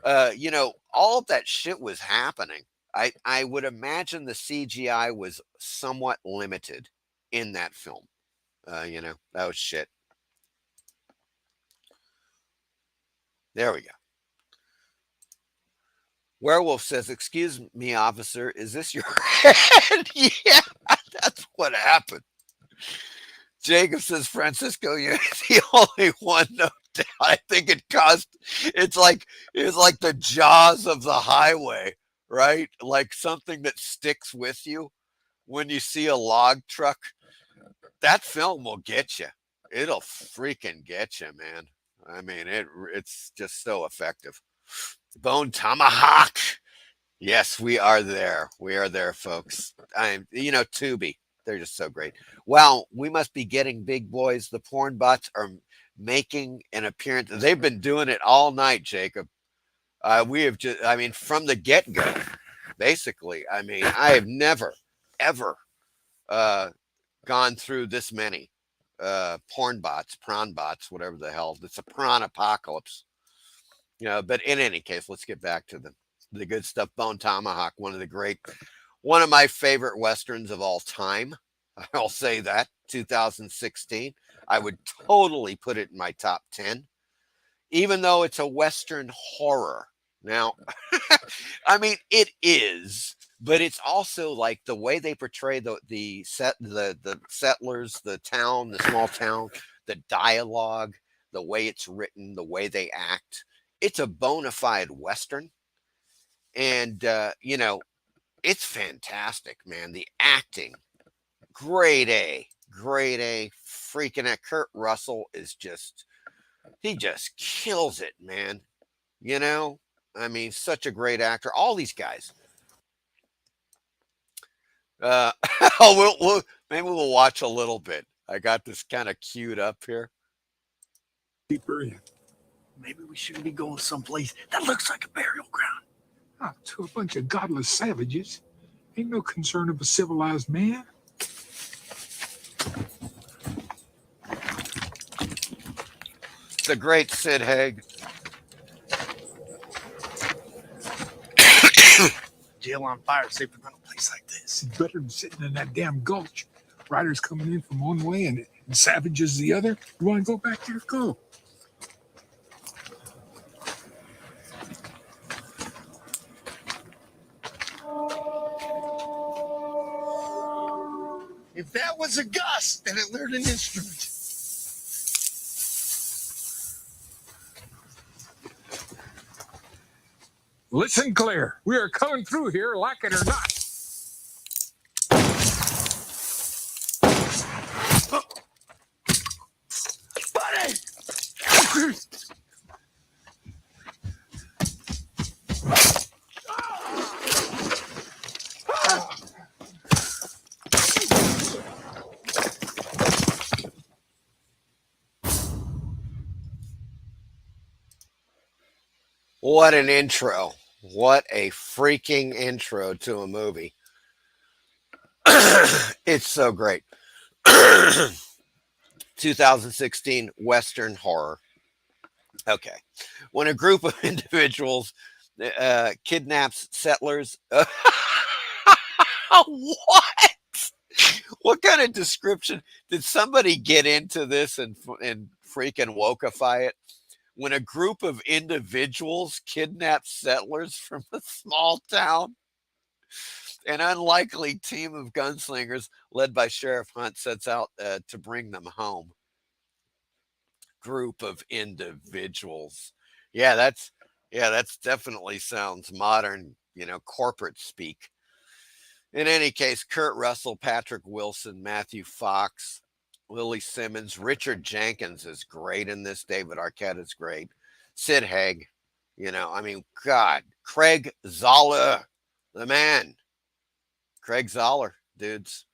All of that shit was happening. I would imagine the CGI was somewhat limited in that film. That was shit. There we go. Werewolf says, excuse me, officer, is this your head? Yeah, that's what happened. Jacob says, Francisco, you're the only one, no doubt. I think it's like the jaws of the highway, right? Like something that sticks with you when you see a log truck. That film will get you. It'll freaking get you, man. I mean, it's just so effective. Bone Tomahawk. Yes, we are there. We are there, folks. Tubi. They're just so great. Wow, we must be getting big boys. The porn bots are making an appearance. They've been doing it all night, Jacob. We have just, from the get-go, basically. I mean, I have never, ever gone through this many prawn bots, whatever the hell. It's a prawn apocalypse. But in any case, let's get back to the good stuff. Bone Tomahawk, one of my favorite Westerns of all time. I'll say that. 2016. I would totally put it in my top 10. Even though it's a Western horror, Now, I mean, it is, but it's also like the way they portray the settlers, the town, the small town, the dialogue, the way it's written, the way they act. It's a bona fide Western. And, you know, it's fantastic, man. The acting, grade A, grade A. Freaking that Kurt Russell is just, he just kills it, man. You know, I mean, such a great actor. All these guys. Maybe we'll watch a little bit. I got this kind of queued up here. Deeper in. Maybe we shouldn't be going someplace that looks like a burial ground. To a bunch of godless savages. Ain't no concern of a civilized man. The great Sid Haig. Jail on fire, safe to run a place like this. It's better than sitting in that damn gulch. Riders coming in from one way and savages the other. You want to go back there? Go. If that was a gust, then it learned an instrument. Listen clear. We are coming through here, like it or not. Buddy! What an intro. What a freaking intro to a movie. It's so great. 2016 Western horror. Okay. When a group of individuals kidnaps settlers. What? What kind of description? Did somebody get into this and freaking wokeify it? When a group of individuals kidnap settlers from a small town, an unlikely team of gunslingers led by Sheriff Hunt sets out to bring them home. Group of individuals. Yeah, that's definitely sounds modern, you know, corporate speak. In any case, Kurt Russell, Patrick Wilson, Matthew Fox, Lily Simmons, Richard Jenkins is great in this. David Arquette is great. Sid Haig, you know, I mean, God, Craig Zoller, the man. Craig Zoller, dudes.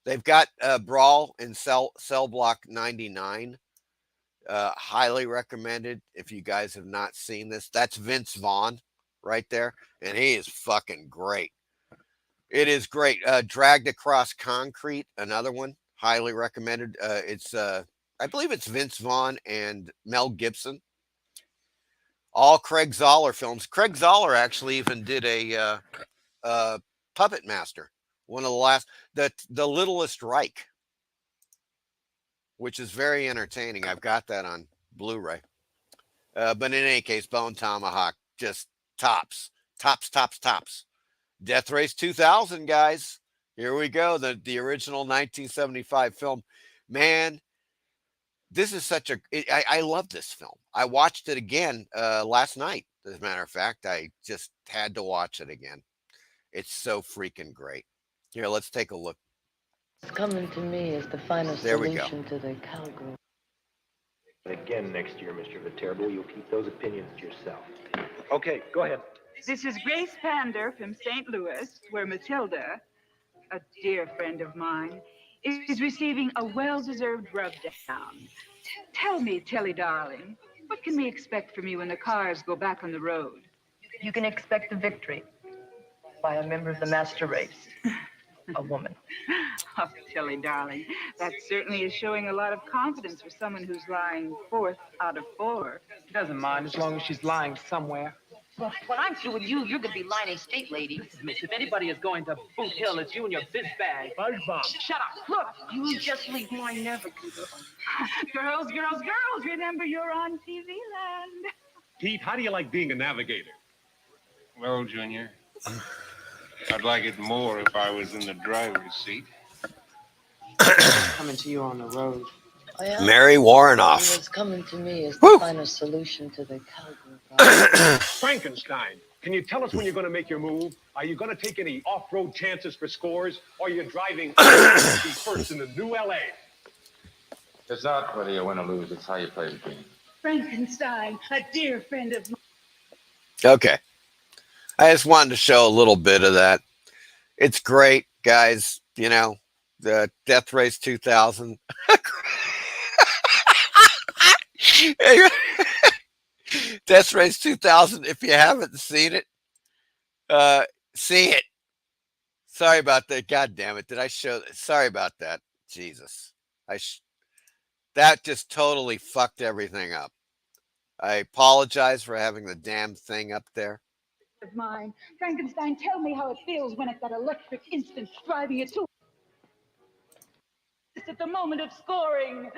They've got Brawl in Cell Block 99. Highly recommended if you guys have not seen this. That's Vince Vaughn right there, and he is fucking great. It is great. Dragged Across Concrete, another one. Highly recommended. I believe it's Vince Vaughn and Mel Gibson. All Craig Zoller films. Craig Zoller actually even did a Puppet Master. One of the last, the Littlest Reich, which is very entertaining. I've got that on Blu-ray. But in any case, Bone Tomahawk, just tops. Death Race 2000, guys. Here we go. The original 1975 film. Man, this is such a... I love this film. I watched it again last night. As a matter of fact, I just had to watch it again. It's so freaking great. Here, let's take a look. Coming to me is the final solution to the cowgirl. Again next year, Mr. Viterbo, you'll keep those opinions to yourself. Okay, go ahead. This is Grace Pander from St. Louis, where Matilda, a dear friend of mine, is receiving a well-deserved rub-down. Tell me, Tilly darling, what can we expect from you when the cars go back on the road? You can expect a victory by a member of the master race, a woman. Oh, Tilly darling, that certainly is showing a lot of confidence for someone who's lying 4th out of 4. She doesn't mind as long as she's lying somewhere. Well, when I'm through with you, you're going to be lining state, lady. Miss, if anybody is going to Boot Hill, it's you and your biz bag. Buzz bomb. Shut up. Look, you just leave my never. Girls, remember you're on TV land. Pete, how do you like being a navigator? Well, Junior, I'd like it more if I was in the driver's seat. Coming to you on the road. Oh, yeah? Mary Warrenoff. What's coming to me is to find a solution to the cowgirl. Frankenstein, can you tell us when you're going to make your move? Are you going to take any off-road chances for scores, or are you driving first in the new LA? It's not whether you win or lose, it's how you play the game. Frankenstein, a dear friend of mine. Okay. I just wanted to show a little bit of that. It's great, guys. You know, the Death Race 2000. Death Race 2000. If you haven't seen it, see it. Sorry about that. God damn it. Did I show that? Sorry about that. Jesus. That just totally fucked everything up. I apologize for having the damn thing up there. Of mine. Frankenstein, tell me how it feels when it's that electric instant driving it to. It's at the moment of scoring.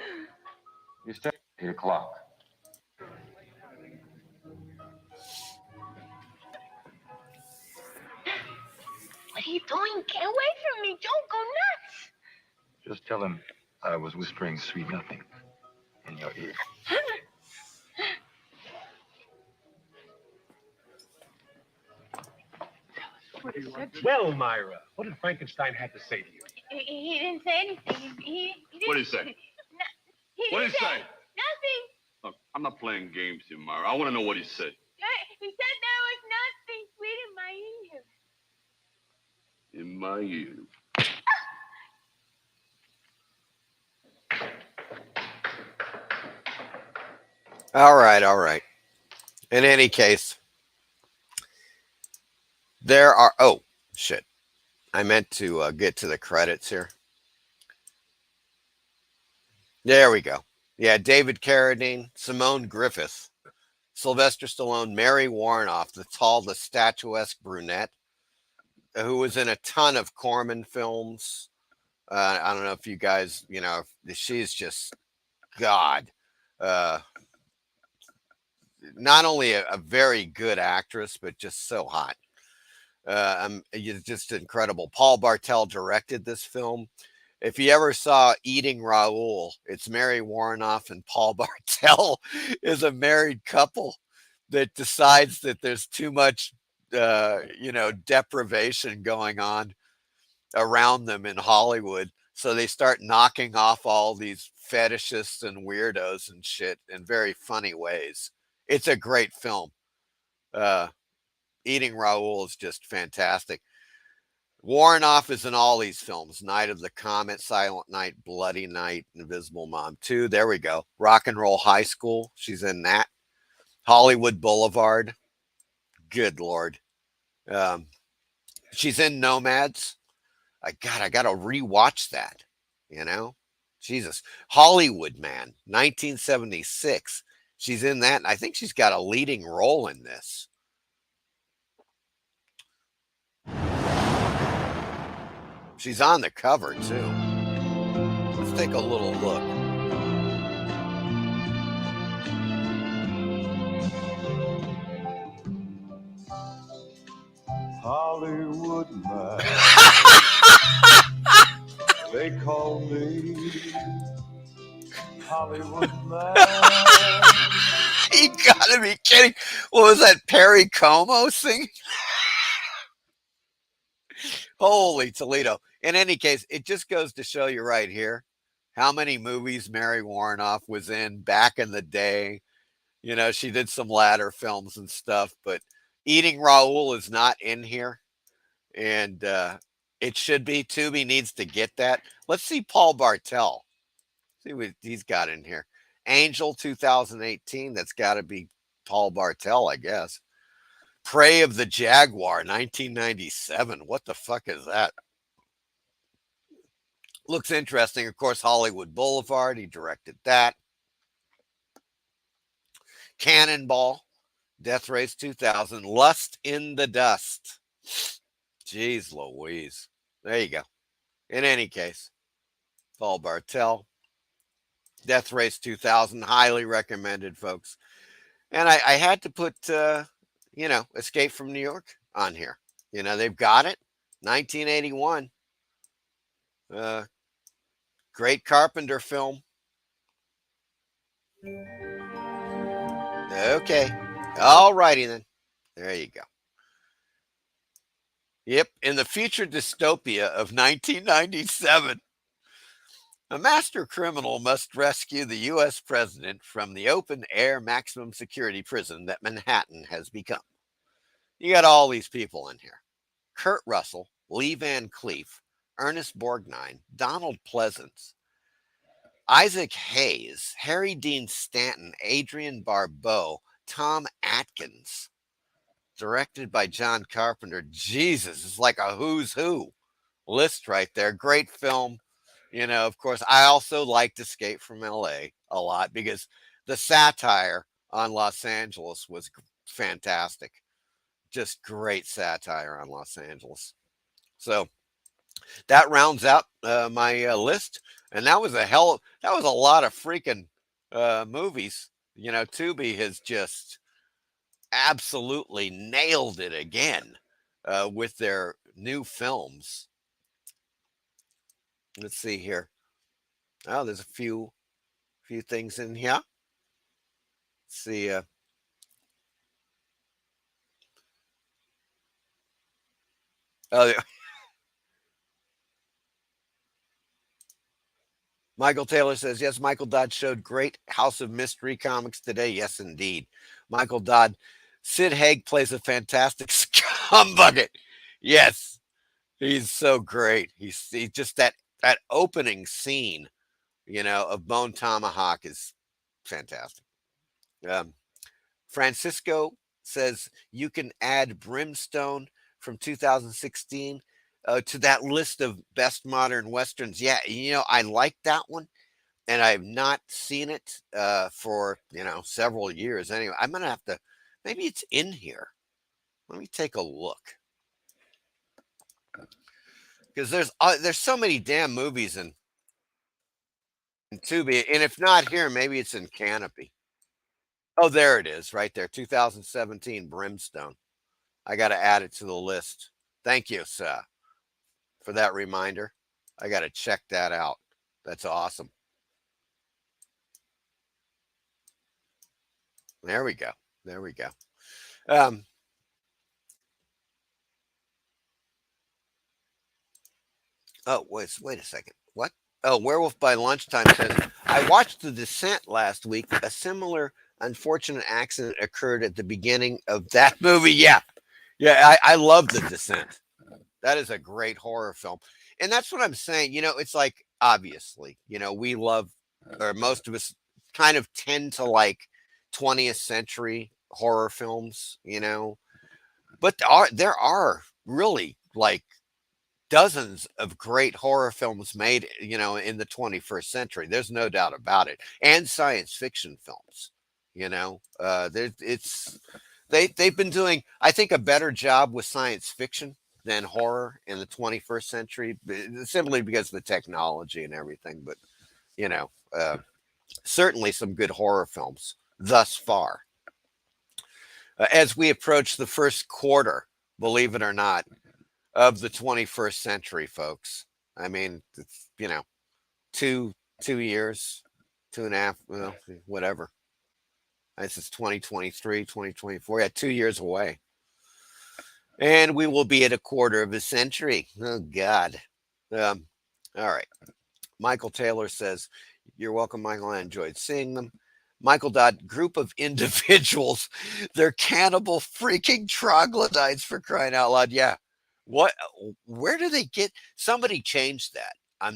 You start at 8 o'clock. What are you doing? Get away from me. Don't go nuts. Just tell him I was whispering sweet nothing in your ear. Well, Myra, what did Frankenstein have to say to you? He didn't say anything. He didn't. What did he say? What did he say? Nothing. Look, I'm not playing games here, Myra. I want to know what he said. He said there was nothing sweet in my ear. In my ear. All right, all right. In any case, there are, oh, shit. I meant to get to the credits here. There we go. Yeah, David Carradine, Simone Griffith, Sylvester Stallone, Mary Warrenoff, the tall, the statuesque brunette, who was in a ton of Corman films. I don't know if you guys, you know, she's just God. Not only a very good actress, but just so hot. Just incredible. Paul Bartel directed this film. If you ever saw Eating Raoul, it's Mary Warrenoff and Paul Bartel is a married couple that decides that there's too much, deprivation going on around them in Hollywood. So they start knocking off all these fetishists and weirdos and shit in very funny ways. It's a great film. Eating Raoul is just fantastic. Warrenoff is in all these films. Night of the Comet, Silent Night, Bloody Night, Invisible Mom 2. There we go. Rock and Roll High School. She's in that. Hollywood Boulevard. Good Lord. She's in Nomads. I got to rewatch that. You know? Jesus. Hollywood Man, 1976. She's in that. And I think she's got a leading role in this. She's on the cover, too. Let's take a little look. Hollywood man. They call me Hollywood man. You gotta be kidding. What was that, Perry Como singing? Holy Toledo. In any case, it just goes to show you right here how many movies Mary Warrenoff was in back in the day. You know, she did some latter films and stuff, but Eating Raoul is not in here. And it should be. Tubi needs to get that. Let's see Paul Bartel. See what he's got in here. Angel 2018. That's got to be Paul Bartel, I guess. Prey of the Jaguar, 1997. What the fuck is that? Looks interesting. Of course, Hollywood Boulevard. He directed that. Cannonball, Death Race 2000, Lust in the Dust. Jeez Louise. There you go. In any case, Paul Bartel, Death Race 2000, highly recommended, folks. And I had to put, Escape from New York on here. They've got it. 1981. Great Carpenter film. Okay. All righty then. There you go. Yep. In the future dystopia of 1997, a master criminal must rescue the U.S. president from the open air maximum security prison that Manhattan has become. You got all these people in here: Kurt Russell, Lee Van Cleef, Ernest Borgnine, Donald Pleasance, Isaac Hayes, Harry Dean Stanton, Adrian Barbeau, Tom Atkins. Directed by John Carpenter. Jesus, it's like a who's who list right there. Great film. Of course, I also liked Escape from LA a lot because the satire on Los Angeles was fantastic. Just great satire on Los Angeles. So that rounds out my list. And that was a lot of freaking movies. Tubi has just absolutely nailed it again with their new films. Let's see here. Oh, there's a few things in here. Let's see. Oh, Michael Taylor says, yes, Michael Dodd showed great House of Mystery comics today. Yes, indeed. Michael Dodd. Sid Haig plays a fantastic scumbucket. Yes, he's so great. He's just that opening scene, of Bone Tomahawk is fantastic. Francisco says you can add Brimstone from 2016 to that list of best modern westerns. Yeah, I like that one, and I've not seen it for several years. Anyway, I'm gonna have to. Maybe it's in here. Let me take a look, because there's so many damn movies in Tubi, and if not here, maybe it's in Canopy. Oh, there it is, right there. 2017 Brimstone. I got to add it to the list. Thank you, sir, for that reminder. I got to check that out. That's awesome. There we go. There we go. Oh, wait a second. What? Oh, Werewolf by Lunchtime says, I watched The Descent last week. A similar unfortunate accident occurred at the beginning of that movie. Yeah. Yeah, I love The Descent. That is a great horror film. And that's what I'm saying. It's like, obviously, we love, or most of us kind of tend to like 20th century horror films, but there are really like dozens of great horror films made, in the 21st century. There's no doubt about it. And science fiction films, they've been doing, I think, a better job with science fiction than horror in the 21st century, simply because of the technology and everything. But, certainly some good horror films thus far. As we approach the first quarter, believe it or not, of the 21st century, folks. I mean, it's, 2 years, 2.5, well, whatever. This is 2023, 2024. Yeah, 2 years away. And we will be at a quarter of a century. Oh, God. All right. Michael Taylor says, you're welcome, Michael. I enjoyed seeing them. Michael Dodd, group of individuals. They're cannibal freaking troglodytes, for crying out loud. Yeah. Where do they get? Somebody changed that.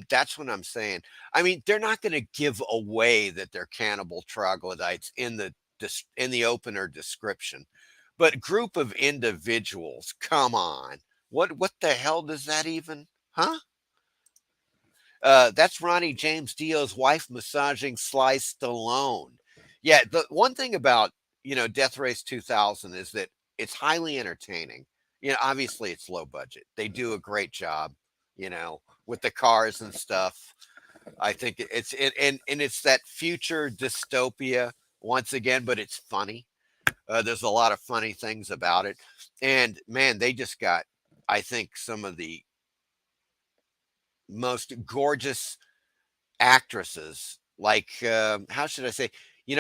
That's what I'm saying. I mean, they're not going to give away that they're cannibal troglodytes in the opener description. But group of individuals, come on. What the hell does that even, huh? That's Ronnie James Dio's wife massaging Sly Stallone. Yeah, the one thing about, Death Race 2000 is that it's highly entertaining. Obviously it's low budget. They do a great job, with the cars and stuff. I think it's that future dystopia once again, but it's funny. There's a lot of funny things about it. And man, they just got, I think, some of the most gorgeous actresses, like, how should I say,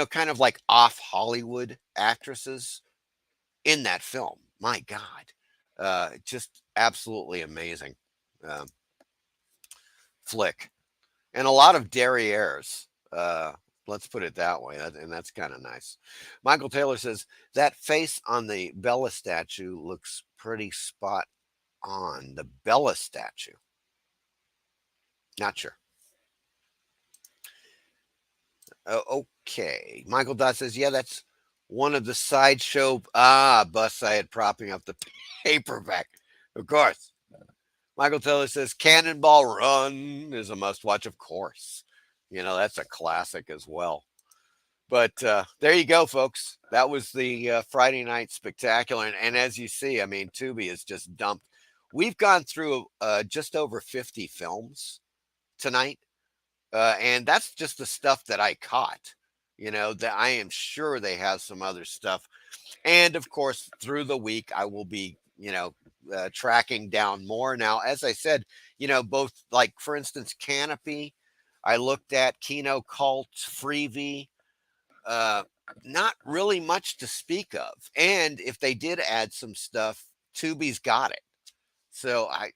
kind of like off Hollywood actresses in that film. My God. Just absolutely amazing um, flick. And a lot of derrieres. Let's put it that way. And that's kind of nice. Michael Taylor says that face on the Bella statue looks pretty spot on. The Bella statue. Not sure. Okay. Michael Dot says, yeah, that's one of the sideshow busts I had propping up the paperback. Of course. Michael Taylor says, Cannonball Run is a must watch, of course. That's a classic as well. But there you go, folks. That was the Friday Night Spectacular. And as you see, I mean, Tubi is just dumped. We've gone through just over 50 films tonight. And that's just the stuff that I caught. That I am sure they have some other stuff. And of course, through the week, I will be, tracking down more. Now, as I said, both, like, for instance, Canopy, I looked at Kino Cult, Freebie, not really much to speak of. And if they did add some stuff, Tubi's got it. So I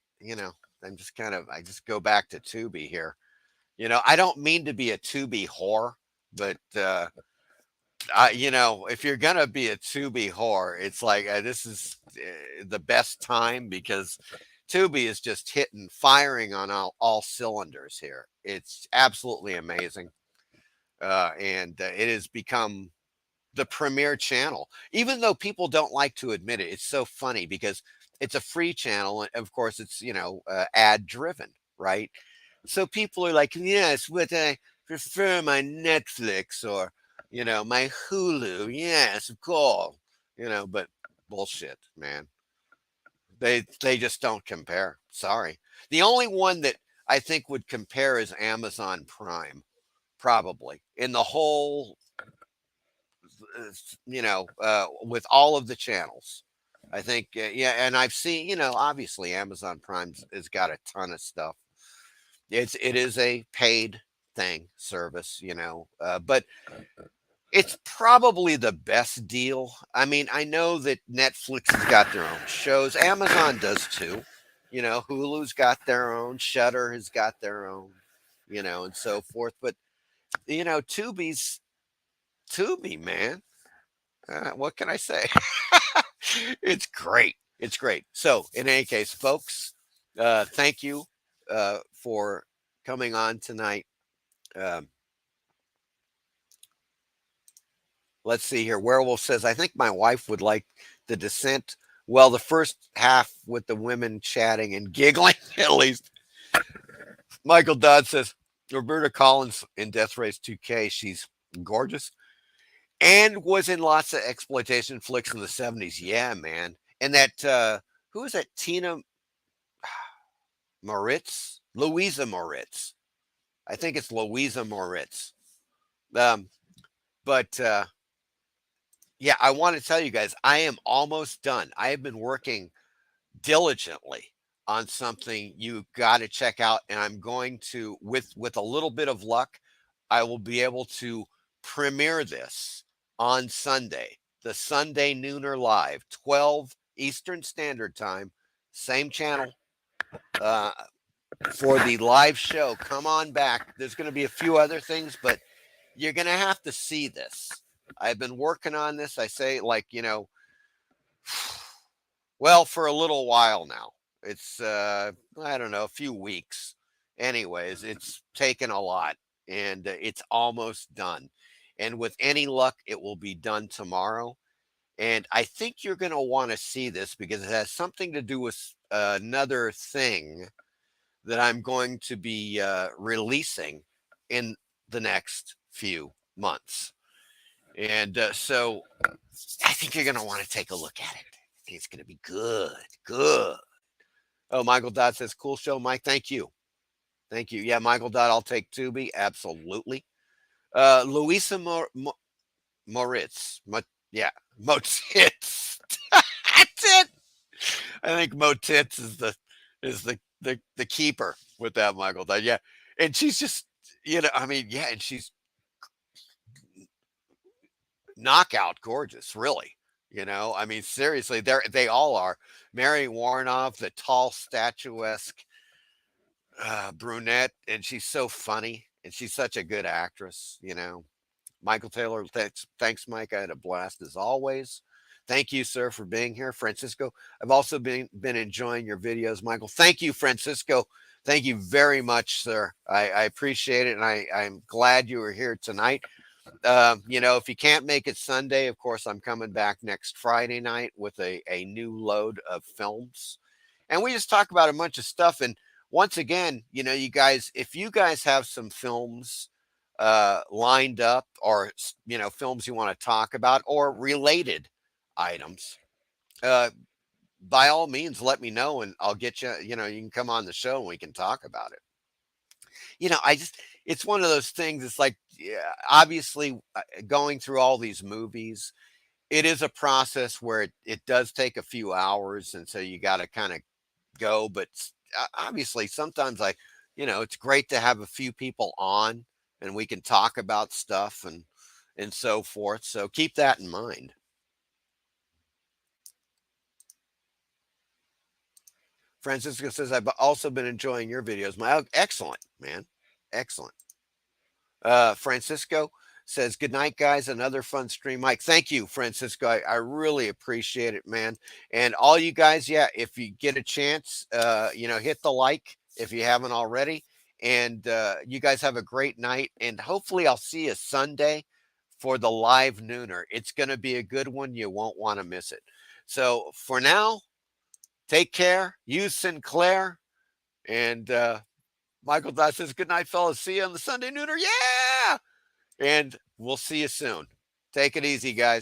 just go back to Tubi here. I don't mean to be a Tubi whore, but if you're gonna be a Tubi whore, it's like this is the best time, because Tubi is just firing on all cylinders here. It's absolutely amazing, and it has become the premier channel, even though people don't like to admit it. It's so funny because it's a free channel, and of course it's ad driven, right? So people are like, yes, but I prefer my Netflix or my Hulu. Yes, of course. But bullshit, man. They just don't compare. Sorry. The only one that I think would compare is Amazon Prime, probably, in the whole, with all of the channels. I think, and I've seen, obviously Amazon Prime has got a ton of stuff. It is a paid service, but it's probably the best deal. I mean, I know that Netflix has got their own shows. Amazon does too. Hulu's got their own. Shudder has got their own, and so forth. But, Tubi, man. What can I say? It's great. It's great. So, in any case, folks, thank you for coming on tonight. Let's see here. Werewolf says, I think my wife would like The Descent. Well, the first half with the women chatting and giggling, at least. Michael Dodd says, Roberta Collins in Death Race 2K, she's gorgeous. And was in lots of exploitation flicks in the 70s. Yeah, man. And that, who is that? Tina Moritz? Louisa Moritz. I think it's Louisa Moritz. But yeah, I want to tell you guys, I am almost done. I have been working diligently on something you got to check out. And I'm going to, with a little bit of luck, I will be able to premiere this on Sunday, the Sunday Nooner Live, 12 Eastern Standard Time, same channel, for the live show. Come on back. There's going to be a few other things, but you're going to have to see this. I've been working on this, I say, like, well, for a little while now. It's, I don't know, a few weeks. Anyways, it's taken a lot, and it's almost done. And with any luck, it will be done tomorrow. And I think you're going to want to see this because it has something to do with another thing that I'm going to be releasing in the next few months. And so I think you're going to want to take a look at it. I think it's going to be good. Good. Oh, Michael Dodd says, cool show, Mike. Thank you. Thank you. Yeah, Michael Dodd, I'll take Tubi. Absolutely. Louisa Moritz. Yeah, Motits. That's it. I think Motits is the keeper with that Michael. Yeah, and she's just I mean and she's knockout gorgeous, really. I mean seriously, they all are. Mary Warnoff, the tall, statuesque brunette, and she's so funny, and she's such a good actress. Michael Taylor, thanks, Mike. I had a blast as always. Thank you, sir, for being here. Francisco, I've also been enjoying your videos, Michael. Thank you, Francisco. Thank you very much, sir. I appreciate it, and I'm glad you were here tonight. If you can't make it Sunday, of course, I'm coming back next Friday night with a new load of films. And we just talk about a bunch of stuff. And once again, you guys, if you guys have some films lined up, or films you want to talk about, or related items, by all means let me know, and I'll get you. You can come on the show and we can talk about it. It's one of those things. It's like, obviously, going through all these movies, it is a process where it does take a few hours, and so you got to kind of go. But obviously sometimes it's great to have a few people on, and we can talk about stuff and so forth. So keep that in mind. Francisco says, I've also been enjoying your videos. Excellent, man. Excellent. Francisco says, good night, guys. Another fun stream. Mike, thank you, Francisco. I really appreciate it, man. And all you guys, if you get a chance, hit the like if you haven't already. And you guys have a great night. And hopefully I'll see you Sunday for the live nooner. It's going to be a good one. You won't want to miss it. So for now, take care. Use Sinclair. And Michael Dot says, good night, fellas. See you on the Sunday nooner. Yeah. And we'll see you soon. Take it easy, guys.